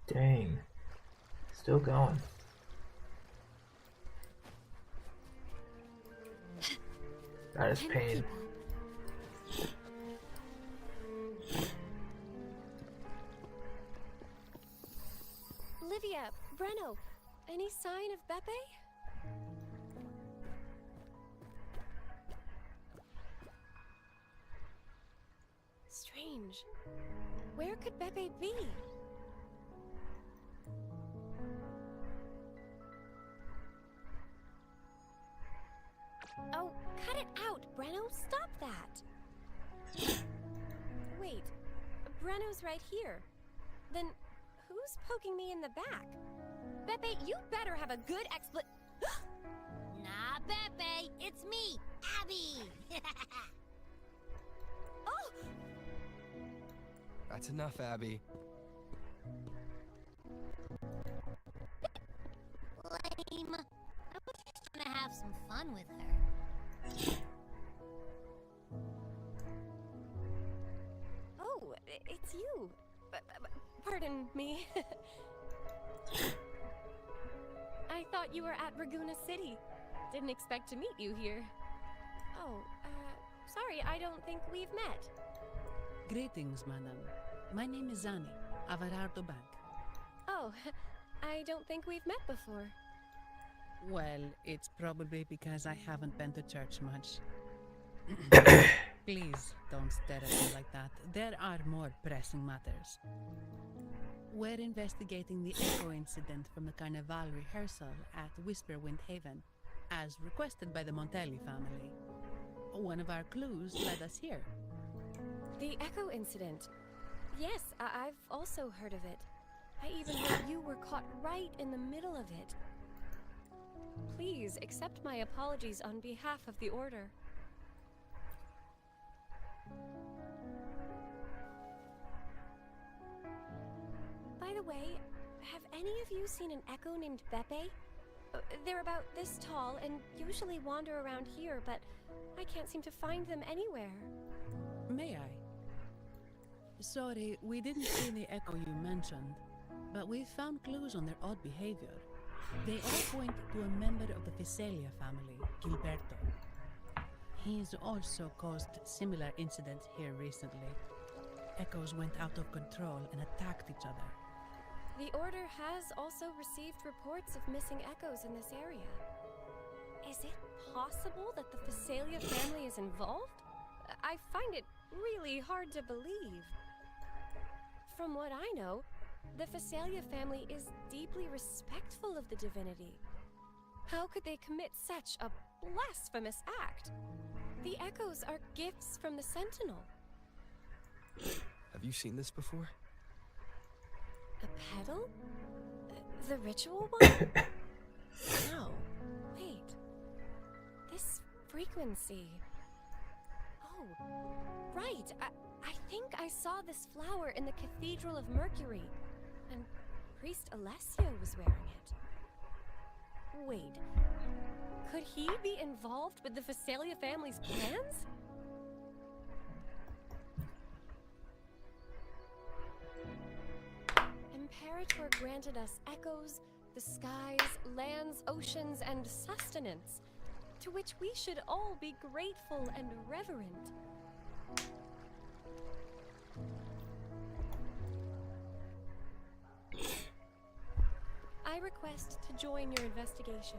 Dang. Still going. That is pain. Livia, Breno, any sign of Beppe? Strange. Where could Beppe be? Oh, cut it out, Breno! Stop that! Wait, Breno's right here. Then who's poking me in the back? Beppe, you better have a good Nah, Beppe, it's me, Abby! Oh! That's enough, Abby. Lame. I was just trying to have some fun with her. Oh, it's you. Pardon me. I thought you were at Raguna City. Didn't expect to meet you here. Oh, sorry, I don't think we've met. Greetings, madam. My name is Zani, Averardo Bank. Oh, I don't think we've met before. Well, it's probably because I haven't been to church much. Please don't stare at me like that. There are more pressing matters. We're investigating the echo incident from the Carnival rehearsal at Whisperwind Haven, as requested by the Montelli family. One of our clues led us here. The echo incident. Yes, I've also heard of it. I even heard you were caught right in the middle of it. Please accept my apologies on behalf of the Order. By the way, have any of you seen an echo named Beppe? They're about this tall and usually wander around here, but I can't seem to find them anywhere. May I? Sorry, we didn't see the echo you mentioned, but we found clues on their odd behavior. They all point to a member of the Visalia family, Gilberto. He's also caused similar incidents here recently. Echoes went out of control and attacked each other. The Order has also received reports of missing echoes in this area. Is it possible that the Visalia family is involved? I find it really hard to believe. From what I know, the Visalia family is deeply respectful of the divinity. How could they commit such a blasphemous act? The echoes are gifts from the Sentinel. Have you seen this before? A pedal? The ritual one? No. Wait. This frequency. Oh, right. I think I saw this flower in the Cathedral of Mercury, and Priest Alessio was wearing it. Wait. Could he be involved with the Visalia family's plans? Imperator granted us echoes, the skies, lands, oceans, and sustenance, to which we should all be grateful and reverent. I request to join your investigation.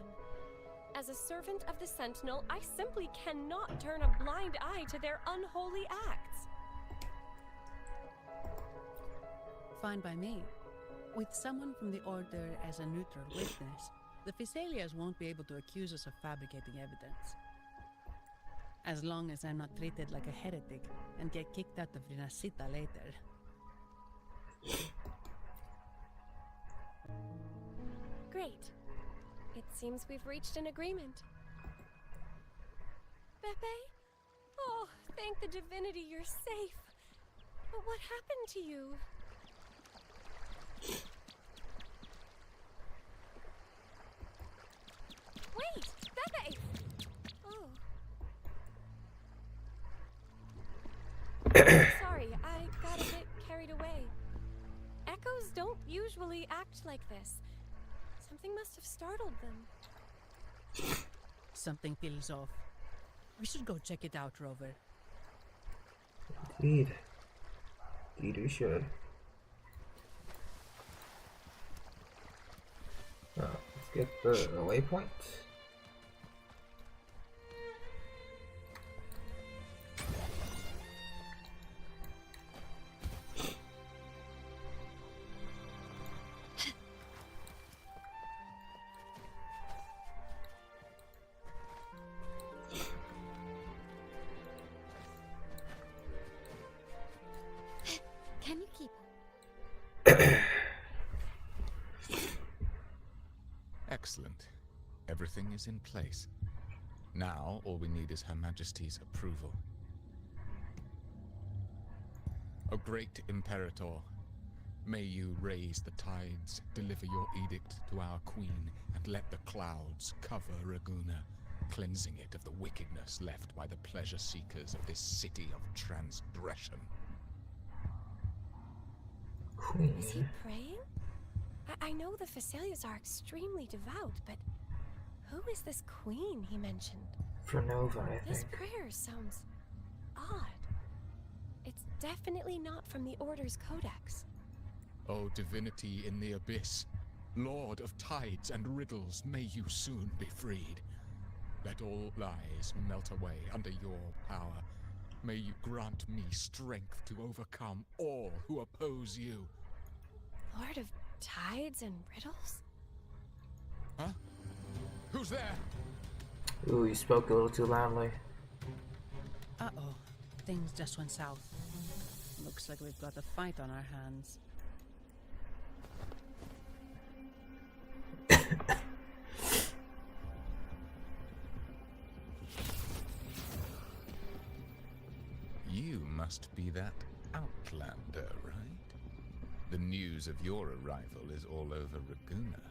As a servant of the Sentinel, I simply cannot turn a blind eye to their unholy acts. Fine by me. With someone from the Order as a neutral witness, the Visalias won't be able to accuse us of fabricating evidence. As long as I'm not treated like a heretic and get kicked out of Renacita later. Great. It seems we've reached an agreement. Beppe? Oh, thank the divinity you're safe. But what happened to you? Wait! Beppe! Oh. Sorry, I got a bit carried away. Echoes don't usually act like this. Something must have startled them. Something feels off. We should go check it out, Rover. Indeed. Indeed we should. Let's get the waypoint. Can you keep Excellent. Everything is in place. Now, all we need is Her Majesty's approval. O great Imperator, may you raise the tides, deliver your edict to our queen, and let the clouds cover Raguna, cleansing it of the wickedness left by the pleasure seekers of this city of transgression. Is he praying? I know the Visalias are extremely devout, but who is this queen he mentioned? For Nova, I This think. prayer sounds odd. It's definitely not from the Order's codex. O divinity in the abyss, Lord of tides and riddles, may you soon be freed. Let all lies melt away under your power. May you grant me strength to overcome all who oppose you. Lord of tides and riddles? Huh? Who's there? Ooh, you spoke a little too loudly. Uh-oh. Things just went south. Looks like we've got a fight on our hands. must be that outlander, right? The news of your arrival is all over Raguna.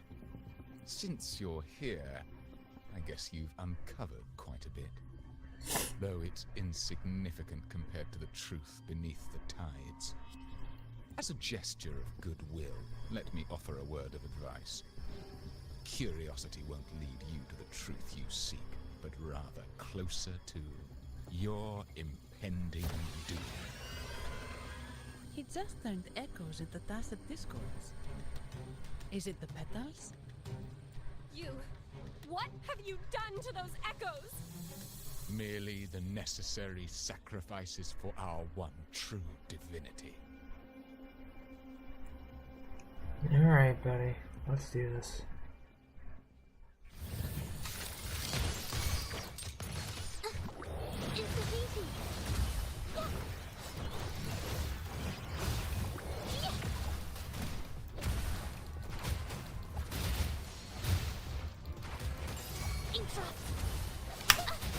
Since you're here, I guess you've uncovered quite a bit. Though it's insignificant compared to the truth beneath the tides. As a gesture of goodwill, let me offer a word of advice. Curiosity won't lead you to the truth you seek, but rather closer to your impending doom. He just turned echoes into tacit discords. Is it the petals? You... What have you done to those echoes? Merely the necessary sacrifices for our one true divinity. Alright, buddy. Let's do this.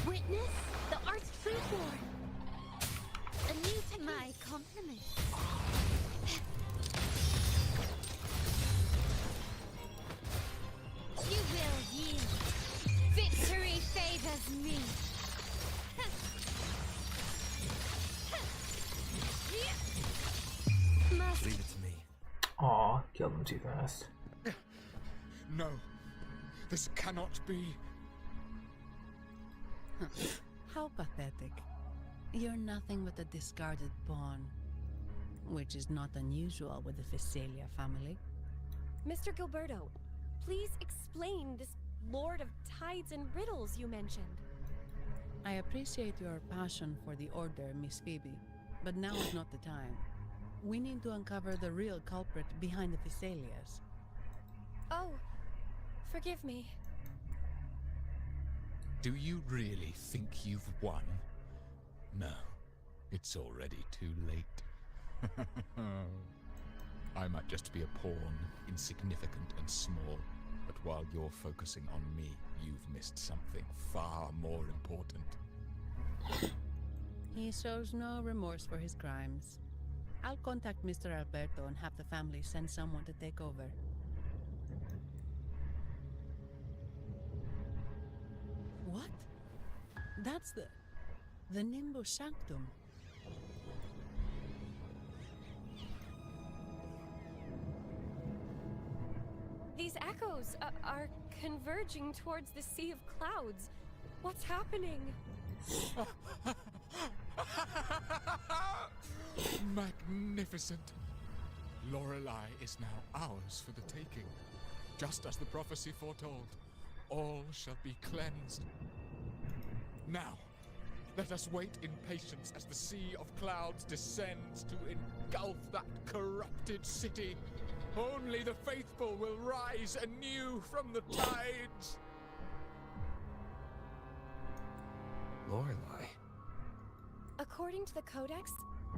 Witness the art's freeborn. A new to my compliment. You will yield. Victory favors me. Leave it to me. Aw, killed him too fast. No, this cannot be. How pathetic. You're nothing but a discarded pawn. Which is not unusual with the Physalia family. Mr. Gilberto, please explain this Lord of Tides and Riddles you mentioned. I appreciate your passion for the Order, Miss Phoebe, but now is not the time. We need to uncover the real culprit behind the Physalias. Oh, forgive me. Do you really think you've won? No, it's already too late. I might just be a pawn, insignificant and small, but while you're focusing on me, you've missed something far more important. He shows no remorse for his crimes. I'll contact Mr. Alberto and have the family send someone to take over. What? That's the Nimbus Sanctum. These echoes are converging towards the Sea of Clouds. What's happening? Magnificent! Lorelei is now ours for the taking. Just as the prophecy foretold, all shall be cleansed. Now, let us wait in patience as the Sea of Clouds descends to engulf that corrupted city. Only the faithful will rise anew from the tides. Lorelei. According to the Codex,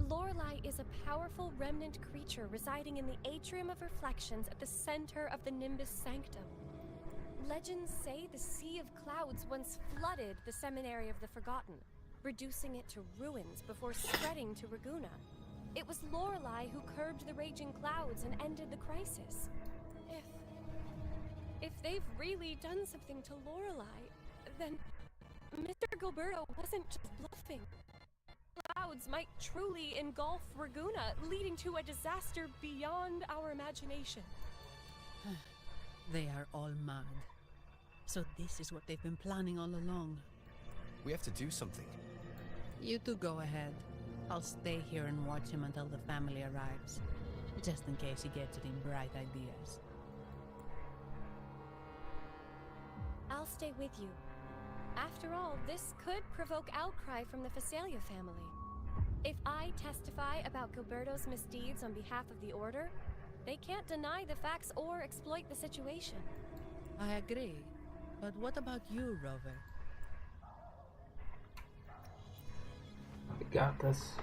Lorelei is a powerful remnant creature residing in the Atrium of Reflections at the center of the Nimbus Sanctum. Legends say the Sea of Clouds once flooded the Seminary of the Forgotten, reducing it to ruins before spreading to Raguna. It was Lorelei who curbed the raging clouds and ended the crisis. If they've really done something to Lorelei, then Mr. Gilberto wasn't just bluffing. Clouds might truly engulf Raguna, leading to a disaster beyond our imagination. They are all mad. So this is what they've been planning all along. We have to do something. You two go ahead. I'll stay here and watch him until the family arrives, just in case he gets any bright ideas. I'll stay with you. After all, this could provoke outcry from the Physalia family. If I testify about Gilberto's misdeeds on behalf of the Order, they can't deny the facts or exploit the situation. I agree. But what about you, Rover? We got this.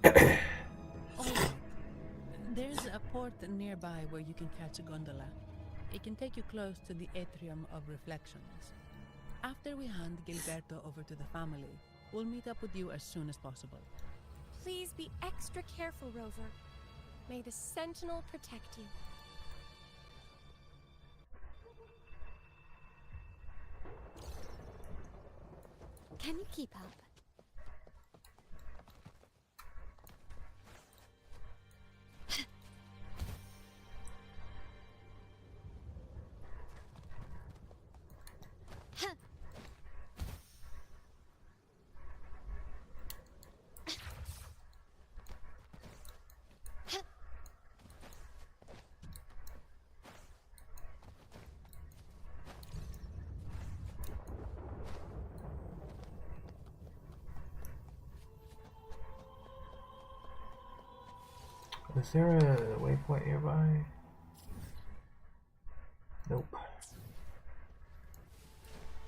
Alright. There's a port nearby where you can catch a gondola. It can take you close to the Atrium of Reflections. After we hand Gilberto over to the family, we'll meet up with you as soon as possible. Please be extra careful, Rover. May the Sentinel protect you. Can you keep up? Is there a waypoint nearby? Nope.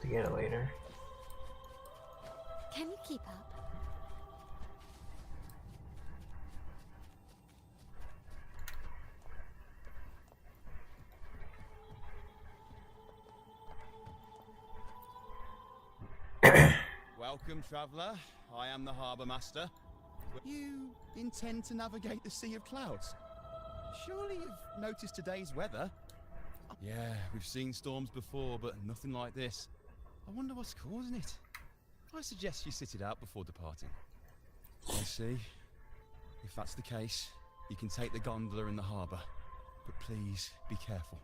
To get it later. Can you keep up? Welcome, traveller. I am the Harbour Master. You intend to navigate the Sea of Clouds? Surely you've noticed today's weather? Yeah, we've seen storms before, but nothing like this. I wonder what's causing it. I suggest you sit it out before departing. I see. If that's the case, you can take the gondola in the harbour. But please, be careful.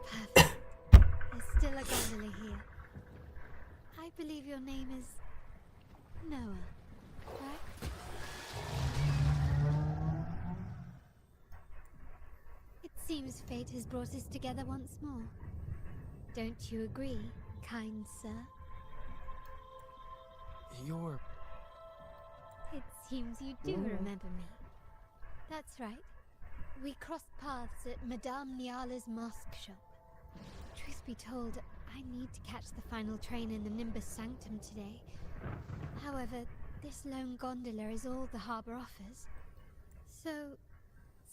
Perfect. There's still a gondola here. I believe your name is Noah, right? It seems fate has brought us together once more. Don't you agree, kind sir? You're... It seems you do remember me. That's right. We crossed paths at Madame Niala's mosque shop. Truth be told, I need to catch the final train in the Nimbus Sanctum today. However, this lone gondola is all the harbour offers. So,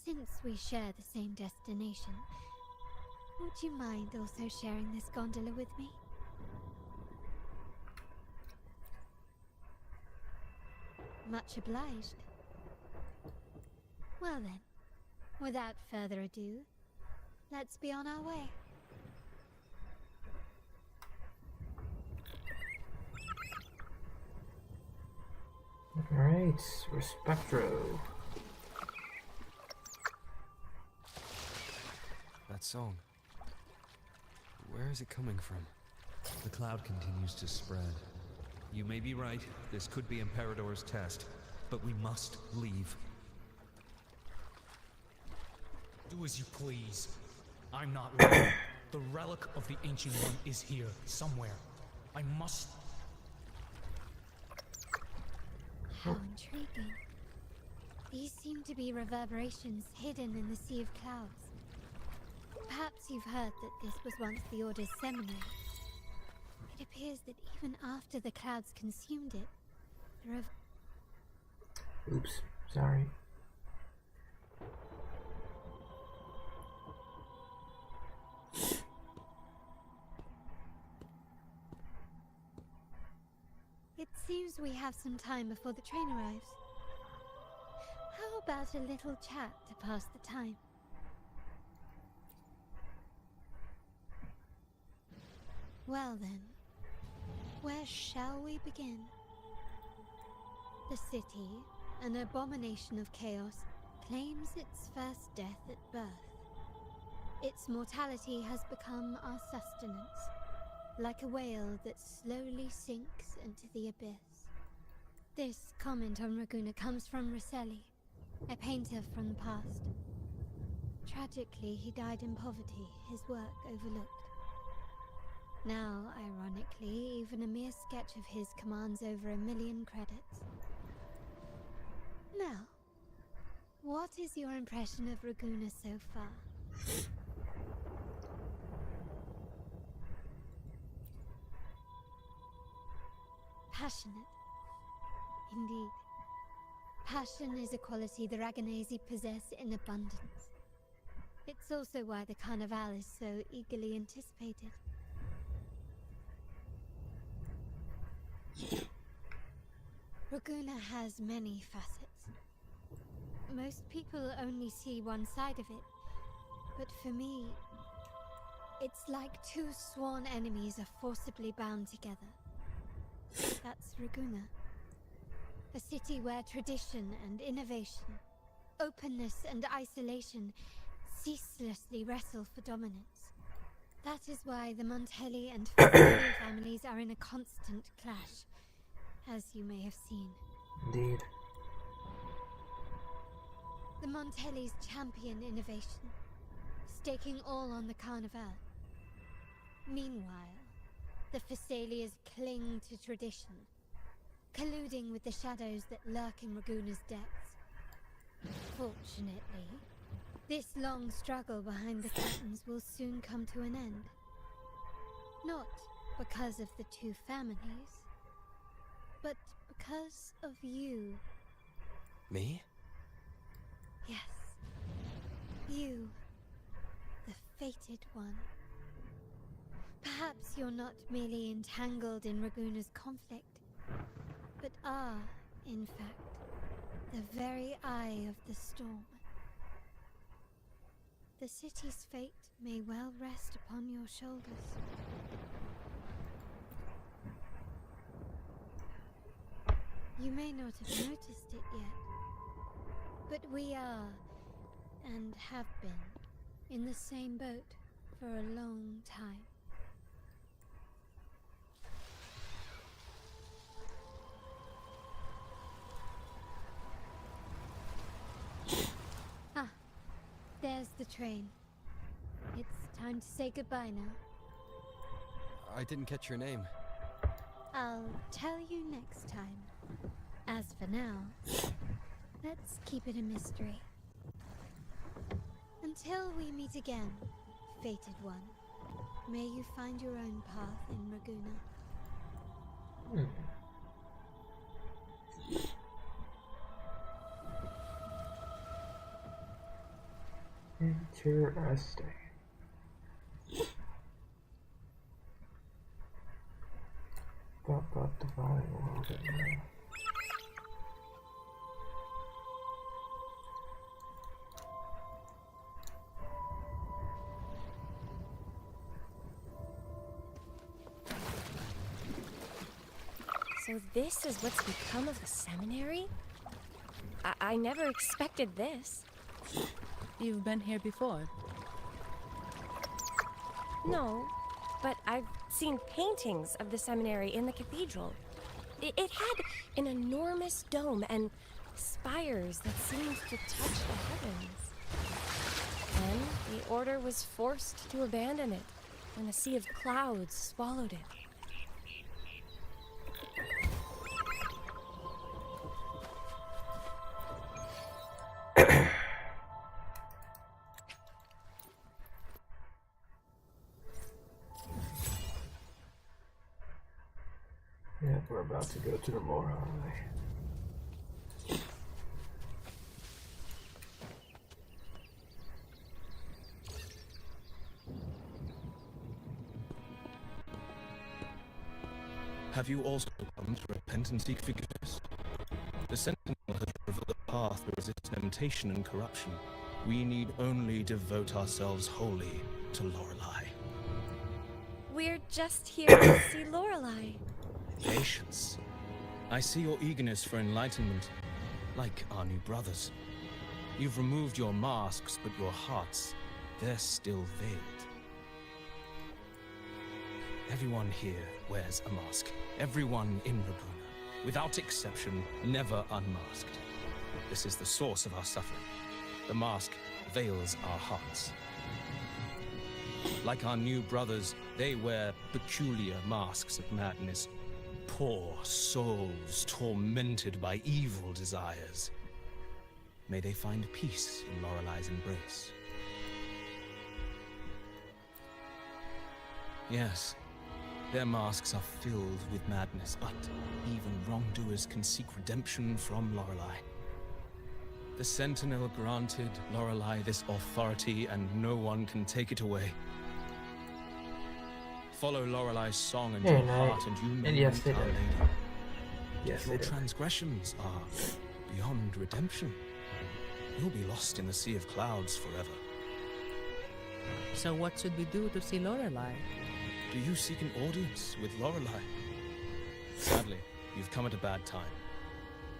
since we share the same destination, would you mind also sharing this gondola with me? Much obliged. Well then, without further ado, let's be on our way. Alright, Respectro. That song. Where is it coming from? The cloud continues to spread. You may be right, this could be Imperador's test, but we must leave. Do as you please. I'm not lying. The relic of the Ancient One is here, somewhere. I must... How intriguing. These seem to be reverberations hidden in the Sea of Clouds. Perhaps you've heard that this was once the Order's seminary. It appears that even after the clouds consumed it, the Oops, sorry. It seems we have some time before the train arrives. How about a little chat to pass the time? Well then, where shall we begin? The city, an abomination of chaos, claims its first death at birth. Its mortality has become our sustenance, like a whale that slowly sinks into the abyss. This comment on Raguna comes from Rosselli, a painter from the past. Tragically, he died in poverty, his work overlooked. Now, ironically, even a mere sketch of his commands over 1 million credits. Now, what is your impression of Raguna so far? passionate. Indeed. Passion is a quality the Raganesi possess in abundance. It's also why the Carnival is so eagerly anticipated. Raguna has many facets. Most people only see one side of it, but for me, it's like two sworn enemies are forcibly bound together. That's Raguna. A city where tradition and innovation, openness and isolation ceaselessly wrestle for dominance. That is why the Montelli and Fazeli families are in a constant clash, as you may have seen. Indeed. The Montellis champion innovation, staking all on the Carnival. Meanwhile, the Fazelias cling to tradition, colluding with the shadows that lurk in Raguna's depths. Fortunately, this long struggle behind the curtains will soon come to an end. Not because of the two families, but because of you. Me? Yes. You. The fated one. Perhaps you're not merely entangled in Raguna's conflict, but are, in fact, the very eye of the storm. The city's fate may well rest upon your shoulders. You may not have noticed it yet, but we are, and have been, in the same boat for a long time. Ah, there's the train. It's time to say goodbye now. I didn't catch your name. I'll tell you next time. As for now, let's keep it a mystery. Until we meet again, fated one, may you find your own path in Raguna. Interesting. Got divine a little bit more. So this is what's become of the seminary? I never expected this. You've been here before? No, but I've seen paintings of the seminary in the cathedral. It had an enormous dome and spires that seemed to touch the heavens. Then the order was forced to abandon it when a sea of clouds swallowed it. Yeah, we're about to go to the more, aren't we? Have you also come to repent and seek forgiveness? The Sentinel has revealed a path to resist temptation and corruption. We need only devote ourselves wholly to Lorelei. We're just here to see Lorelei. Patience. I see your eagerness for enlightenment, like our new brothers. You've removed your masks, but your hearts, they're still veiled. Everyone here wears a mask. Everyone in Raguna, without exception, never unmasked. This is the source of our suffering. The mask veils our hearts. Like our new brothers, they wear peculiar masks of madness. Poor souls tormented by evil desires. May they find peace in Lorelei's embrace. Yes, Their masks are filled with madness, but even wrongdoers can seek redemption from Lorelei. The Sentinel granted Lorelei this authority, and no one can take it away. Follow Lorelei's song into your heart, and you may yes, meet they Our did. Lady. Yes, If your they did. transgressions are beyond redemption, you'll be lost in the sea of clouds forever. So what should we do to see Lorelei? Do you seek an audience with Lorelei? Sadly, you've come at a bad time.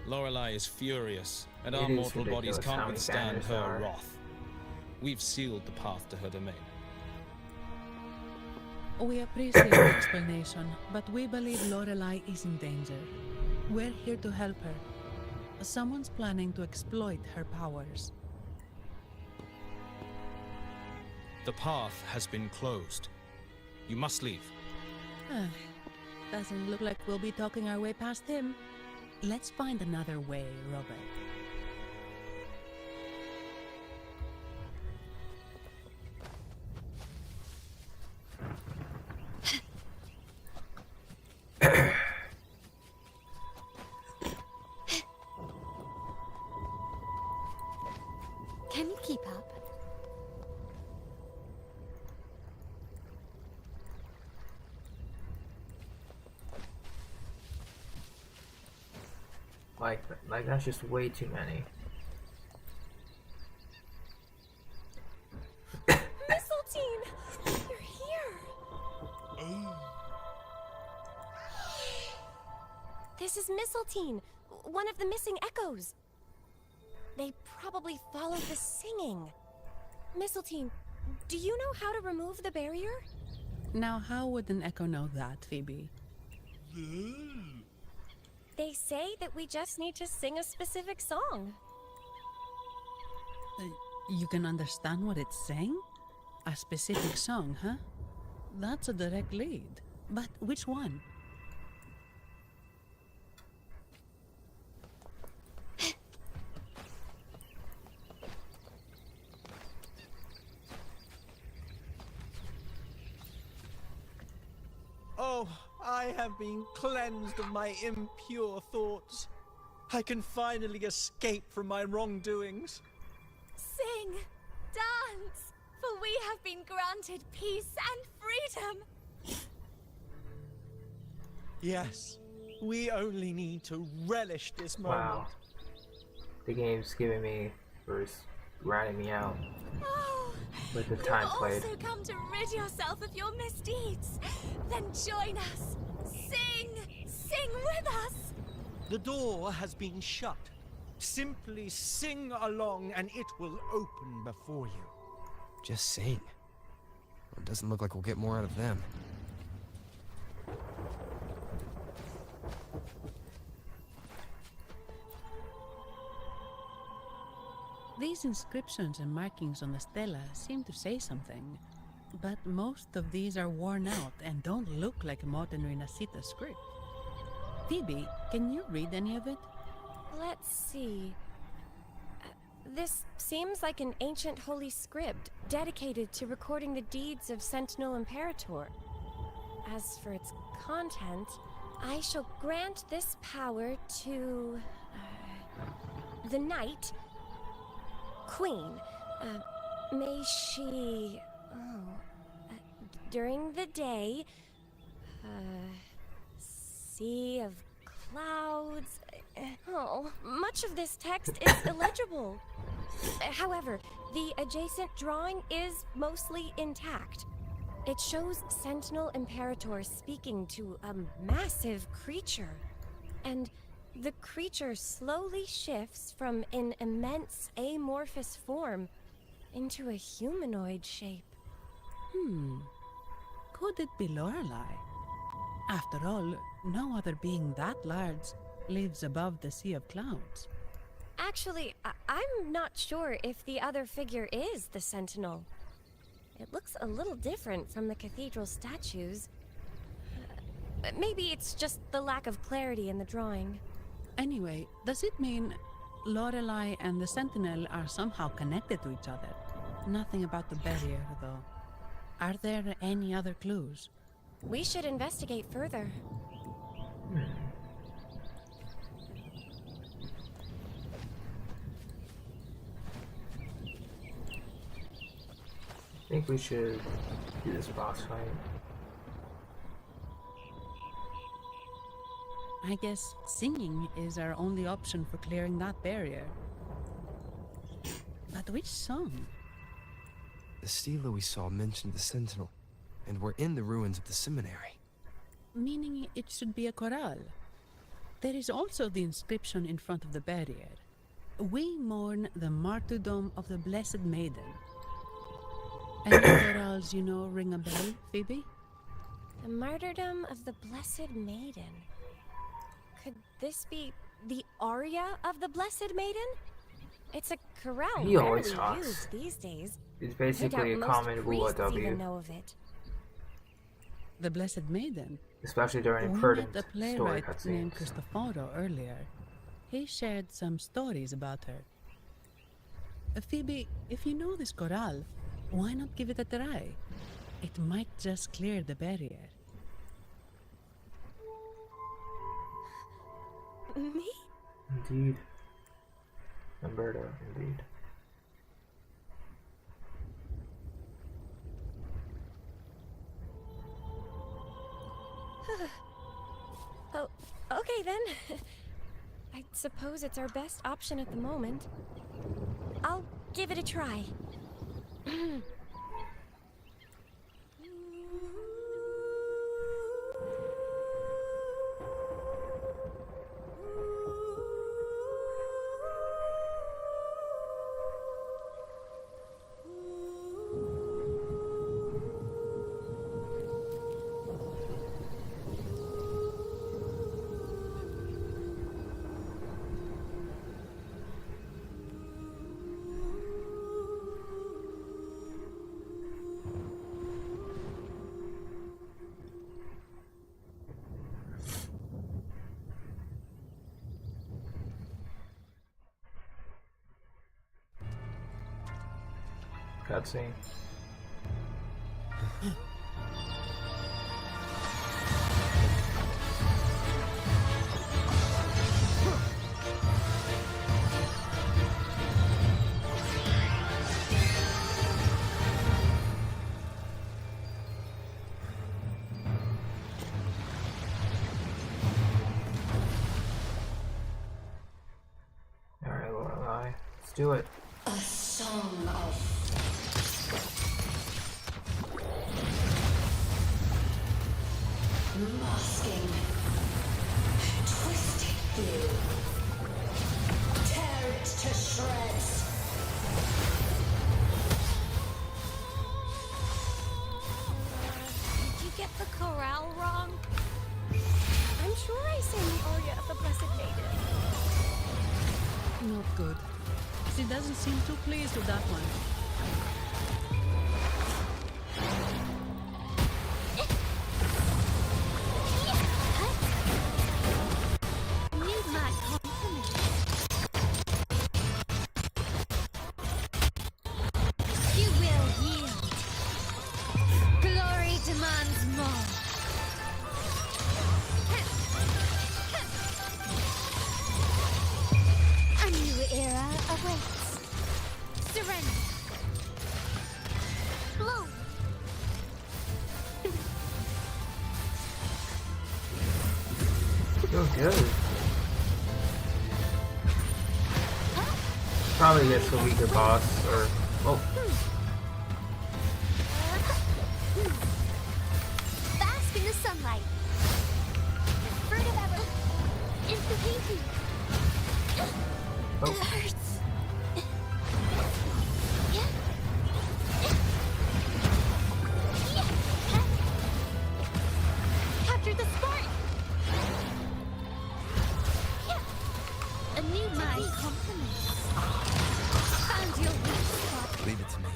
Lorelei is furious, and It our is mortal bodies ridiculous how can't many withstand banners her are. wrath. We've sealed the path to her domain. We appreciate the explanation, but we believe Lorelei is in danger. We're here to help her. Someone's planning to exploit her powers. The path has been closed. You must leave. Doesn't look like we'll be talking our way past him. Let's find another way, Robert. Can you keep up? Like that's just way too many. Mistletoe! You're here! This is Mistletoe, one of the missing echoes. They probably followed the singing. Mistletoe, do you know how to remove the barrier? Now, how would an echo know that, Phoebe? They say that we just need to sing a specific song. You can understand what it's saying? A specific song, huh? That's a direct lead. But which one? Oh, I have been cleansed of my impure thoughts. I can finally escape from my wrongdoings. Sing, dance, for we have been granted peace and freedom. Yes, we only need to relish this moment. Wow. The game's giving me, or is ratting me out with the time played. Also come to rid yourself of your misdeeds. Then join us. Sing, sing with us. The door has been shut. Simply sing along and it will open before you. Just sing. It doesn't look like we'll get more out of them. These inscriptions and markings on the stela seem to say something, but most of these are worn out and don't look like modern Renacita script. Phoebe, can you read any of it? Let's see. This seems like an ancient holy script dedicated to recording the deeds of Sentinel Imperator. As for its content, I shall grant this power to the Knight Queen. May she during the day sea of clouds. Much of this text is illegible. However, the adjacent drawing is mostly intact. It shows Sentinel Imperator speaking to a massive creature, and the creature slowly shifts from an immense amorphous form into a humanoid shape. Could it be Lorelei? After all, no other being that large lives above the sea of clouds. Actually, I'm not sure if the other figure is the Sentinel. It looks a little different from the cathedral statues. Maybe it's just the lack of clarity in the drawing. Anyway, does it mean Lorelei and the Sentinel are somehow connected to each other? Nothing about the barrier, though. Are there any other clues? We should investigate further. I think we should do this boss fight. I guess singing is our only option for clearing that barrier. But which song? The stela we saw mentioned the Sentinel, and we're in the ruins of the seminary. Meaning it should be a chorale. There is also the inscription in front of the barrier. We mourn the martyrdom of the Blessed Maiden. Any chorales you know ring a bell, Phoebe? The martyrdom of the Blessed Maiden. Could this be the aria of the Blessed Maiden? It's a chorale He always rarely talks. used these days. It's basically a common priests WUW, even know of it. The Blessed Maiden? especially during We pertinent met a story playwright named cutscenes. Cristoforo earlier. He shared some stories about her. Phoebe, if you know this chorale, why not give it a try? It might just clear the barrier. Me? Indeed. Umberto, indeed. Oh, okay then. I suppose it's our best option at the moment. I'll give it a try. Cutscene. Alright, Lorelai, let's do it. A song of masking, twisted you, tear it to shreds. Did you get the chorale wrong? I'm sure I sang the aria of the Blessed Maiden. Not good. She doesn't seem too pleased with that one. Need my compliments. You will yield. Glory demands more. A new era awaits. Surrender. Blow. Doing good. Probably gets a weaker boss, or oh, Bask in the sunlight. Fruit of ever. It's the painting. oh. It hurts. Capture the spark. A new my compliments. Found your weak spot. Leave it to me.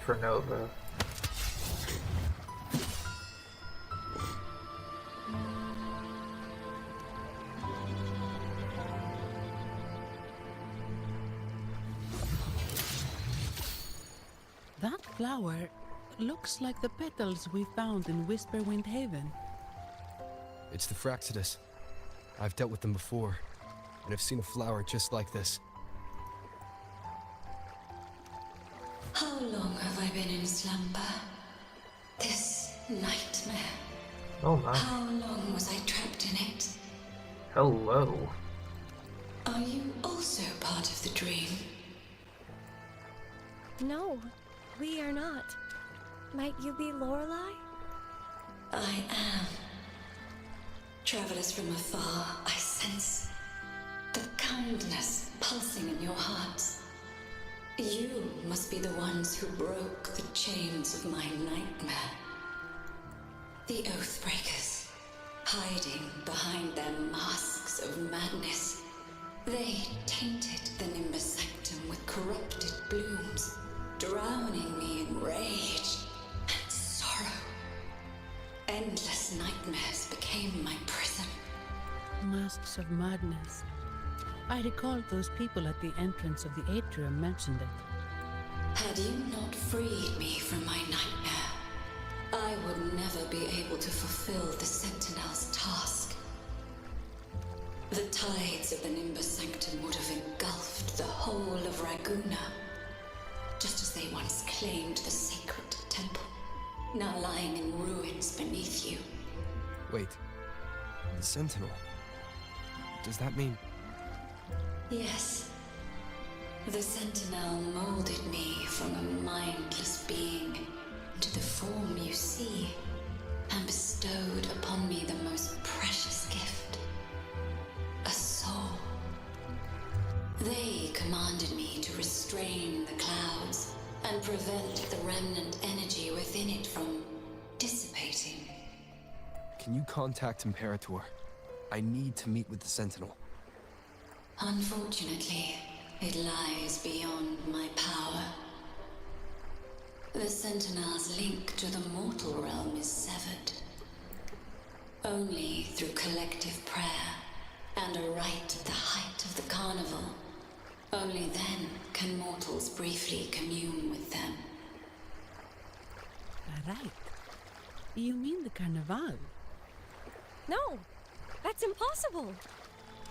For Nova. flower looks like the petals we found in Whisperwind Haven. It's the Fraxidus. I've dealt with them before, and I've seen a flower just like this. How long have I been in slumber? This nightmare. Oh my. How long was I trapped in it? Hello. Are you also part of the dream? No, we are not. Might you be Lorelei? I am. Travelers from afar, I sense the kindness pulsing in your hearts. You must be the ones who broke the chains of my nightmare. The Oathbreakers, hiding behind their masks of madness. They tainted the Nimbus Sanctum with corrupted blooms, drowning me in rage and sorrow. Endless nightmares became my prison. Masks of madness. I recall those people at the entrance of the atrium mentioned it. Had you not freed me from my nightmare, I would never be able to fulfill the Sentinel's task. The tides of the Nimbus Sanctum would have engulfed the whole of Raguna, just as they once claimed the sacred temple, now lying in ruins beneath you. Wait, the Sentinel. Does that mean... Yes. The Sentinel molded me from a mindless being into the form you see, and bestowed upon me the most precious gift, a soul. They commanded me to restrain the clouds and prevent the remnant energy within it from dissipating. Can you contact Imperator? I need to meet with the Sentinel. Unfortunately, it lies beyond my power. The Sentinel's link to the mortal realm is severed. Only through collective prayer and a rite at the height of the carnival. Only then can mortals briefly commune with them. Right. You mean the Carnival? No, that's impossible.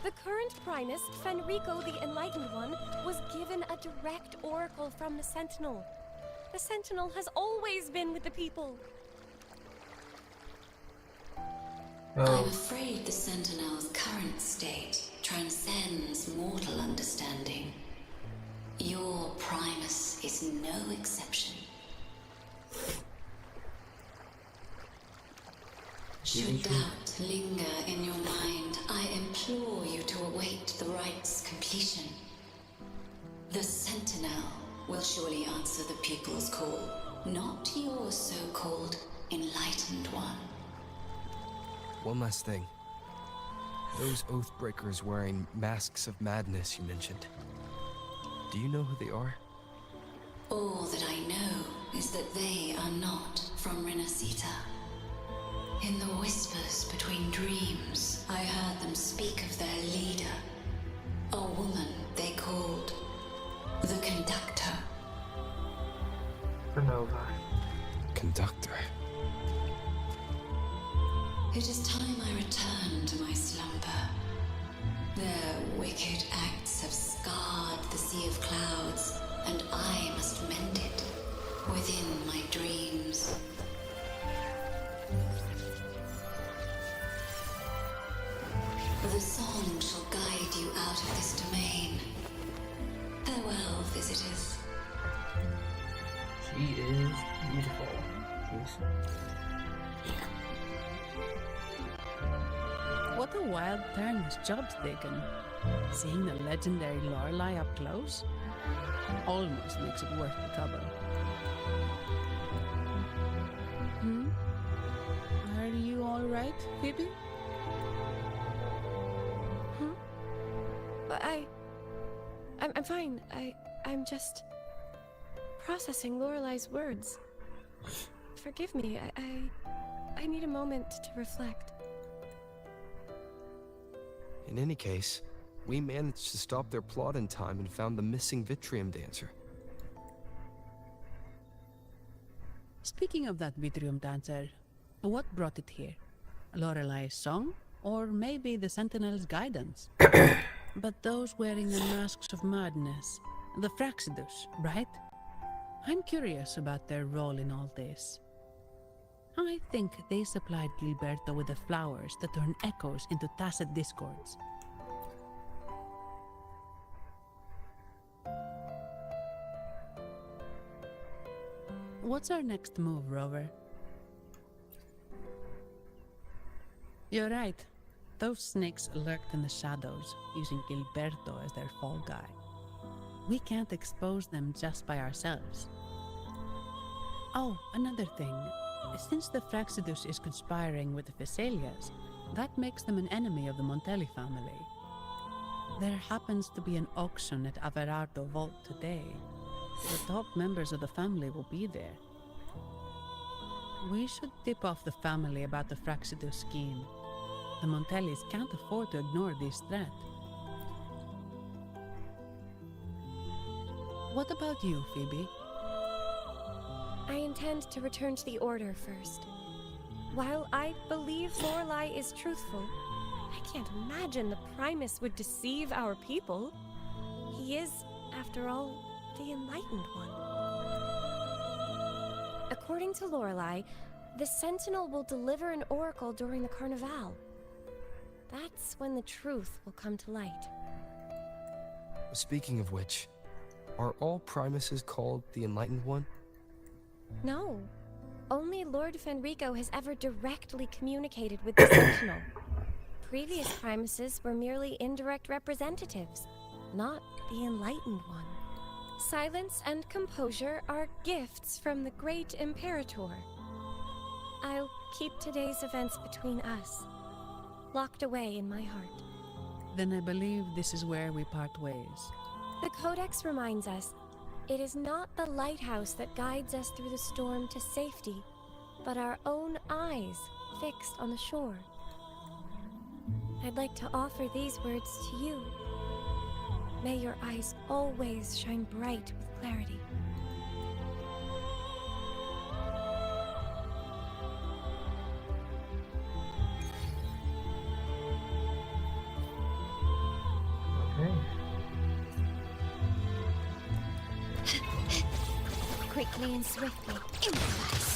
The current Primus, Fenrico the Enlightened One, was given a direct oracle from the Sentinel. The Sentinel has always been with the people. I'm afraid the Sentinel's current state transcends mortal understanding. Your Primus is no exception. Should doubt linger in your mind, I implore you to await the rite's completion. The Sentinel will surely answer the people's call, not your so-called Enlightened One. One last thing. Those Oathbreakers wearing masks of madness you mentioned. Do you know who they are? All that I know is that they are not from Renacita. In the whispers between dreams, I heard them speak of their leader, a woman they called the Conductor. Renova. Conductor. It is time I return to my slumber. Their wicked acts have scarred the Sea of Clouds, and I must mend it within my dreams. The song shall guide you out of this domain. Farewell, visitors. She is beautiful. What a wild turn this job's taken. Seeing the legendary Lorelei up close almost makes it worth the trouble. Are you alright, Phoebe? I'm fine. I'm just processing Lorelei's words. Forgive me. I need a moment to reflect. In any case, we managed to stop their plot in time and found the missing Vitrium dancer. Speaking of that Vitrium dancer, what brought it here? Lorelai's song? Or maybe the Sentinel's guidance? But those wearing the masks of madness, the Fraxidus, right? I'm curious about their role in all this. I think they supplied Gilberto with the flowers that turn echoes into tacit discords. What's our next move, Rover? You're right. Those snakes lurked in the shadows, using Gilberto as their fall guy. We can't expose them just by ourselves. Oh, another thing. Since the Fraxidus is conspiring with the Physaelias, that makes them an enemy of the Montelli family. There happens to be an auction at Averardo Vault today. The top members of the family will be there. We should tip off the family about the Fraxidus scheme. The Montellis can't afford to ignore this threat. What about you, Phoebe? I intend to return to the Order first. While I believe Lorelai is truthful, I can't imagine the Primus would deceive our people. He is, after all, the Enlightened One. According to Lorelai, the Sentinel will deliver an oracle during the Carnival. That's when the truth will come to light. Speaking of which, are all Primuses called the Enlightened One? No. Only Lord Fenrico has ever directly communicated with the Sentinel. Previous Primuses were merely indirect representatives, not the Enlightened One. Silence and composure are gifts from the great Imperator. I'll keep today's events between us, locked away in my heart. Then I believe this is where we part ways. The Codex reminds us, it is not the lighthouse that guides us through the storm to safety, but our own eyes fixed on the shore. I'd like to offer these words to you. May your eyes always shine bright with clarity. Quickly and swiftly, improvise.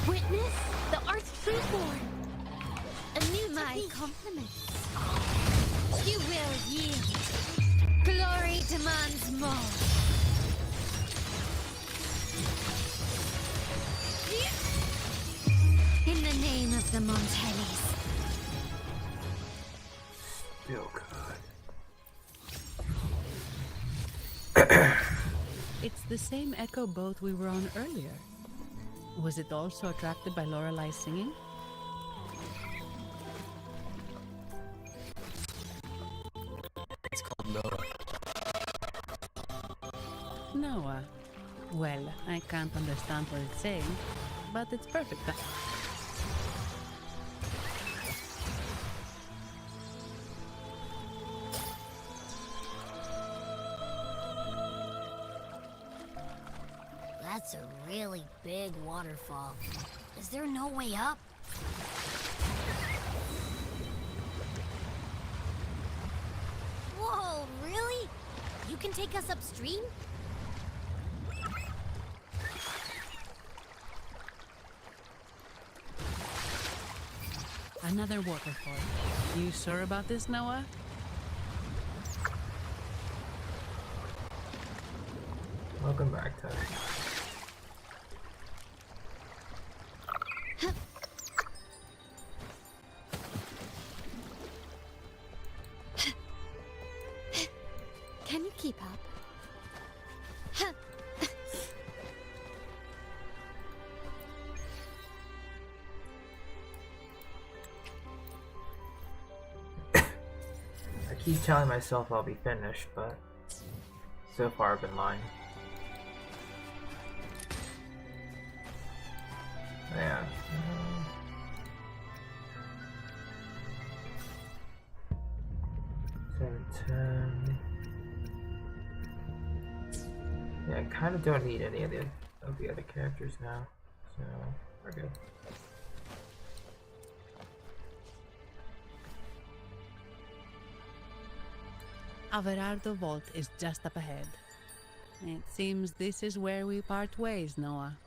Witness the Art's Truthborn. Anew my compliments. You will yield. Glory demands more. In the name of the Montellis. Still good. It's the same echo boat we were on earlier. Was it also attracted by Lorelai's singing? It's called Noah. Noah. Well, I can't understand what it's saying, but it's perfect. That's a really big waterfall. Is there no way up? Whoa, really? You can take us upstream? Another waterfall. You sure about this, Noah? Welcome back, Ted. Can you keep up? I keep telling myself I'll be finished, but so far I've been lying. 710. Yeah, I kind of don't need any of the other characters now, so we're good. Averardo Vault is just up ahead. It seems this is where we part ways, Noah.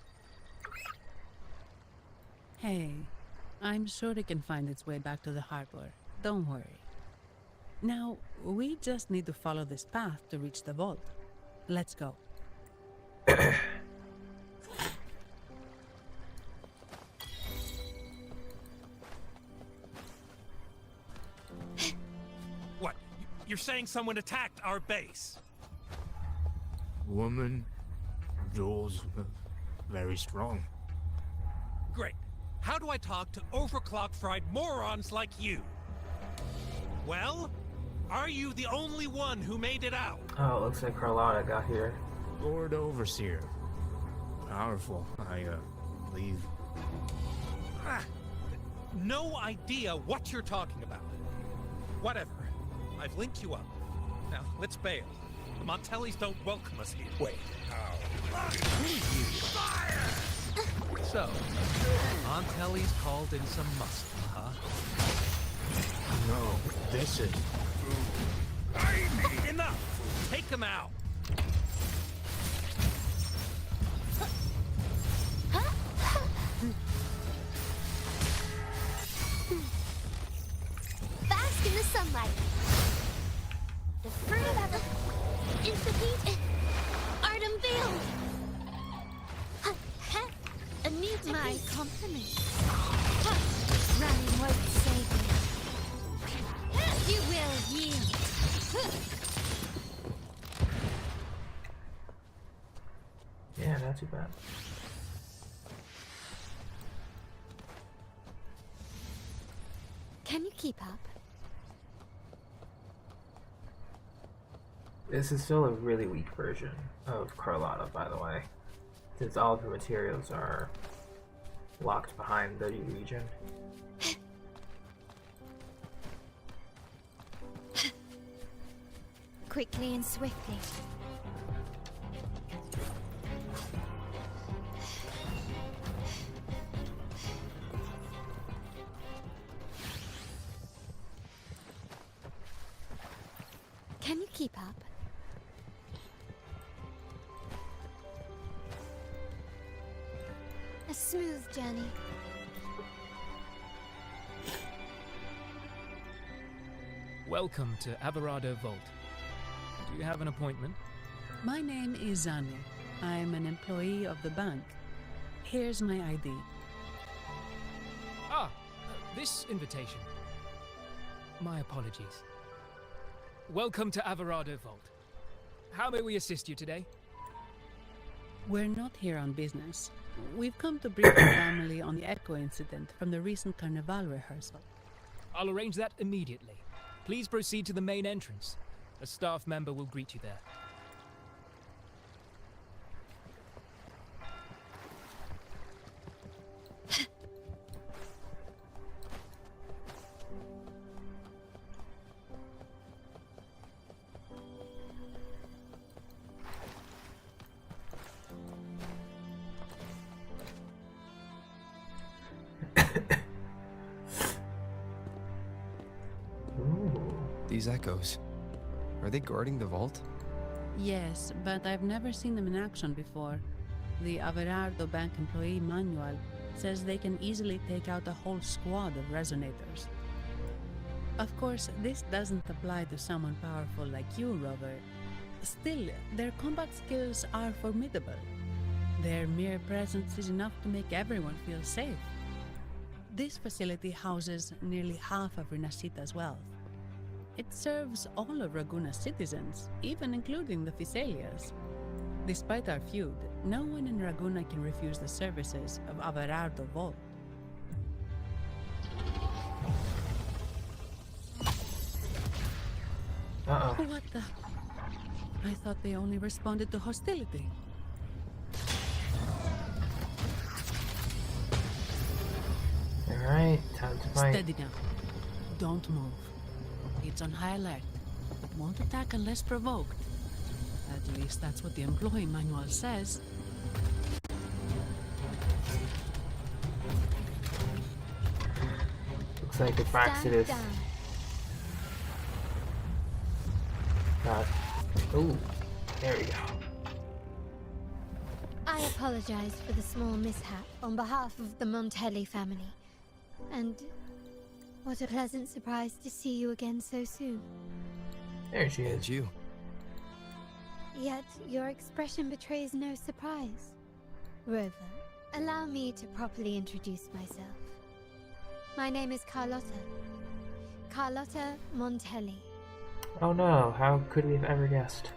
Hey, I'm sure it can find its way back to the harbor. Don't worry. Now, we just need to follow this path to reach the vault. Let's go. What? You're saying someone attacked our base? Woman, Jules, very strong. Great. How do I talk to overclock-fried morons like you? Well, are you the only one who made it out? Oh, it looks like Carlotta got here. Lord Overseer. Powerful, I believe. Ah, no idea what you're talking about. Whatever. I've linked you up. Now, let's bail. The Montellis don't welcome us here. Wait, how? Fire! So, Montelli's called in some muscle, huh? No, this is... Enough! Take him out! Bask in the sunlight. The fruit of ever is the heat art unveiled. My compliments. Running won't save you. You will yield. Yeah, not too bad. Can you keep up? This is still a really weak version of Carlotta, by the way, since all of the materials are locked behind the region. Quickly and swiftly. Can you keep up? A smooth journey. Welcome to Averardo Vault. Do you have an appointment? My name is Zanya. I'm an employee of the bank. Here's my ID. This invitation. My apologies. Welcome to Averardo Vault. How may we assist you today? We're not here on business. We've come to brief the family on the Echo incident from the recent Carnival rehearsal. I'll arrange that immediately. Please proceed to the main entrance. A staff member will greet you there. These echoes, are they guarding the vault? Yes, but I've never seen them in action before. The Averardo Bank employee manual says they can easily take out a whole squad of resonators. Of course, this doesn't apply to someone powerful like you, Rover. Still, their combat skills are formidable. Their mere presence is enough to make everyone feel safe. This facility houses nearly half of Renacita's wealth. It serves all of Raguna's citizens, even including the Thessalias. Despite our feud, no one in Raguna can refuse the services of Averardo Vault. Uh-oh. What the? I thought they only responded to hostility. Alright, time to fight. Steady now. Don't move. It's on high alert. Won't attack unless provoked. At least that's what the employee manual says. Looks like the Praxidus. Ooh, there we go. I apologize for the small mishap on behalf of the Montelli family. And what a pleasant surprise to see you again so soon. There she is. And you. Yet your expression betrays no surprise. Rover, allow me to properly introduce myself. My name is Carlotta. Carlotta Montelli. Oh no, how could we have ever guessed?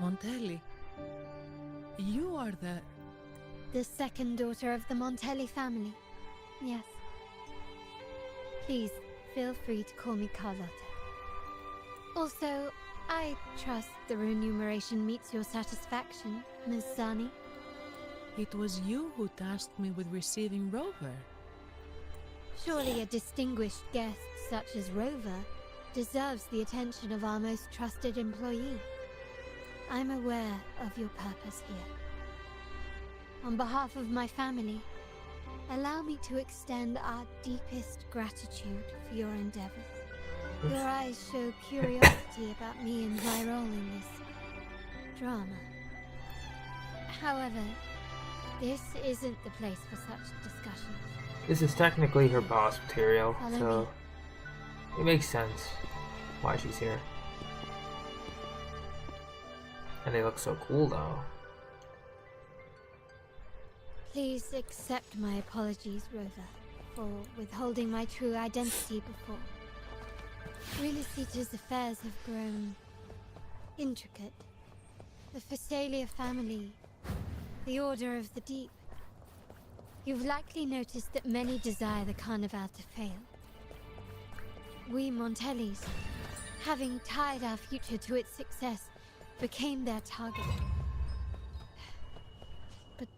Montelli? You are the second daughter of the Montelli family. Yes. Please, feel free to call me Carlotta. Also, I trust the remuneration meets your satisfaction, Ms. Zani. It was you who tasked me with receiving Rover. Surely a distinguished guest such as Rover deserves the attention of our most trusted employee. I'm aware of your purpose here. On behalf of my family, allow me to extend our deepest gratitude for your endeavors. Your eyes show curiosity about me and my role in this drama. However, this isn't the place for such discussions. This is technically her boss material, Follow so me. it makes sense why she's here. And they look so cool though. Please accept my apologies, Rover, for withholding my true identity before. Renacita's affairs have grown intricate. The Phasalia family, the Order of the Deep. You've likely noticed that many desire the Carnival to fail. We Montellis, having tied our future to its success, became their target. But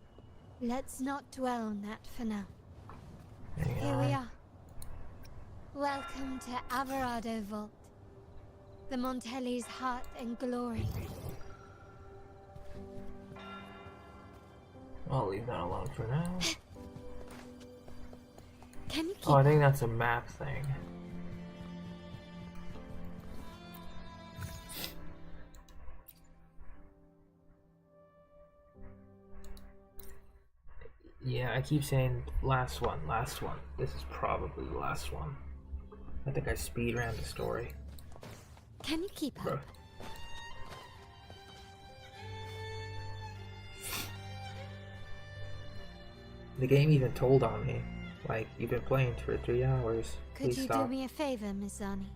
let's not dwell on that for now. Here we are. Welcome to Averardo Vault, the Montelli's heart and glory. I'll leave that alone for now. Can you keep I think that's a map thing. Yeah, I keep saying last one, last one. This is probably the last one. I think I speed ran the story. Can you keep up? Bro. The game even told on me. Like, you've been playing for 3 hours. Could Please you stop. do me a favor, Miss Zani?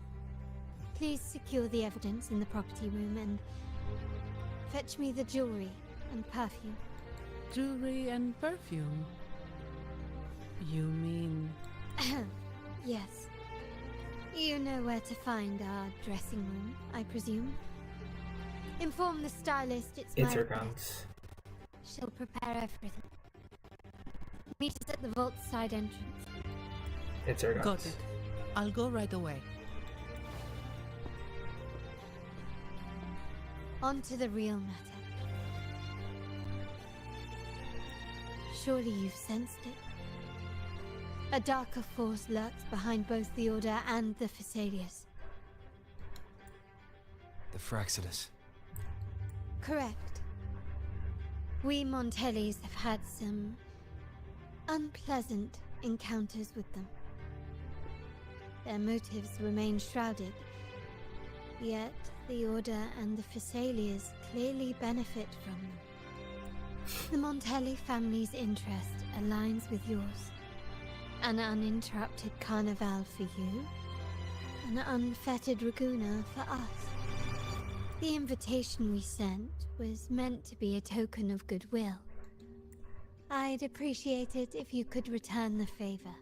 Please secure the evidence in the property room and fetch me the jewelry and perfume. Jewelry and perfume? You mean... Yes. You know where to find our dressing room, I presume? Inform the stylist it's my request. Interguns. She'll prepare everything. Meet us at the vault side entrance. Interguns. Got it. I'll go right away. On to the real matter. Surely you've sensed it. A darker force lurks behind both the Order and the Phasalias. The Praxidus. Correct. We Montellis have had some unpleasant encounters with them. Their motives remain shrouded, yet the Order and the Phasalias clearly benefit from them. The Montelli family's interest aligns with yours. An uninterrupted carnival for you, an unfettered Raguna for us. The invitation we sent was meant to be a token of goodwill. I'd appreciate it if you could return the favor.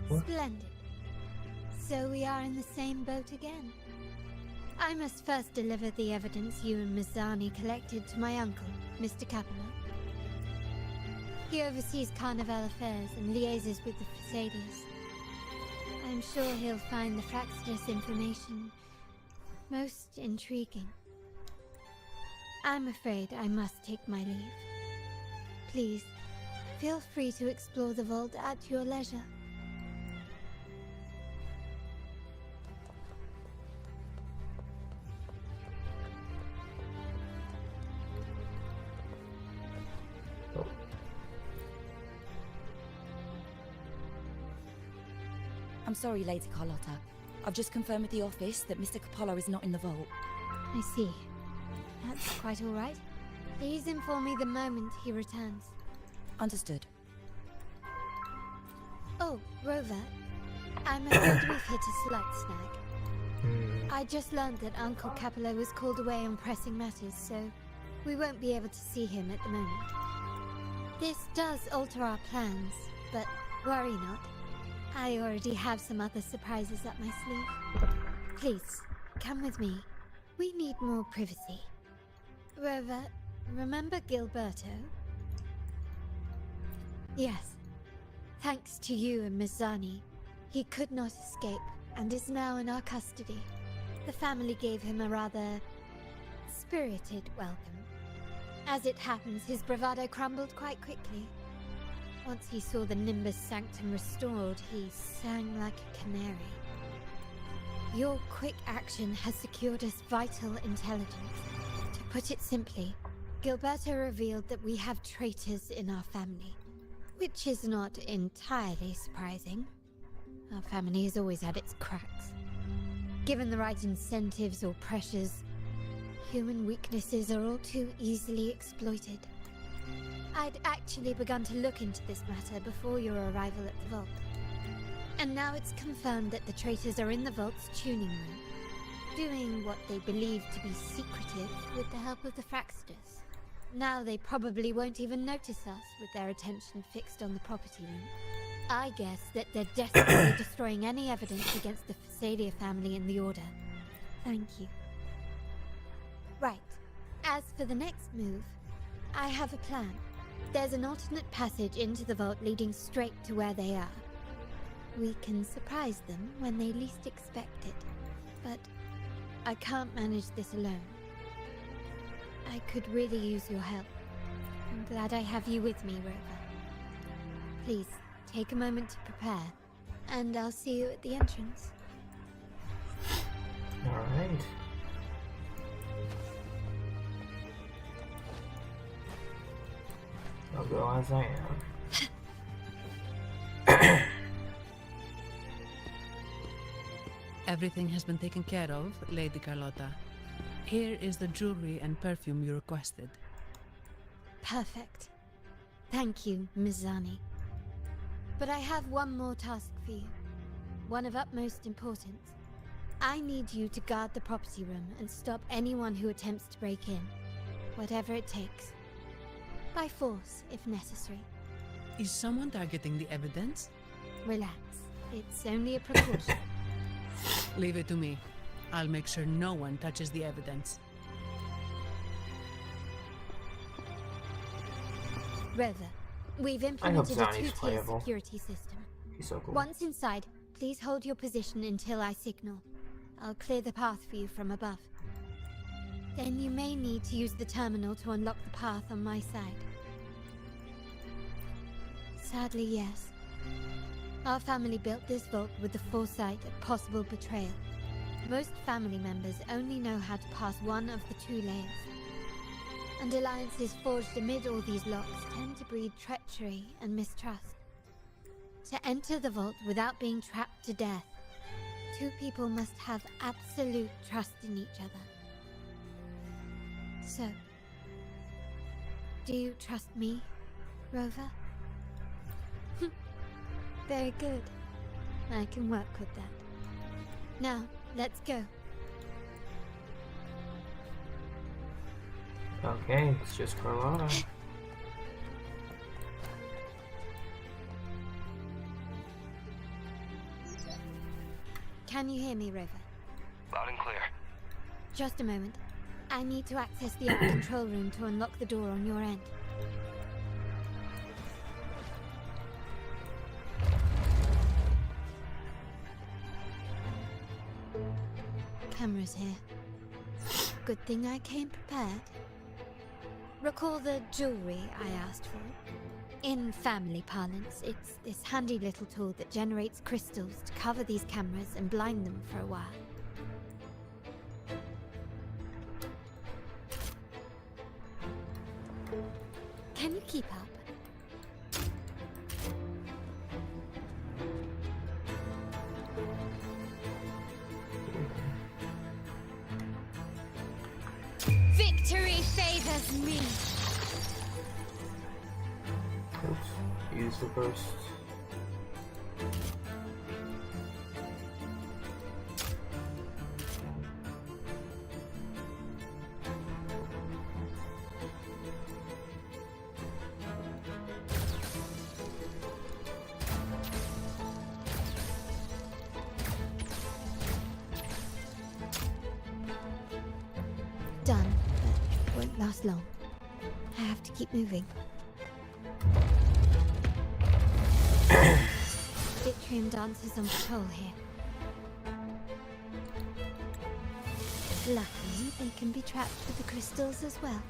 What? Splendid. So we are in the same boat again. I must first deliver the evidence you and Mizani collected to my uncle, Mr. Capello. He oversees Carnival affairs and liaises with the Phasalias. I'm sure he'll find the Fraxidus information most intriguing. I'm afraid I must take my leave. Please, feel free to explore the vault at your leisure. I'm sorry, Lady Carlotta. I've just confirmed with the office that Mr. Capello is not in the vault. I see. That's quite all right. Please inform me the moment he returns. Understood. Oh, Rover. I'm afraid we've hit a slight snag. I just learned that Uncle Capello was called away on pressing matters, so we won't be able to see him at the moment. This does alter our plans, but worry not. I already have some other surprises up my sleeve. Please, come with me. We need more privacy. Rover, remember Gilberto? Yes. Thanks to you and Miss Zani, he could not escape and is now in our custody. The family gave him a rather spirited welcome. As it happens, his bravado crumbled quite quickly. Once he saw the Nimbus Sanctum restored, he sang like a canary. Your quick action has secured us vital intelligence. To put it simply, Gilberto revealed that we have traitors in our family, which is not entirely surprising. Our family has always had its cracks. Given the right incentives or pressures, human weaknesses are all too easily exploited. I'd actually begun to look into this matter before your arrival at the vault. And now it's confirmed that the traitors are in the vault's tuning room, doing what they believe to be secretive with the help of the Fraxidus. Now they probably won't even notice us with their attention fixed on the property room. I guess that they're desperately destroying any evidence against the Phasalia family in the Order. Thank you. Right. As for the next move, I have a plan. There's an alternate passage into the vault leading straight to where they are. We can surprise them when they least expect it. But I can't manage this alone. I could really use your help. I'm glad I have you with me, Rover. Please, take a moment to prepare, and I'll see you at the entrance. Alright. I'll go as I am. Everything has been taken care of, Lady Carlotta. Here is the jewelry and perfume you requested. Perfect. Thank you, Ms. Zani. But I have one more task for you. One of utmost importance. I need you to guard the property room and stop anyone who attempts to break in. Whatever it takes. By force, if necessary. Is someone targeting the evidence? Relax. It's only a precaution. Leave it to me. I'll make sure no one touches the evidence. Rover, we've implemented a two-tier security system. He's so cool. Once inside, please hold your position until I signal. I'll clear the path for you from above. Then you may need to use the terminal to unlock the path on my side. Sadly, yes. Our family built this vault with the foresight of possible betrayal. Most family members only know how to pass one of the two layers. And alliances forged amid all these locks tend to breed treachery and mistrust. To enter the vault without being trapped to death, two people must have absolute trust in each other. So, do you trust me, Rover? Very good. I can work with that. Now, let's go. Okay, it's just Carlotta. Can you hear me, Rover? Loud and clear. Just a moment. I need to access the upper control room to unlock the door on your end. cameras here. Good thing I came prepared. Recall the jewelry I asked for? In family parlance, it's this handy little tool that generates crystals to cover these cameras and blind them for a while. Can you keep up? Victory favors me! Oops, use the burst. Done, but won't last long. I have to keep moving. Yttrium dancers on patrol here. Luckily, they can be trapped with the crystals as well.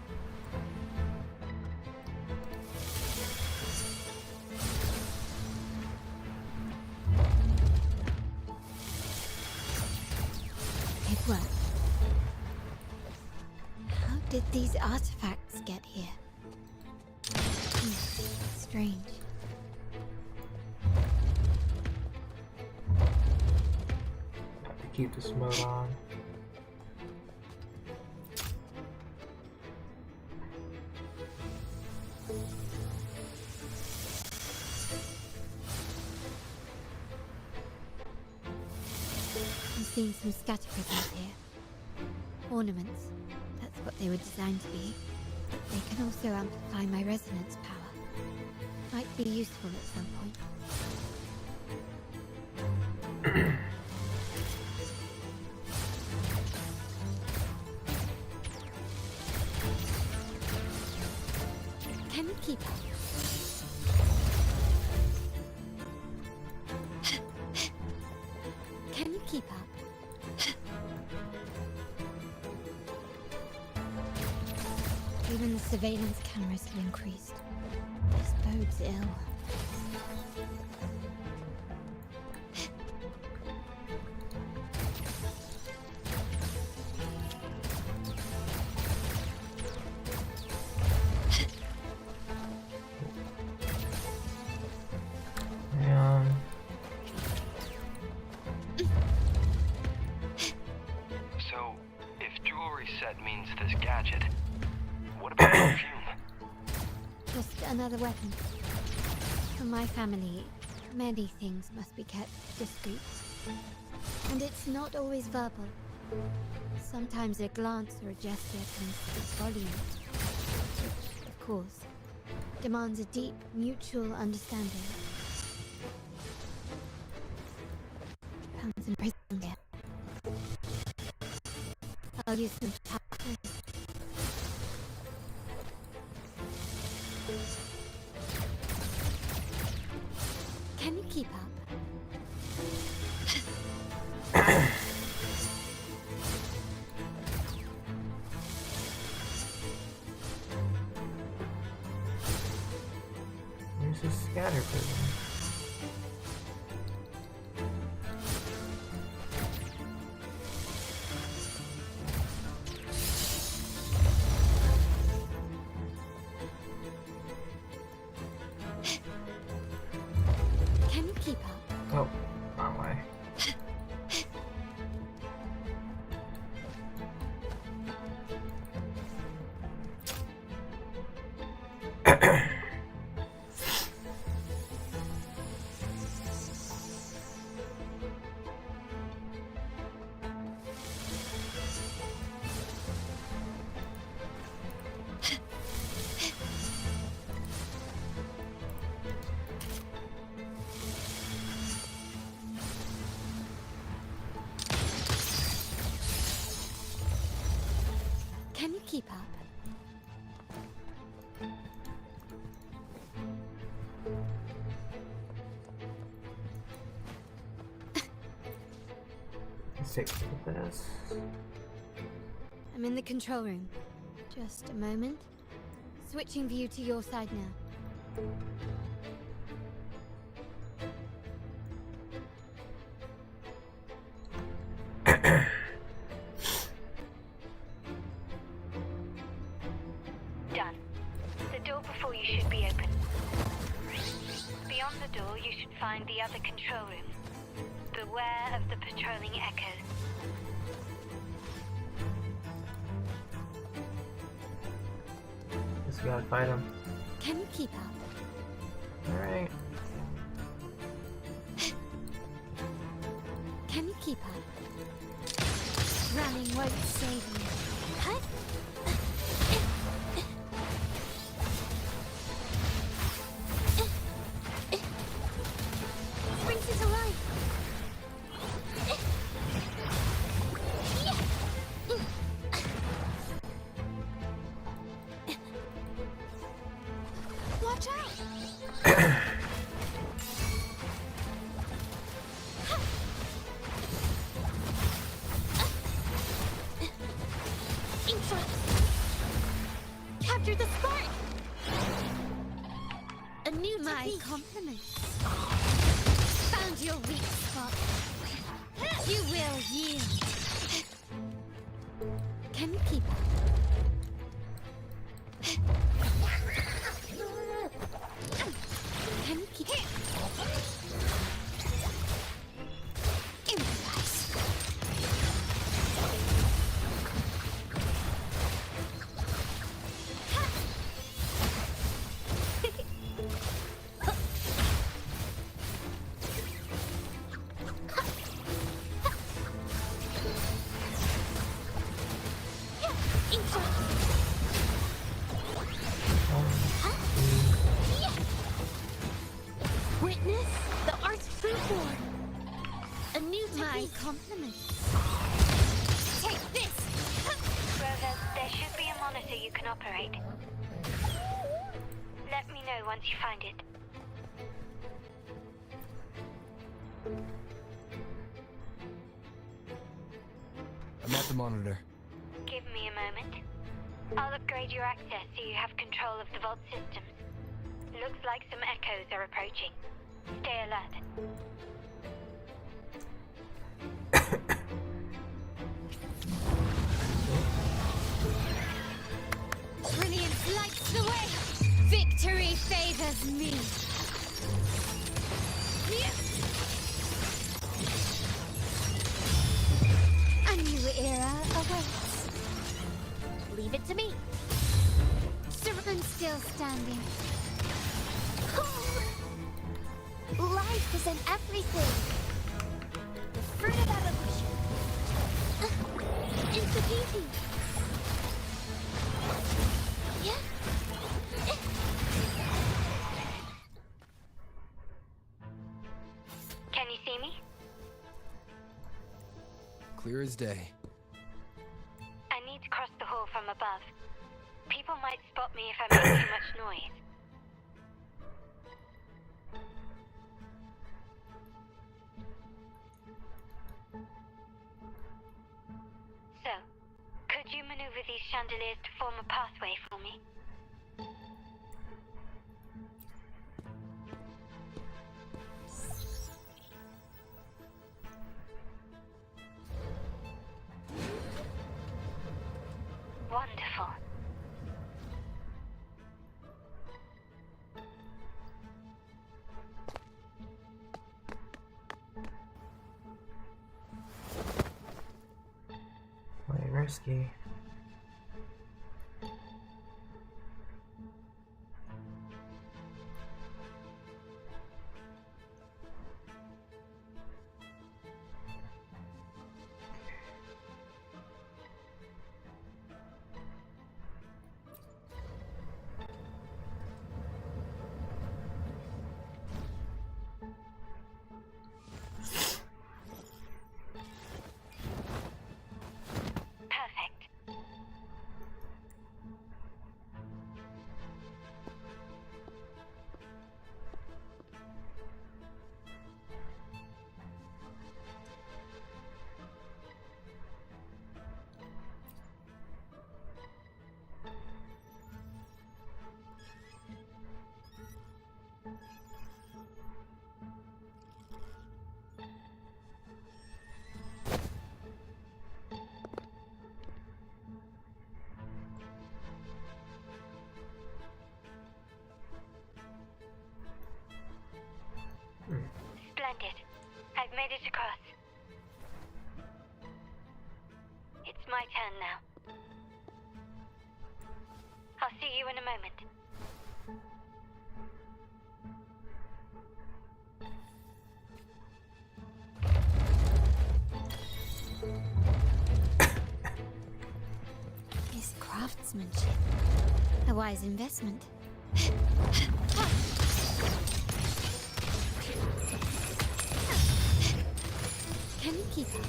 It worked. How did these artifacts get here? Strange. Have to keep this mode on. I'm seeing some scatter prisms here. Ornaments. That's what they were designed to be. They can also amplify my resonance power. Might be useful at some point. Can you keep up? Can you keep up? Even the surveillance cameras have increased. This bodes ill. So, if jewelry set means this gadget, what about perfume? Just another weapon. For my family, many things must be kept discreet. And it's not always verbal. Sometimes a glance or a gesture can speak volumes. Which, of course, demands a deep mutual understanding. Comes in prison there. I'll use them to talk. Can you keep up? Where's this scatter prism? Can you keep up? Oh, wrong way. Can you keep up? Let's take a look at this. I'm in the control room. Just a moment. Switching view to your side now. Done. The door before you should be open. Beyond the door, you should find the other control room. Beware of the patrolling echoes. Just gotta fight him. Can you keep up? Alright. Can you keep up? Running won't save you. Huh? Brings it alive. Watch out! Capture the spark! A new my compliments. Found your weak spot. You will yield. Can you keep up? Can you keep up? Improvise. Witness the art's freeborn. A new my compliments. Take this. Rover, there should be a monitor you can operate. Let me know once you find it. I'm at the monitor. Give me a moment. I'll upgrade your access so you have control of the vault systems. Looks like some echoes are approaching. Stay alert. Brilliance lights the way. Victory favors me. A new era awaits. Leave it to me. I'm still standing. Life is in everything. The fruit of evolution. It's the beauty. Yeah. Can you see me? Clear as day. I need to cross the hall from above. People might spot me if I make too much noise. So, could you maneuver these chandeliers to form a pathway for me? Wonderful. Quite risky. Perfect. I've made it across. It's my turn now. I'll see you in a moment. His craftsmanship. A wise investment. Can you keep up?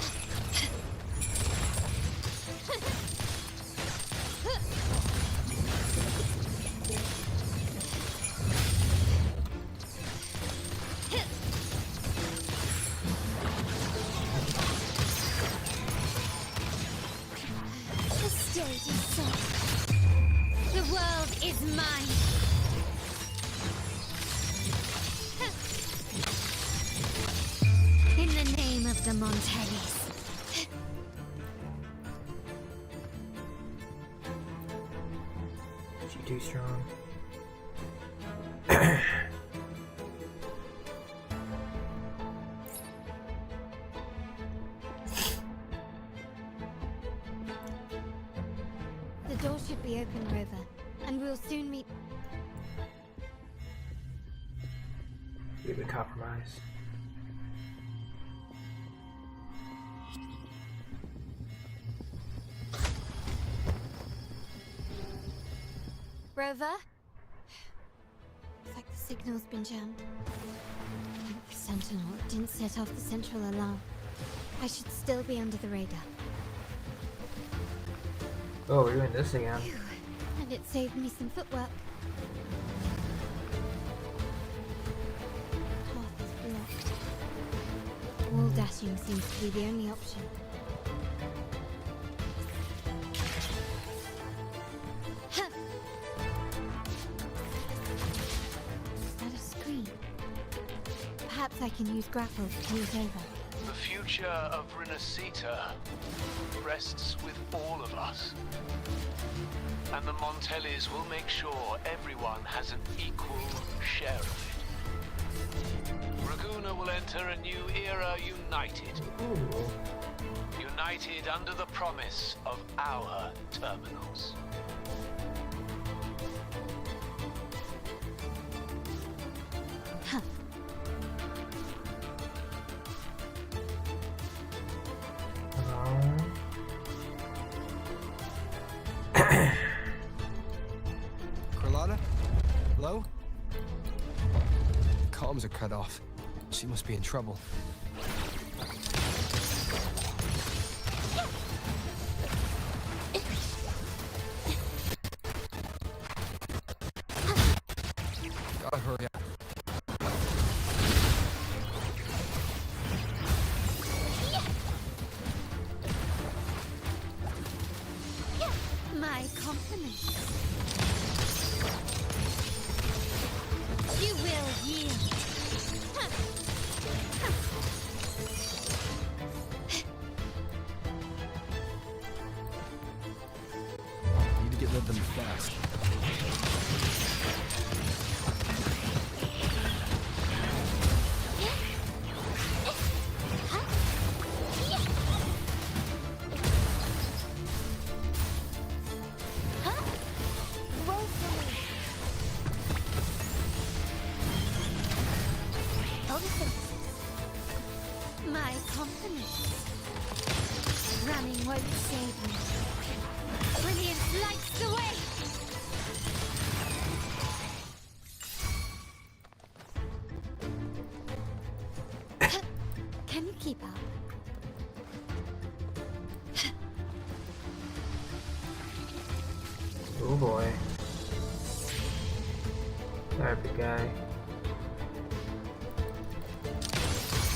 The stage is set. The world is mine. In the name of the Montellis. She too strong. The door should be open, Rover, and we'll soon meet. We've been compromised. Rover? Looks like the signal's been jammed. The Sentinel didn't set off the central alarm. I should still be under the radar. Oh, we're doing this again. And it saved me some footwork. Path is blocked. Wall dashing seems to be the only option. Huh. Is that a screen? Perhaps I can use grapple to pull it over. The future of Renacita rests with all of us. And the Montellis will make sure everyone has an equal share of it. Raguna will enter a new era united. United under the promise of our terminals. Huh. Carlotta? Hello? Comms are cut off. She must be in trouble. Gotta hurry up. My compliments. You will yield. Need to get rid of them fast. My compliments. Running won't save me. Brilliance lights the way. Can you keep up? Oh boy. Sorry, big guy.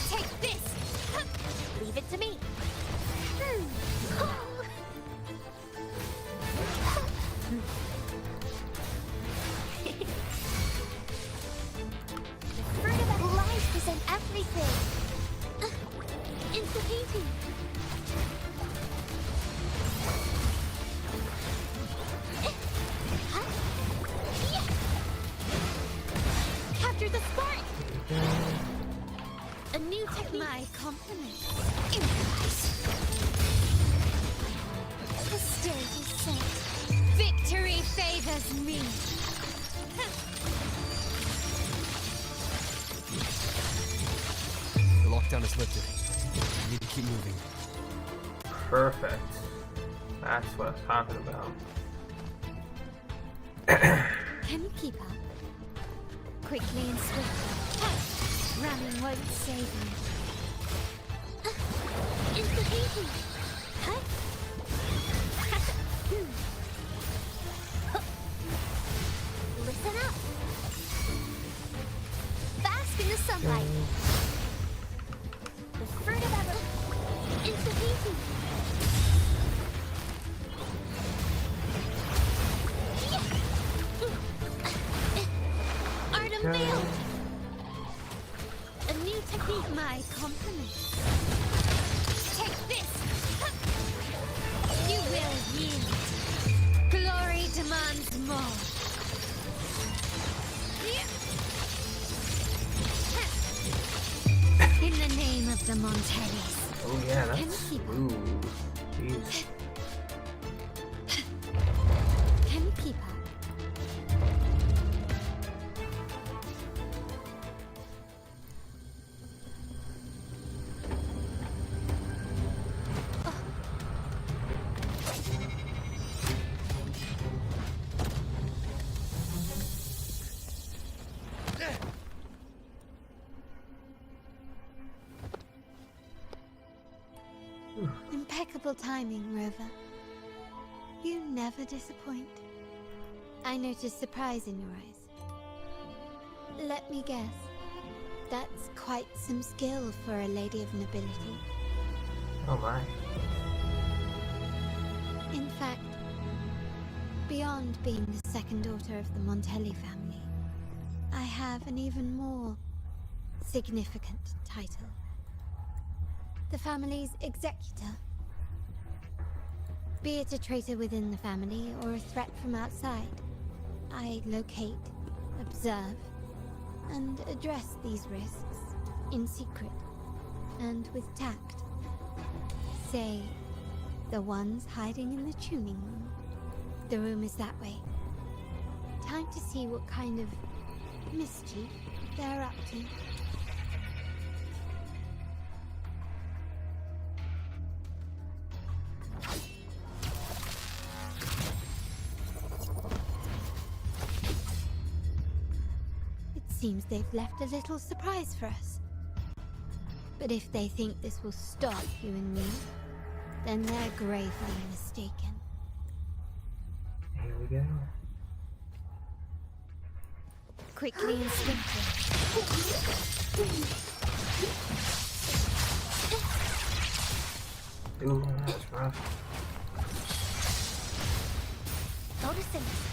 Take this. Leave it to me. The fruit of life is in everything. It's the painting. Capture the spark. A new My compliments. Improvise. The stage is set. Victory favors me. The lockdown is lifted. I need to keep moving. Perfect. That's what I was talking about. Can you keep up? Quickly and swiftly. Running won't save you. Insta-easy. Listen up. Bask in the sunlight. The fruit of ever. Insta-easy. Art unveiled. A new technique. My compliments. Take this. You will yield. Glory demands more. In the name of the Montellis. Oh yeah, Can that's you keep up? smooth. Jeez. Can you keep up? Impeccable timing, Rover. You never disappoint. I notice surprise in your eyes. Let me guess. That's quite some skill for a lady of nobility. Oh my. In fact, beyond being the second daughter of the Montelli family, I have an even more significant title. The family's executor. Be it a traitor within the family or a threat from outside, I locate, observe, and address these risks in secret and with tact. Say, the ones hiding in the tuning room. The room is that way. Time to see what kind of mischief they're up to. Seems they've left a little surprise for us. But if they think this will stop you and me, then they're gravely mistaken. Here we go. Quickly and swiftly. Ooh, that's rough. Photosynthesis.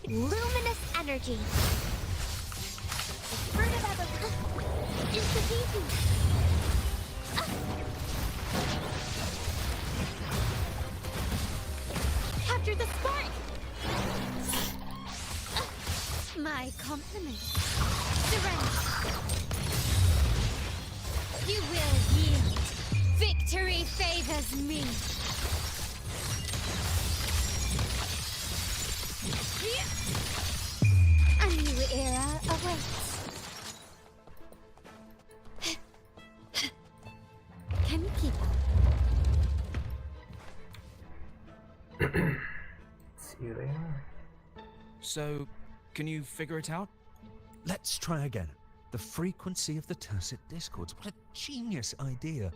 Luminous energy. The fruit of evolution. Insta-easy. Capture the spark. My compliments. Surrender. You will yield. Victory favors me. A new era awaits. Can you keep up? See who they are. So, can you figure it out? Let's try again. The frequency of the tacit discords. What a genius idea.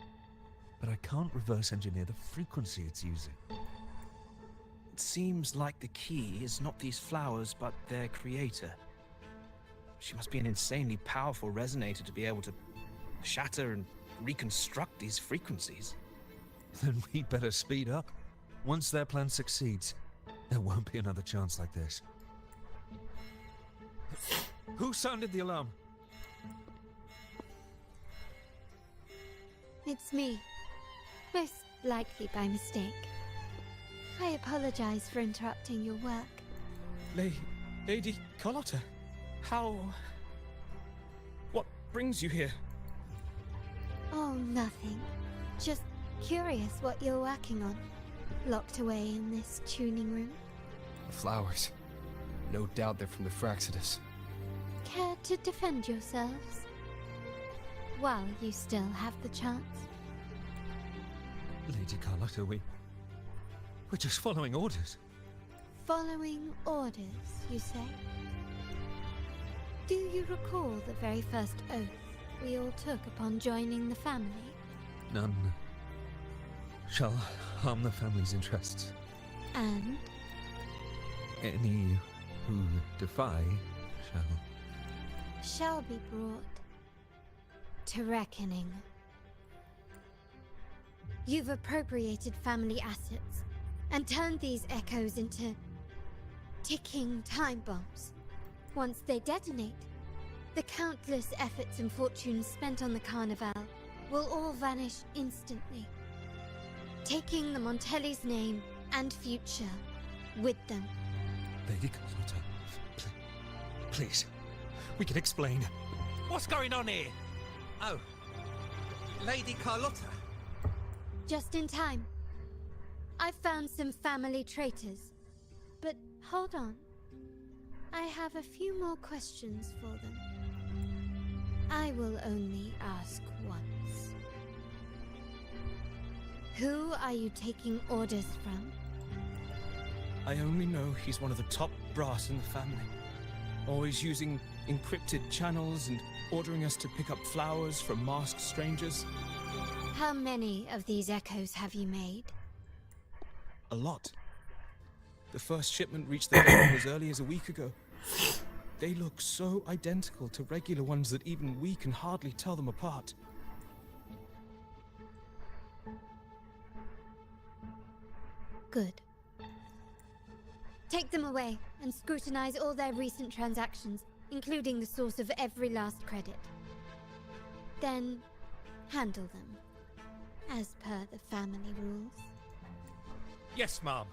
But I can't reverse engineer the frequency it's using. It seems like the key is not these flowers, but their creator. She must be an insanely powerful resonator to be able to shatter and reconstruct these frequencies. Then we'd better speed up. Once their plan succeeds, there won't be another chance like this. Who sounded the alarm? It's me. Most likely by mistake. I apologize for interrupting your work. Lei, Lady Carlotta, how... What brings you here? Oh, nothing. Just curious what you're working on. Locked away in this tuning room. The flowers. No doubt they're from the Fraxidus. Care to defend yourselves? While you still have the chance. Lady Carlotta, we're just following orders. Following orders, you say? Do you recall the very first oath we all took upon joining the family? None shall harm the family's interests. And? Any who defy shall be brought to reckoning. You've appropriated family assets and turned these echoes into ticking time bombs. Once they detonate, the countless efforts and fortunes spent on the Carnival will all vanish instantly, taking the Montelli's name and future with them. Lady Carlotta, please, we can explain. What's going on here? Oh, Lady Carlotta. Just in time. I found some family traitors. But hold on. I have a few more questions for them. I will only ask once. Who are you taking orders from? I only know he's one of the top brass in the family. Always using encrypted channels and ordering us to pick up flowers from masked strangers. How many of these echoes have you made? A lot. The first shipment reached the depot as early as a week ago. They look so identical to regular ones that even we can hardly tell them apart. Good. Take them away and scrutinize all their recent transactions, including the source of every last credit. Then, handle them, as per the family rules. Yes, Mom.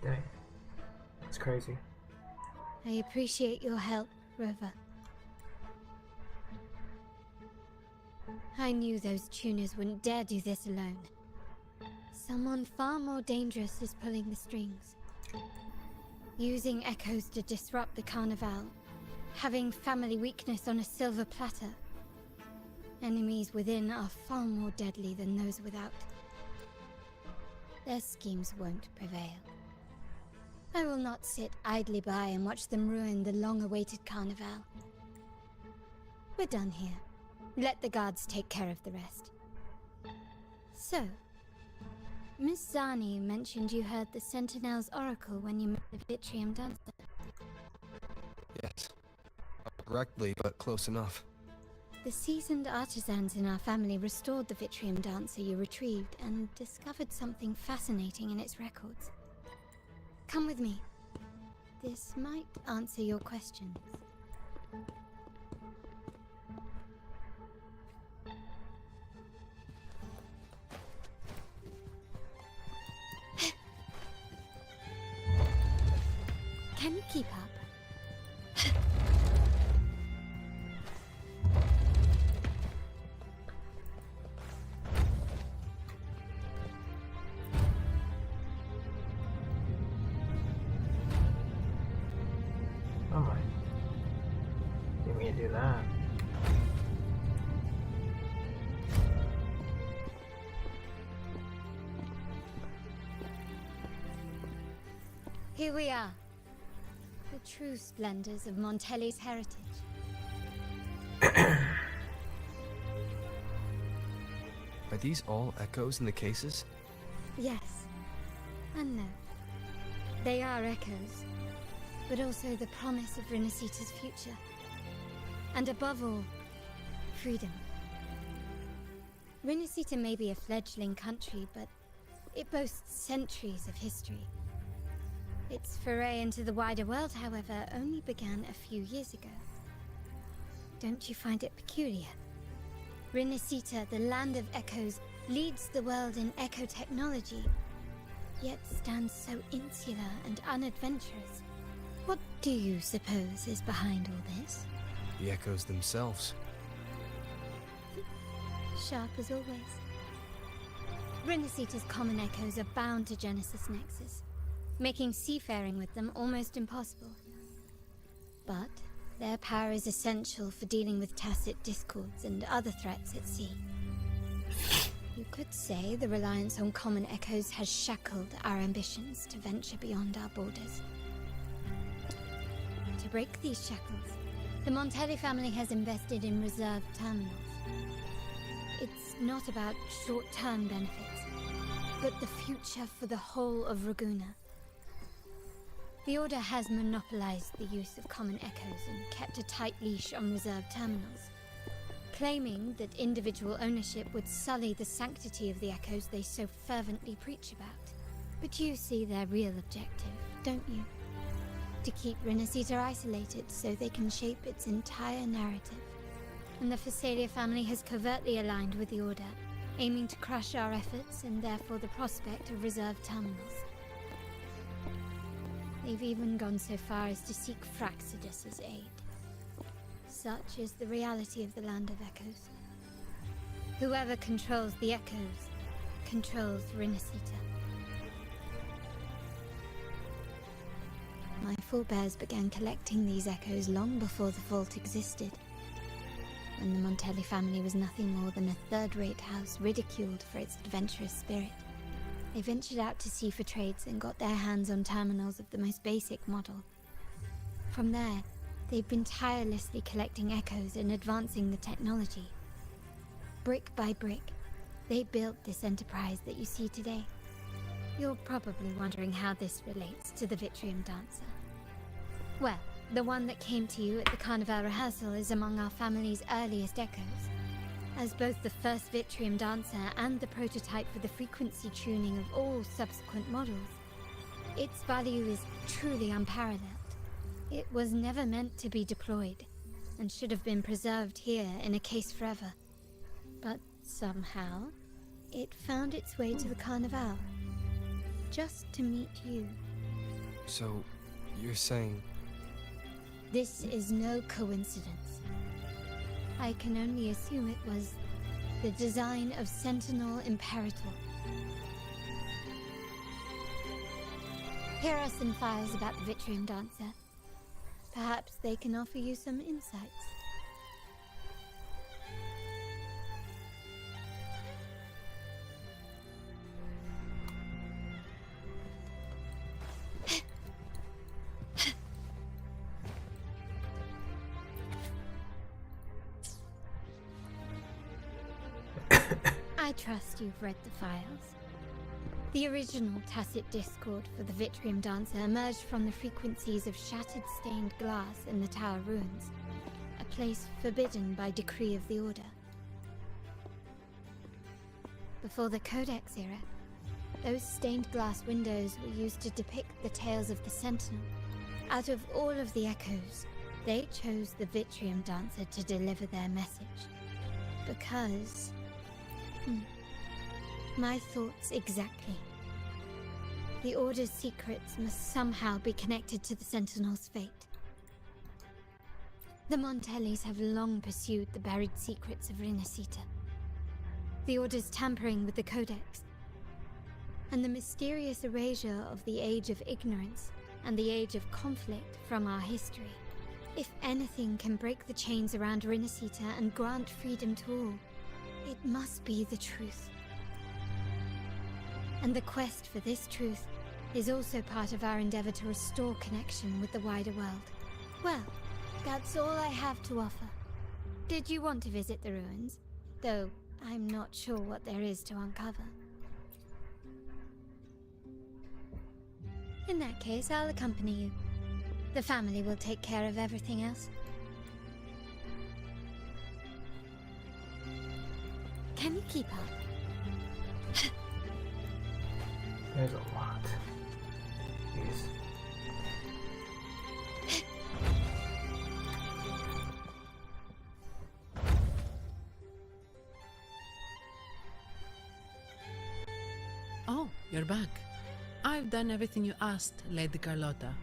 Dang. That's crazy. I appreciate your help, Rover. I knew those tuners wouldn't dare do this alone. Someone far more dangerous is pulling the strings. Using echoes to disrupt the Carnival. Having family weakness on a silver platter. Enemies within are far more deadly than those without. Their schemes won't prevail. I will not sit idly by and watch them ruin the long-awaited Carnival. We're done here. Let the guards take care of the rest. So, Miss Zani mentioned you heard the Sentinel's oracle when you met the Vitrium dancer. Yes. Not correctly, but close enough. The seasoned artisans in our family restored the Vitrium dancer you retrieved and discovered something fascinating in its records. Come with me. This might answer your questions. Can you keep up? Oh my. Didn't mean to do that. Here we are. The true splendors of Montelli's heritage. Are these all echoes in the cases? Yes. And no. They are echoes. But also the promise of Renacita's future. And above all, freedom. Renacita may be a fledgling country, but it boasts centuries of history. Its foray into the wider world, however, only began a few years ago. Don't you find it peculiar? Renacita, the land of echoes, leads the world in echo technology, yet stands so insular and unadventurous. What do you suppose is behind all this? The echoes themselves. Sharp as always. Renacita's common echoes are bound to Genesis Nexus, making seafaring with them almost impossible. But their power is essential for dealing with tacit discords and other threats at sea. You could say the reliance on common echoes has shackled our ambitions to venture beyond our borders. To break these shackles, the Montelli family has invested in reserved terminals. It's not about short-term benefits, but the future for the whole of Raguna. The Order has monopolized the use of common echoes and kept a tight leash on reserved terminals, claiming that individual ownership would sully the sanctity of the echoes they so fervently preach about. But you see their real objective, don't you? To keep Renacita isolated so they can shape its entire narrative. And the Phasalia family has covertly aligned with the Order, aiming to crush our efforts and therefore the prospect of reserved terminals. They've even gone so far as to seek Fraxidus's aid. Such is the reality of the Land of Echoes. Whoever controls the Echoes controls Renacita. My forebears began collecting these echoes long before the vault existed, when the Montelli family was nothing more than a third-rate house ridiculed for its adventurous spirit. They ventured out to sea for trades and got their hands on terminals of the most basic model. From there, they've been tirelessly collecting echoes and advancing the technology. Brick by brick, they built this enterprise that you see today. You're probably wondering how this relates to the Vitrium Dancer. Well, the one that came to you at the Carnival rehearsal is among our family's earliest echoes. As both the first Vitrium Dancer and the prototype for the frequency tuning of all subsequent models, its value is truly unparalleled. It was never meant to be deployed, and should have been preserved here in a case forever. But somehow, it found its way to the Carnival, just to meet you. So, you're saying... This is no coincidence. I can only assume it was the design of Sentinel Imperator. Here are some files about the Vitrium Dancer. Perhaps they can offer you some insights. I trust you've read the files. The original tacit discord for the Vitrium Dancer emerged from the frequencies of shattered stained glass in the Tower Ruins, a place forbidden by decree of the Order. Before the Codex era, those stained glass windows were used to depict the tales of the Sentinel. Out of all of the echoes, they chose the Vitrium Dancer to deliver their message. Because... my thoughts exactly. The Order's secrets must somehow be connected to the Sentinel's fate. The Montellis have long pursued the buried secrets of Renacita. The Order's tampering with the Codex, and the mysterious erasure of the Age of Ignorance and the Age of Conflict from our history. If anything can break the chains around Renacita and grant freedom to all, it must be the truth. And the quest for this truth is also part of our endeavor to restore connection with the wider world. Well, that's all I have to offer. Did you want to visit the ruins? Though I'm not sure what there is to uncover. In that case, I'll accompany you. The family will take care of everything else. Can you keep up? There's a lot. Jeez. Oh, you're back. I've done everything you asked, Lady Carlotta.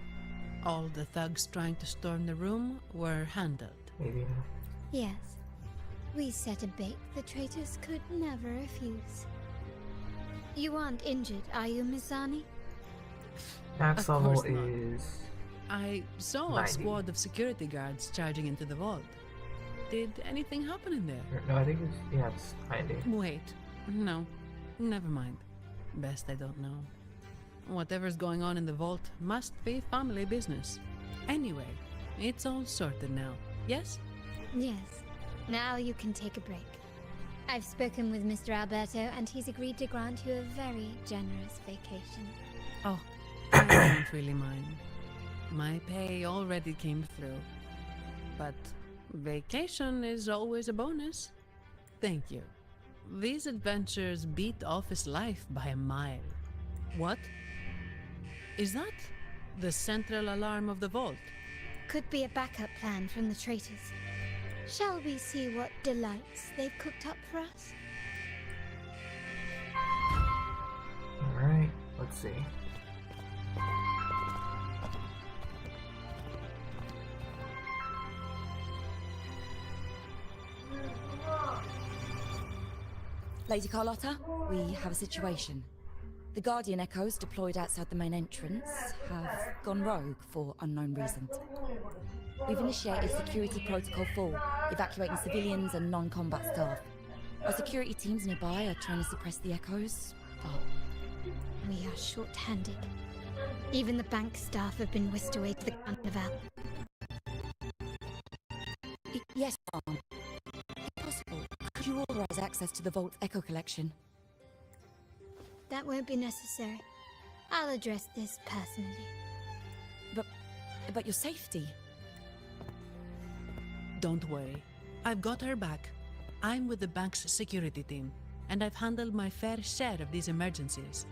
All the thugs trying to storm the room were handled. Maybe. Yes. We set a bait the traitors could never refuse. You aren't injured, are you, Mizani? Max Of level course not. is. I saw 90. a squad of security guards charging into the vault. Did anything happen in there? No, I think it's. Yeah, it's 90. Wait. No. Never mind. Best I don't know. Whatever's going on in the vault must be family business. Anyway, it's all sorted now. Yes? Yes. Now you can take a break. I've spoken with Mr. Alberto, and he's agreed to grant you a very generous vacation. Oh, I don't really mind. My pay already came through. But vacation is always a bonus. Thank you. These adventures beat office life by a mile. What? Is that the central alarm of the vault? Could be a backup plan from the traitors. Shall we see what delights they've cooked up for us? Alright, let's see. Lady Carlotta, we have a situation. The Guardian Echoes deployed outside the main entrance have gone rogue for unknown reasons. We've initiated Security Protocol 4, evacuating civilians and non-combat staff. Our security teams nearby are trying to suppress the Echoes, but... We are short-handed. Even the bank staff have been whisked away to the carnival. Yes, Mom. If possible, could you authorize access to the Vault's Echo collection? That won't be necessary. I'll address this personally. But your safety? Don't worry. I've got her back. I'm with the bank's security team, and I've handled my fair share of these emergencies.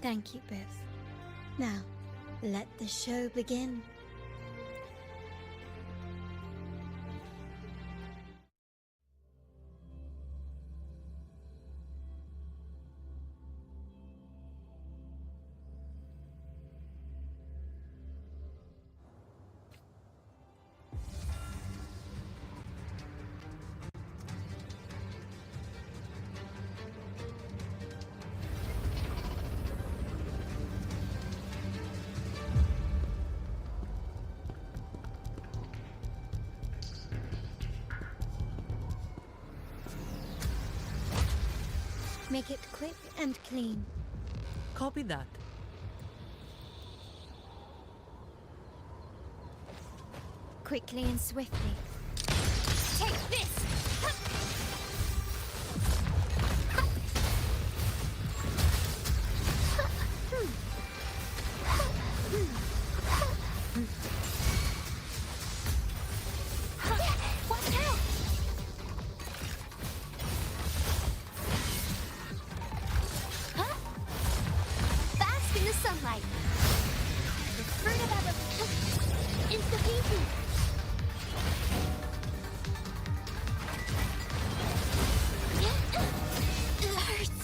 Thank you both. Now, let the show begin. Make it quick and clean. Copy that. Quickly and swiftly. Take this! Watch out! Bask in the sunlight. The fruit of our insufficient. It hurts.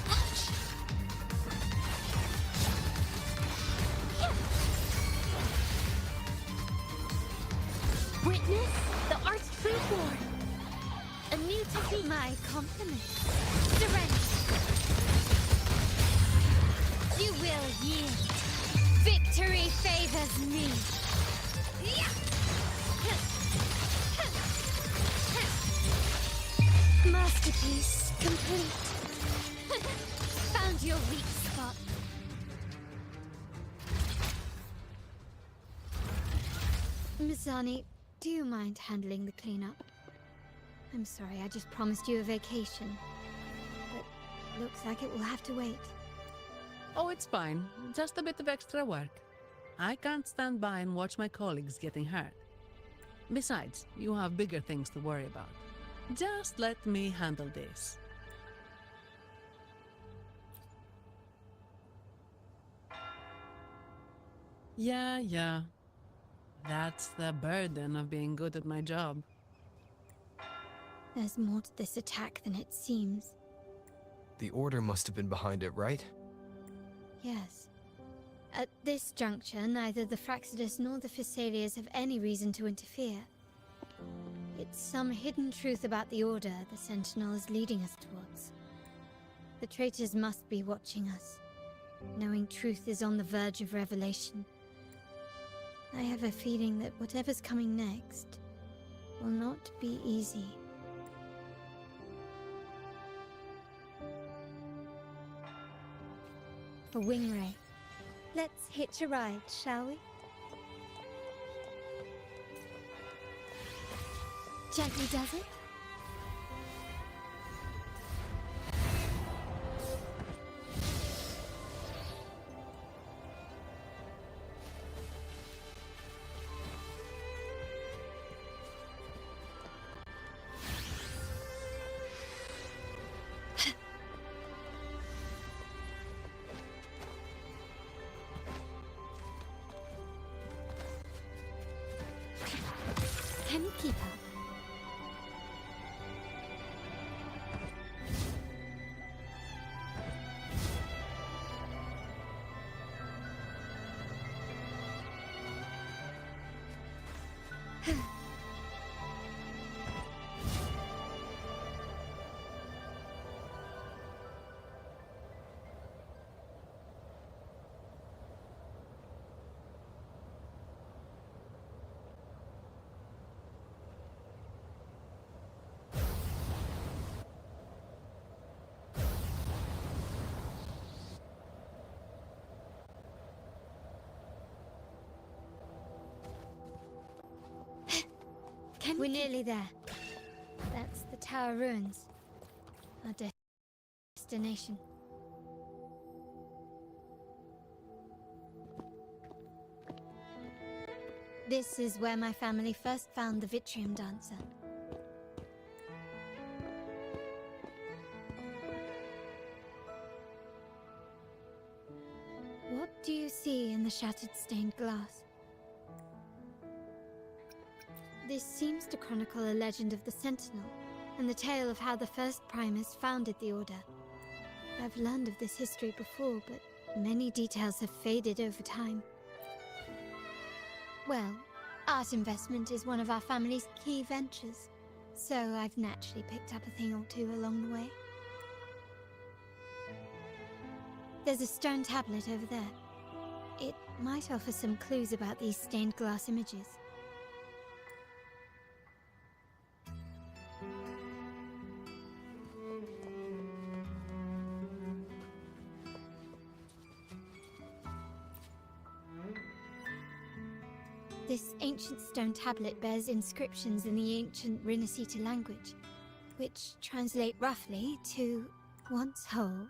Ouch. Witness the art's true form. A new technique. My compliments. Surrender. You will yield. Victory favors me. Masterpiece complete. Found your weak spot. Mizani, do you mind handling the cleanup? I'm sorry, I just promised you a vacation. But looks like it will have to wait. Oh, it's fine. Just a bit of extra work. I can't stand by and watch my colleagues getting hurt. Besides, you have bigger things to worry about. Just let me handle this. Yeah. That's the burden of being good at my job. There's more to this attack than it seems. The Order must have been behind it, right? Yes. At this juncture, neither the Fraxidus nor the Physaelias have any reason to interfere. It's some hidden truth about the Order the Sentinel is leading us towards. The traitors must be watching us, knowing truth is on the verge of revelation. I have a feeling that whatever's coming next will not be easy. A wing ray. Let's hitch a ride, shall we? Gently does it? Can you keep up? We're nearly there. That's the Tower Ruins. Our destination. This is where my family first found the Vitrium Dancer. What do you see in the shattered stained glass? This seems to chronicle a legend of the Sentinel, and the tale of how the first Primus founded the Order. I've learned of this history before, but many details have faded over time. Well, art investment is one of our family's key ventures, so I've naturally picked up a thing or two along the way. There's a stone tablet over there. It might offer some clues about these stained glass images. This ancient stone tablet bears inscriptions in the ancient Rinascita language, which translate roughly to, once whole,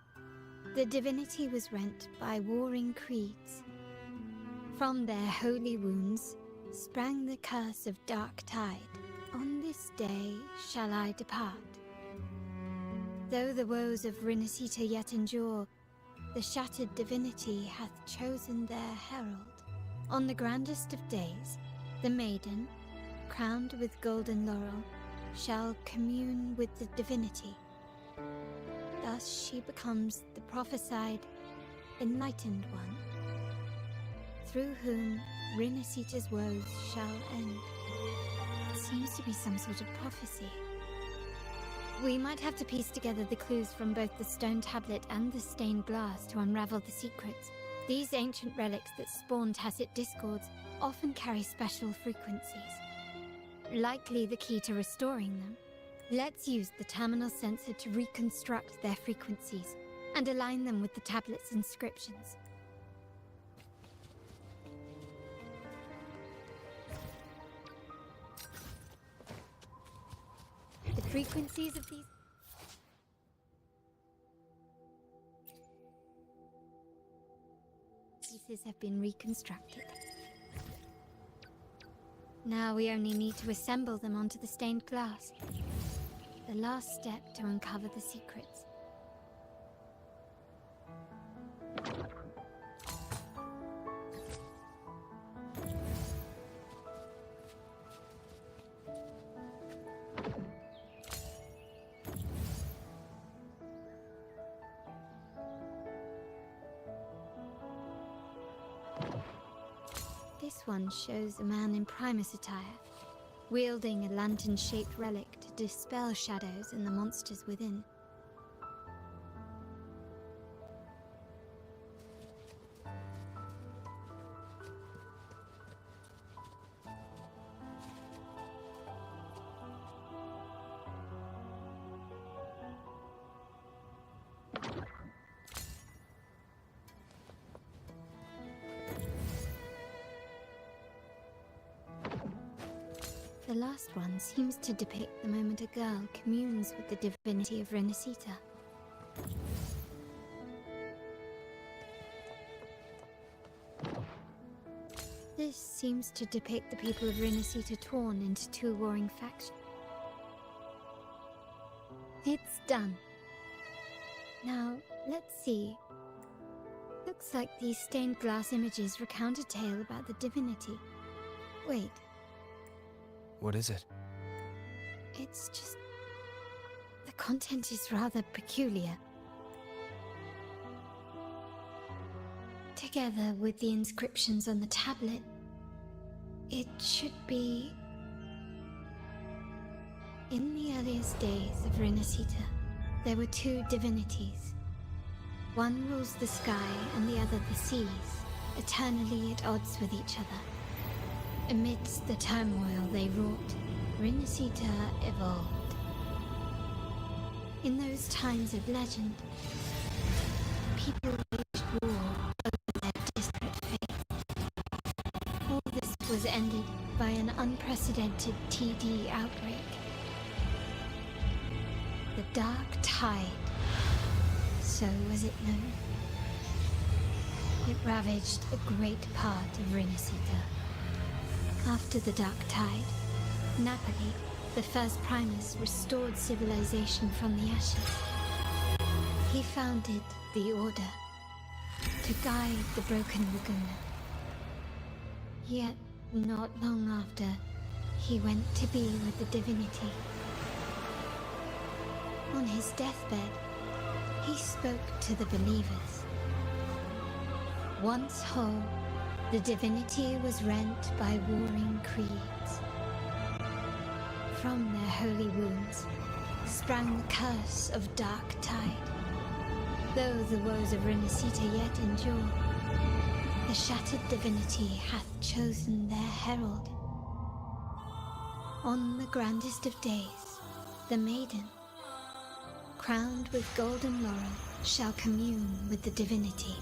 the divinity was rent by warring creeds. From their holy wounds sprang the curse of dark tide. On this day shall I depart. Though the woes of Rinascita yet endure, the shattered divinity hath chosen their herald. On the grandest of days, the maiden, crowned with golden laurel, shall commune with the divinity. Thus she becomes the prophesied, enlightened one, through whom Rinascita's woes shall end. It seems to be some sort of prophecy. We might have to piece together the clues from both the stone tablet and the stained glass to unravel the secrets. These ancient relics that spawn tacit discords often carry special frequencies. Likely the key to restoring them. Let's use the terminal sensor to reconstruct their frequencies and align them with the tablet's inscriptions. The frequencies of these pieces have been reconstructed. Now we only need to assemble them onto the stained glass. The last step to uncover the secrets. This one shows a man in Primus attire, wielding a lantern-shaped relic to dispel shadows and the monsters within. The last one seems to depict the moment a girl communes with the divinity of Renacita. This seems to depict the people of Renacita torn into two warring factions. It's done. Now, let's see. Looks like these stained glass images recount a tale about the divinity. Wait. What is it? It's just... the content is rather peculiar. Together with the inscriptions on the tablet, it should be... In the earliest days of Renacita, there were two divinities. One rules the sky and the other the seas, eternally at odds with each other. Amidst the turmoil they wrought, Renacita evolved. In those times of legend, people waged war over their disparate fates. All this was ended by an unprecedented TD outbreak. The Dark Tide, so was it known. It ravaged a great part of Renacita. After the Dark Tide, Napoli, the first Primus, restored civilization from the ashes. He founded the Order to guide the broken Laguna. Yet, not long after, he went to be with the divinity. On his deathbed, he spoke to the believers. Once whole, the divinity was rent by warring creeds. From their holy wounds sprang the curse of Dark Tide. Though the woes of Renacita yet endure, the shattered divinity hath chosen their herald. On the grandest of days, the maiden, crowned with golden laurel, shall commune with the divinity.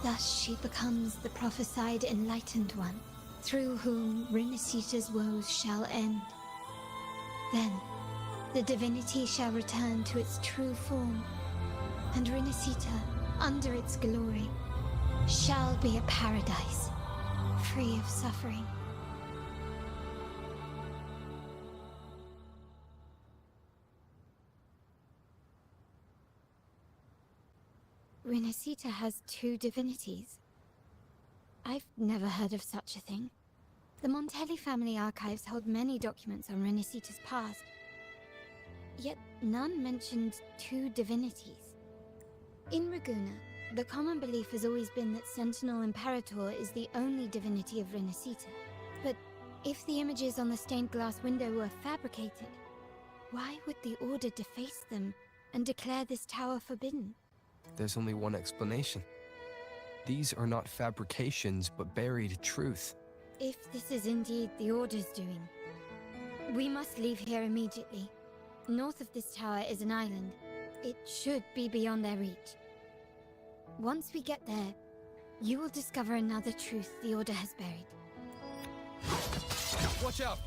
Thus she becomes the prophesied enlightened one, through whom Renacita's woes shall end. Then, the divinity shall return to its true form, and Renacita, under its glory, shall be a paradise, free of suffering. Renacita has two divinities. I've never heard of such a thing. The Montelli family archives hold many documents on Renacita's past, yet none mentioned two divinities. In Raguena, the common belief has always been that Sentinel Imperator is the only divinity of Renacita. But if the images on the stained glass window were fabricated, why would the Order deface them and declare this tower forbidden? There's only one explanation. These are not fabrications, but buried truth. If this is indeed the Order's doing, we must leave here immediately. North of this tower is an island. It should be beyond their reach. Once we get there, you will discover another truth the Order has buried. Watch out!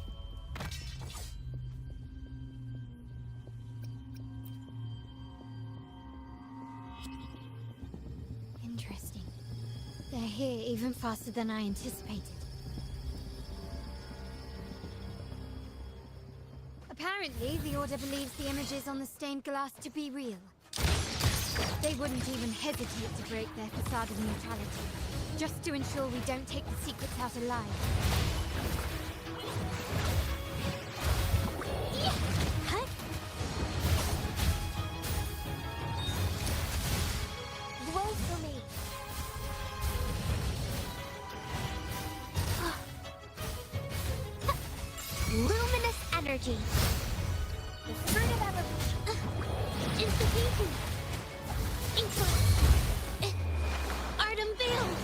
Interesting. They're here even faster than I anticipated. Apparently, the Order believes the images on the stained glass to be real. They wouldn't even hesitate to break their facade of neutrality, just to ensure we don't take the secrets out alive. Huh? Roll for me. energy. The fruit of ever... Instantation. Inkling. Art unveiled.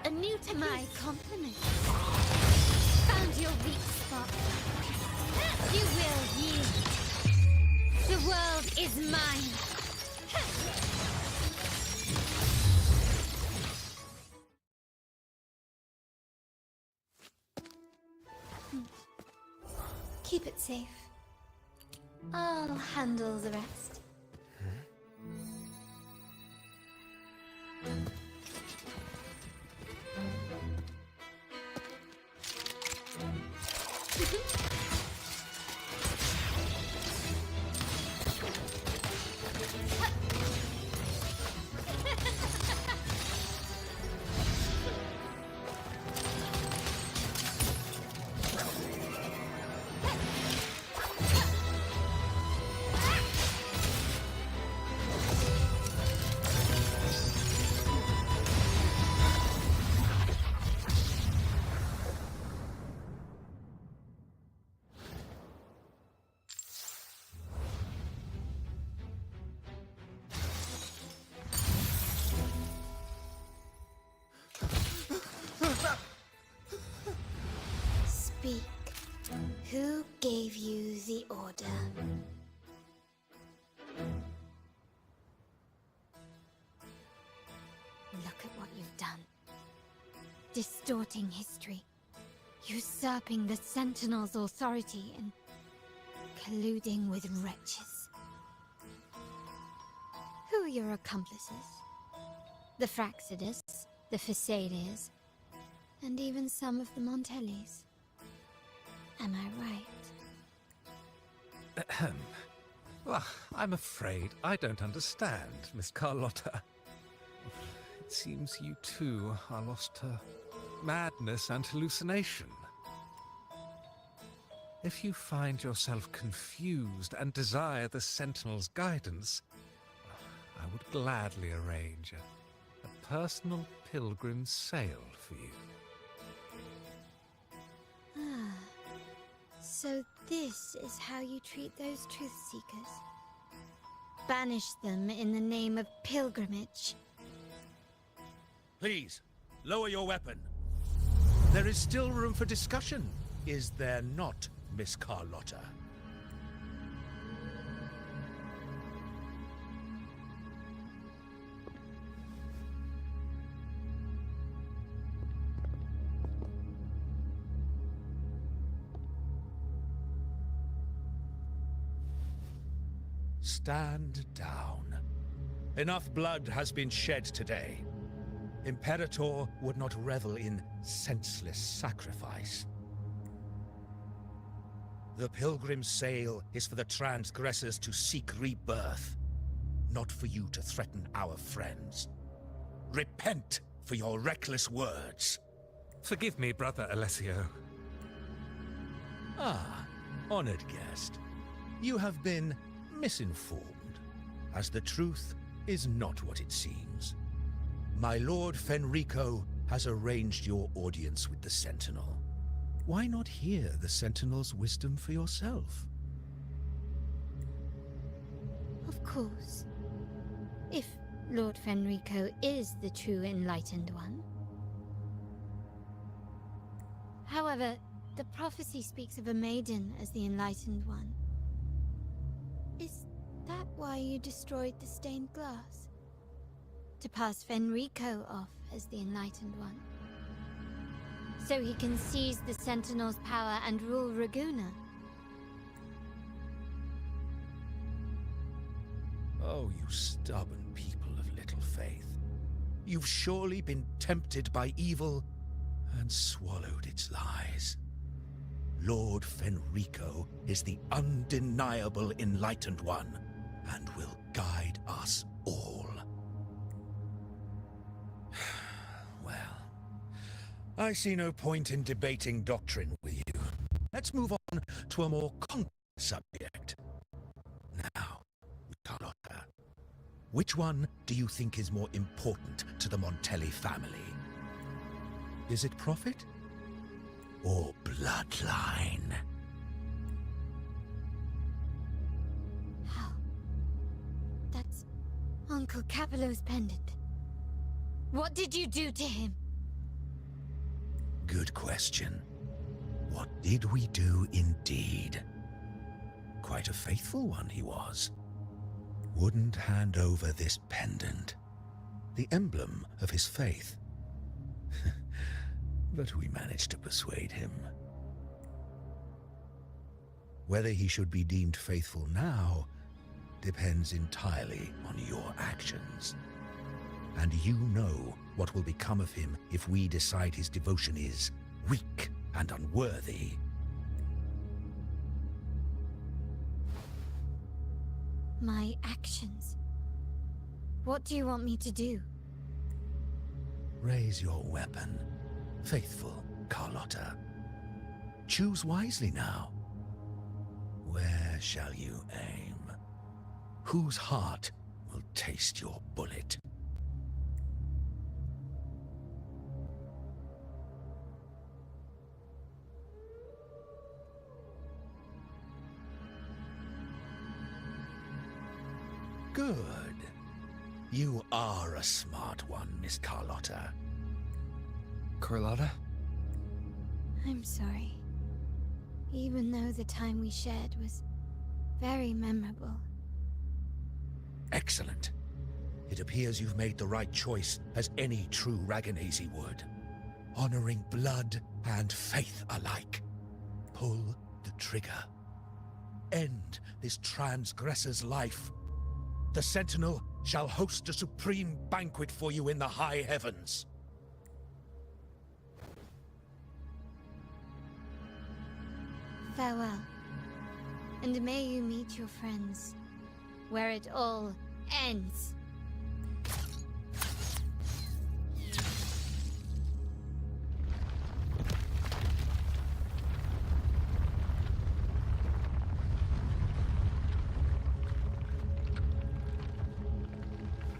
Anew to my compliment. Found your weak spot. You will yield. The world is mine. Keep it safe. I'll handle the rest. Speak. Who gave you the order? Look at what you've done. Distorting history. Usurping the Sentinel's authority and colluding with wretches. Who are your accomplices? The Fraxidus, the Facadiers, and even some of the Montellis. Am I right? Ahem. Well, I'm afraid I don't understand, Miss Carlotta. It seems you too are lost to madness and hallucination. If you find yourself confused and desire the Sentinel's guidance, I would gladly arrange a personal pilgrim sail for you. Ah. So this is how you treat those truth seekers. Banish them in the name of pilgrimage. Please, lower your weapon. There is still room for discussion, is there not, Miss Carlotta? Stand down. Enough blood has been shed today. Imperator would not revel in senseless sacrifice. The pilgrim's sail is for the transgressors to seek rebirth, not for you to threaten our friends. Repent for your reckless words. Forgive me, Brother Alessio. Ah, honored guest. You have been misinformed, as the truth is not what it seems. My Lord Fenrico has arranged your audience with the Sentinel. Why not hear the Sentinel's wisdom for yourself? Of course. If Lord Fenrico is the true Enlightened One. However, the prophecy speaks of a maiden as the Enlightened One. Is that why you destroyed the stained glass? To pass Fenrico off as the Enlightened One? So he can seize the Sentinel's power and rule Raguna? Oh, you stubborn people of little faith. You've surely been tempted by evil and swallowed its lies. Lord Fenrico is the undeniable Enlightened One, and will guide us all. Well, I see no point in debating doctrine with you. Let's move on to a more concrete subject. Now, Carlotta, which one do you think is more important to the Montelli family? Is it profit or bloodline? Uncle Capello's pendant. What did you do to him? Good question. What did we do indeed? Quite a faithful one he was. Wouldn't hand over this pendant, the emblem of his faith. But we managed to persuade him. Whether he should be deemed faithful now depends entirely on your actions. And you know what will become of him if we decide his devotion is weak and unworthy. My actions. What do you want me to do? Raise your weapon, faithful Carlotta. Choose wisely now. Where shall you aim? Whose heart will taste your bullet? Good. You are a smart one, Miss Carlotta. Carlotta? I'm sorry. Even though the time we shared was very memorable. Excellent. It appears you've made the right choice, as any true Raganazi would. Honoring blood and faith alike. Pull the trigger. End this transgressor's life. The Sentinel shall host a supreme banquet for you in the high heavens. Farewell. And may you meet your friends, where it all ends.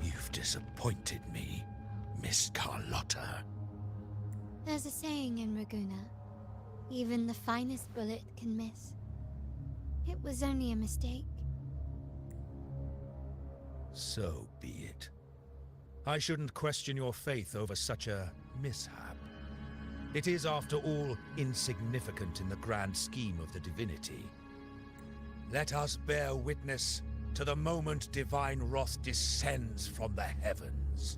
You've disappointed me, Miss Carlotta. There's a saying in Raguna, even the finest bullet can miss. It was only a mistake. So be it. I shouldn't question your faith over such a mishap. It is, after all, insignificant in the grand scheme of the divinity. Let us bear witness to the moment divine wrath descends from the heavens.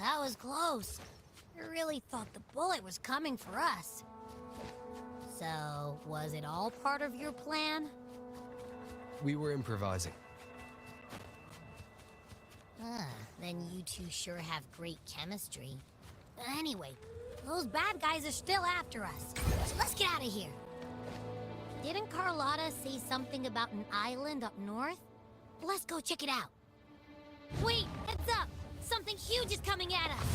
That was close. I really thought the bullet was coming for us. So, was it all part of your plan? We were improvising. Then you two sure have great chemistry. Anyway, those bad guys are still after us. So let's get out of here. Didn't Carlotta say something about an island up north? Let's go check it out. Wait, heads up! Something huge is coming at us!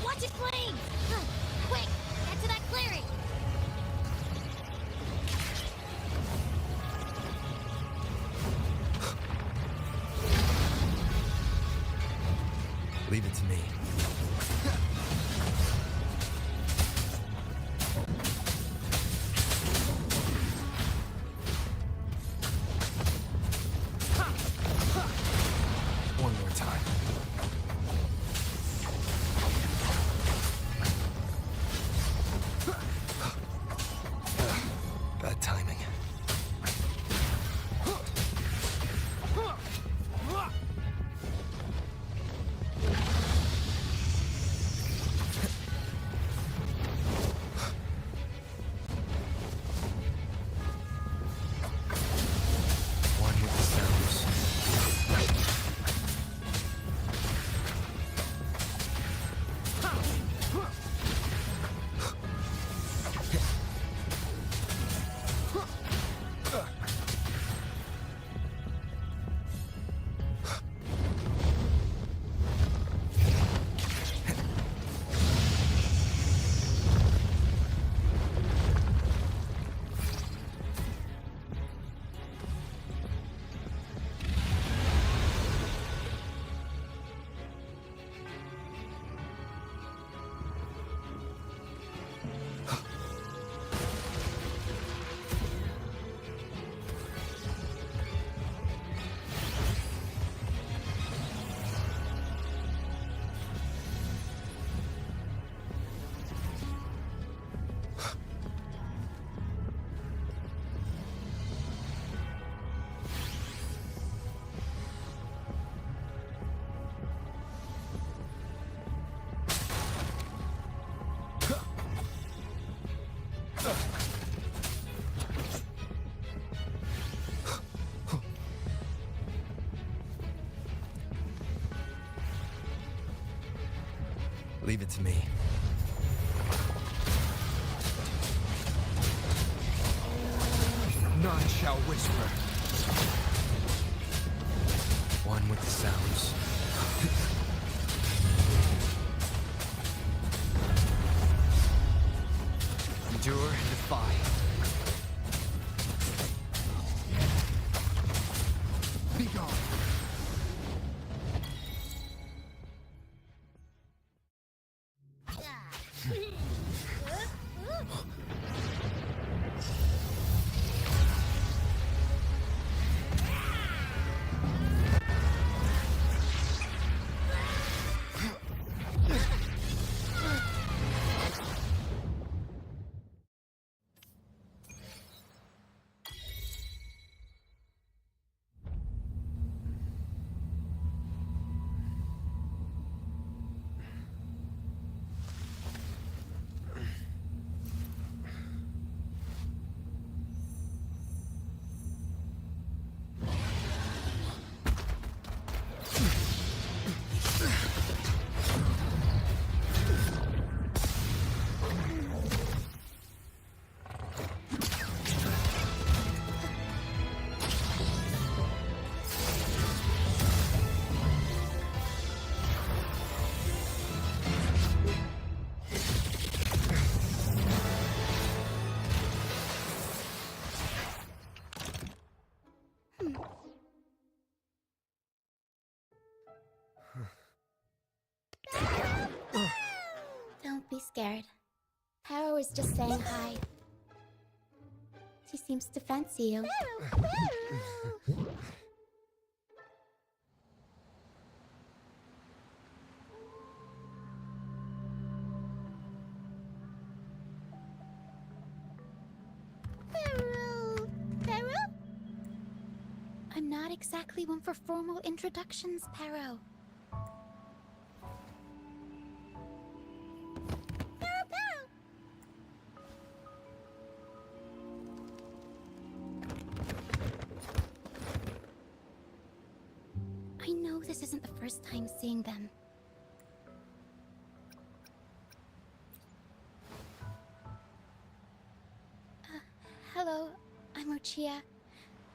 Watch it flames! Quick, get to that clearing! Leave it to me. One more time. Bad timing. Leave it to me. None shall whisper. One with the sounds. Endure and defy. Be gone. Don't be scared. Haro was just saying hi. She seems to fancy you. Pero? I'm not exactly one for formal introductions, Pero. I know this isn't the first time seeing them. Hello, I'm Ochia.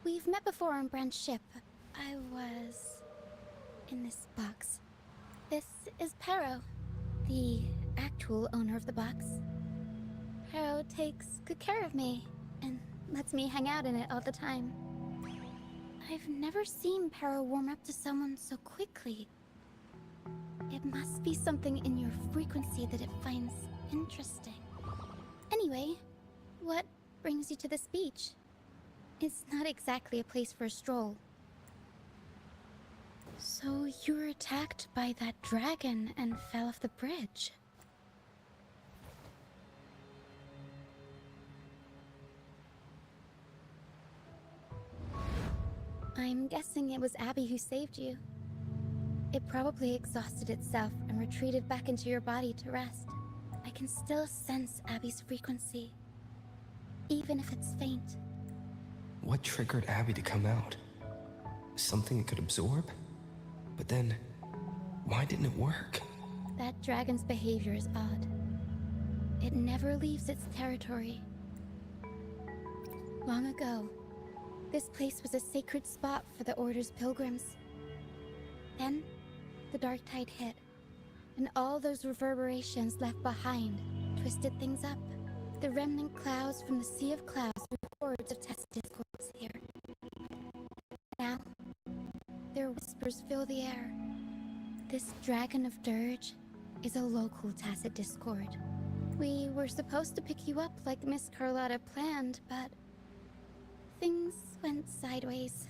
We've met before on Brand's ship. I was in this box. This is Pero, the actual owner of the box. Pero takes good care of me and lets me hang out in it all the time. I've never seen Pero warm up to someone so quickly. It must be something in your frequency that it finds interesting. Anyway, what brings you to this beach? It's not exactly a place for a stroll. So you were attacked by that dragon and fell off the bridge. I'm guessing it was Abby who saved you. It probably exhausted itself and retreated back into your body to rest. I can still sense Abby's frequency, even if it's faint. What triggered Abby to come out? Something it could absorb? But then, why didn't it work? That dragon's behavior is odd. It never leaves its territory. Long ago, this place was a sacred spot for the Order's pilgrims. Then, the dark tide hit, and all those reverberations left behind twisted things up. The remnant clouds from the Sea of Clouds records of test discords here. Now, their whispers fill the air. This Dragon of Dirge is a local tacit discord. We were supposed to pick you up like Miss Carlotta planned, but things went sideways.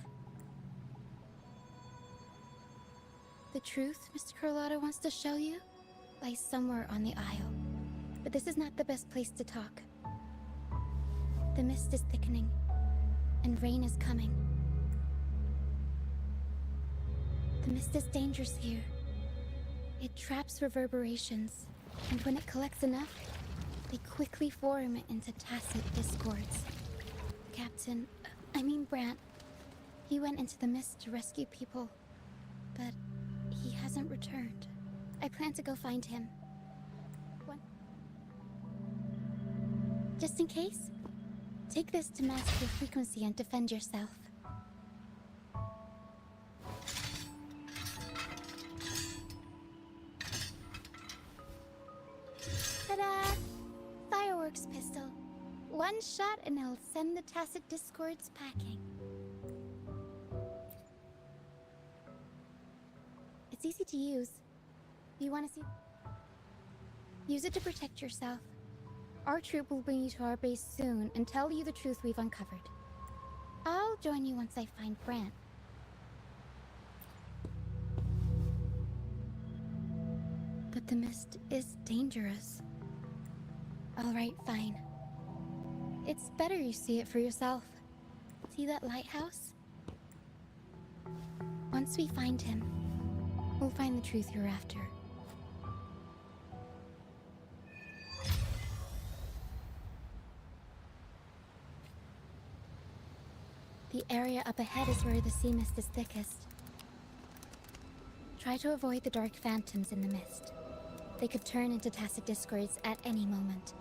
The truth Mr. Carlotta wants to show you lies somewhere on the Isle. But this is not the best place to talk. The mist is thickening, and rain is coming. The mist is dangerous here. It traps reverberations, and when it collects enough, they quickly form into tacit discords. Brant, he went into the mist to rescue people, but he hasn't returned. I plan to go find him. Just in case, take this to mask your frequency and defend yourself. Ta-da! Fireworks pistol. One shot and it'll send the tacit discords packing. It's easy to use. Do you want to see? Use it to protect yourself. Our troop will bring you to our base soon and tell you the truth we've uncovered. I'll join you once I find Grant. But the mist is dangerous. Alright, fine. It's better you see it for yourself. See that lighthouse? Once we find him, we'll find the truth you're after. The area up ahead is where the sea mist is thickest. Try to avoid the dark phantoms in the mist. They could turn into tacit discords at any moment.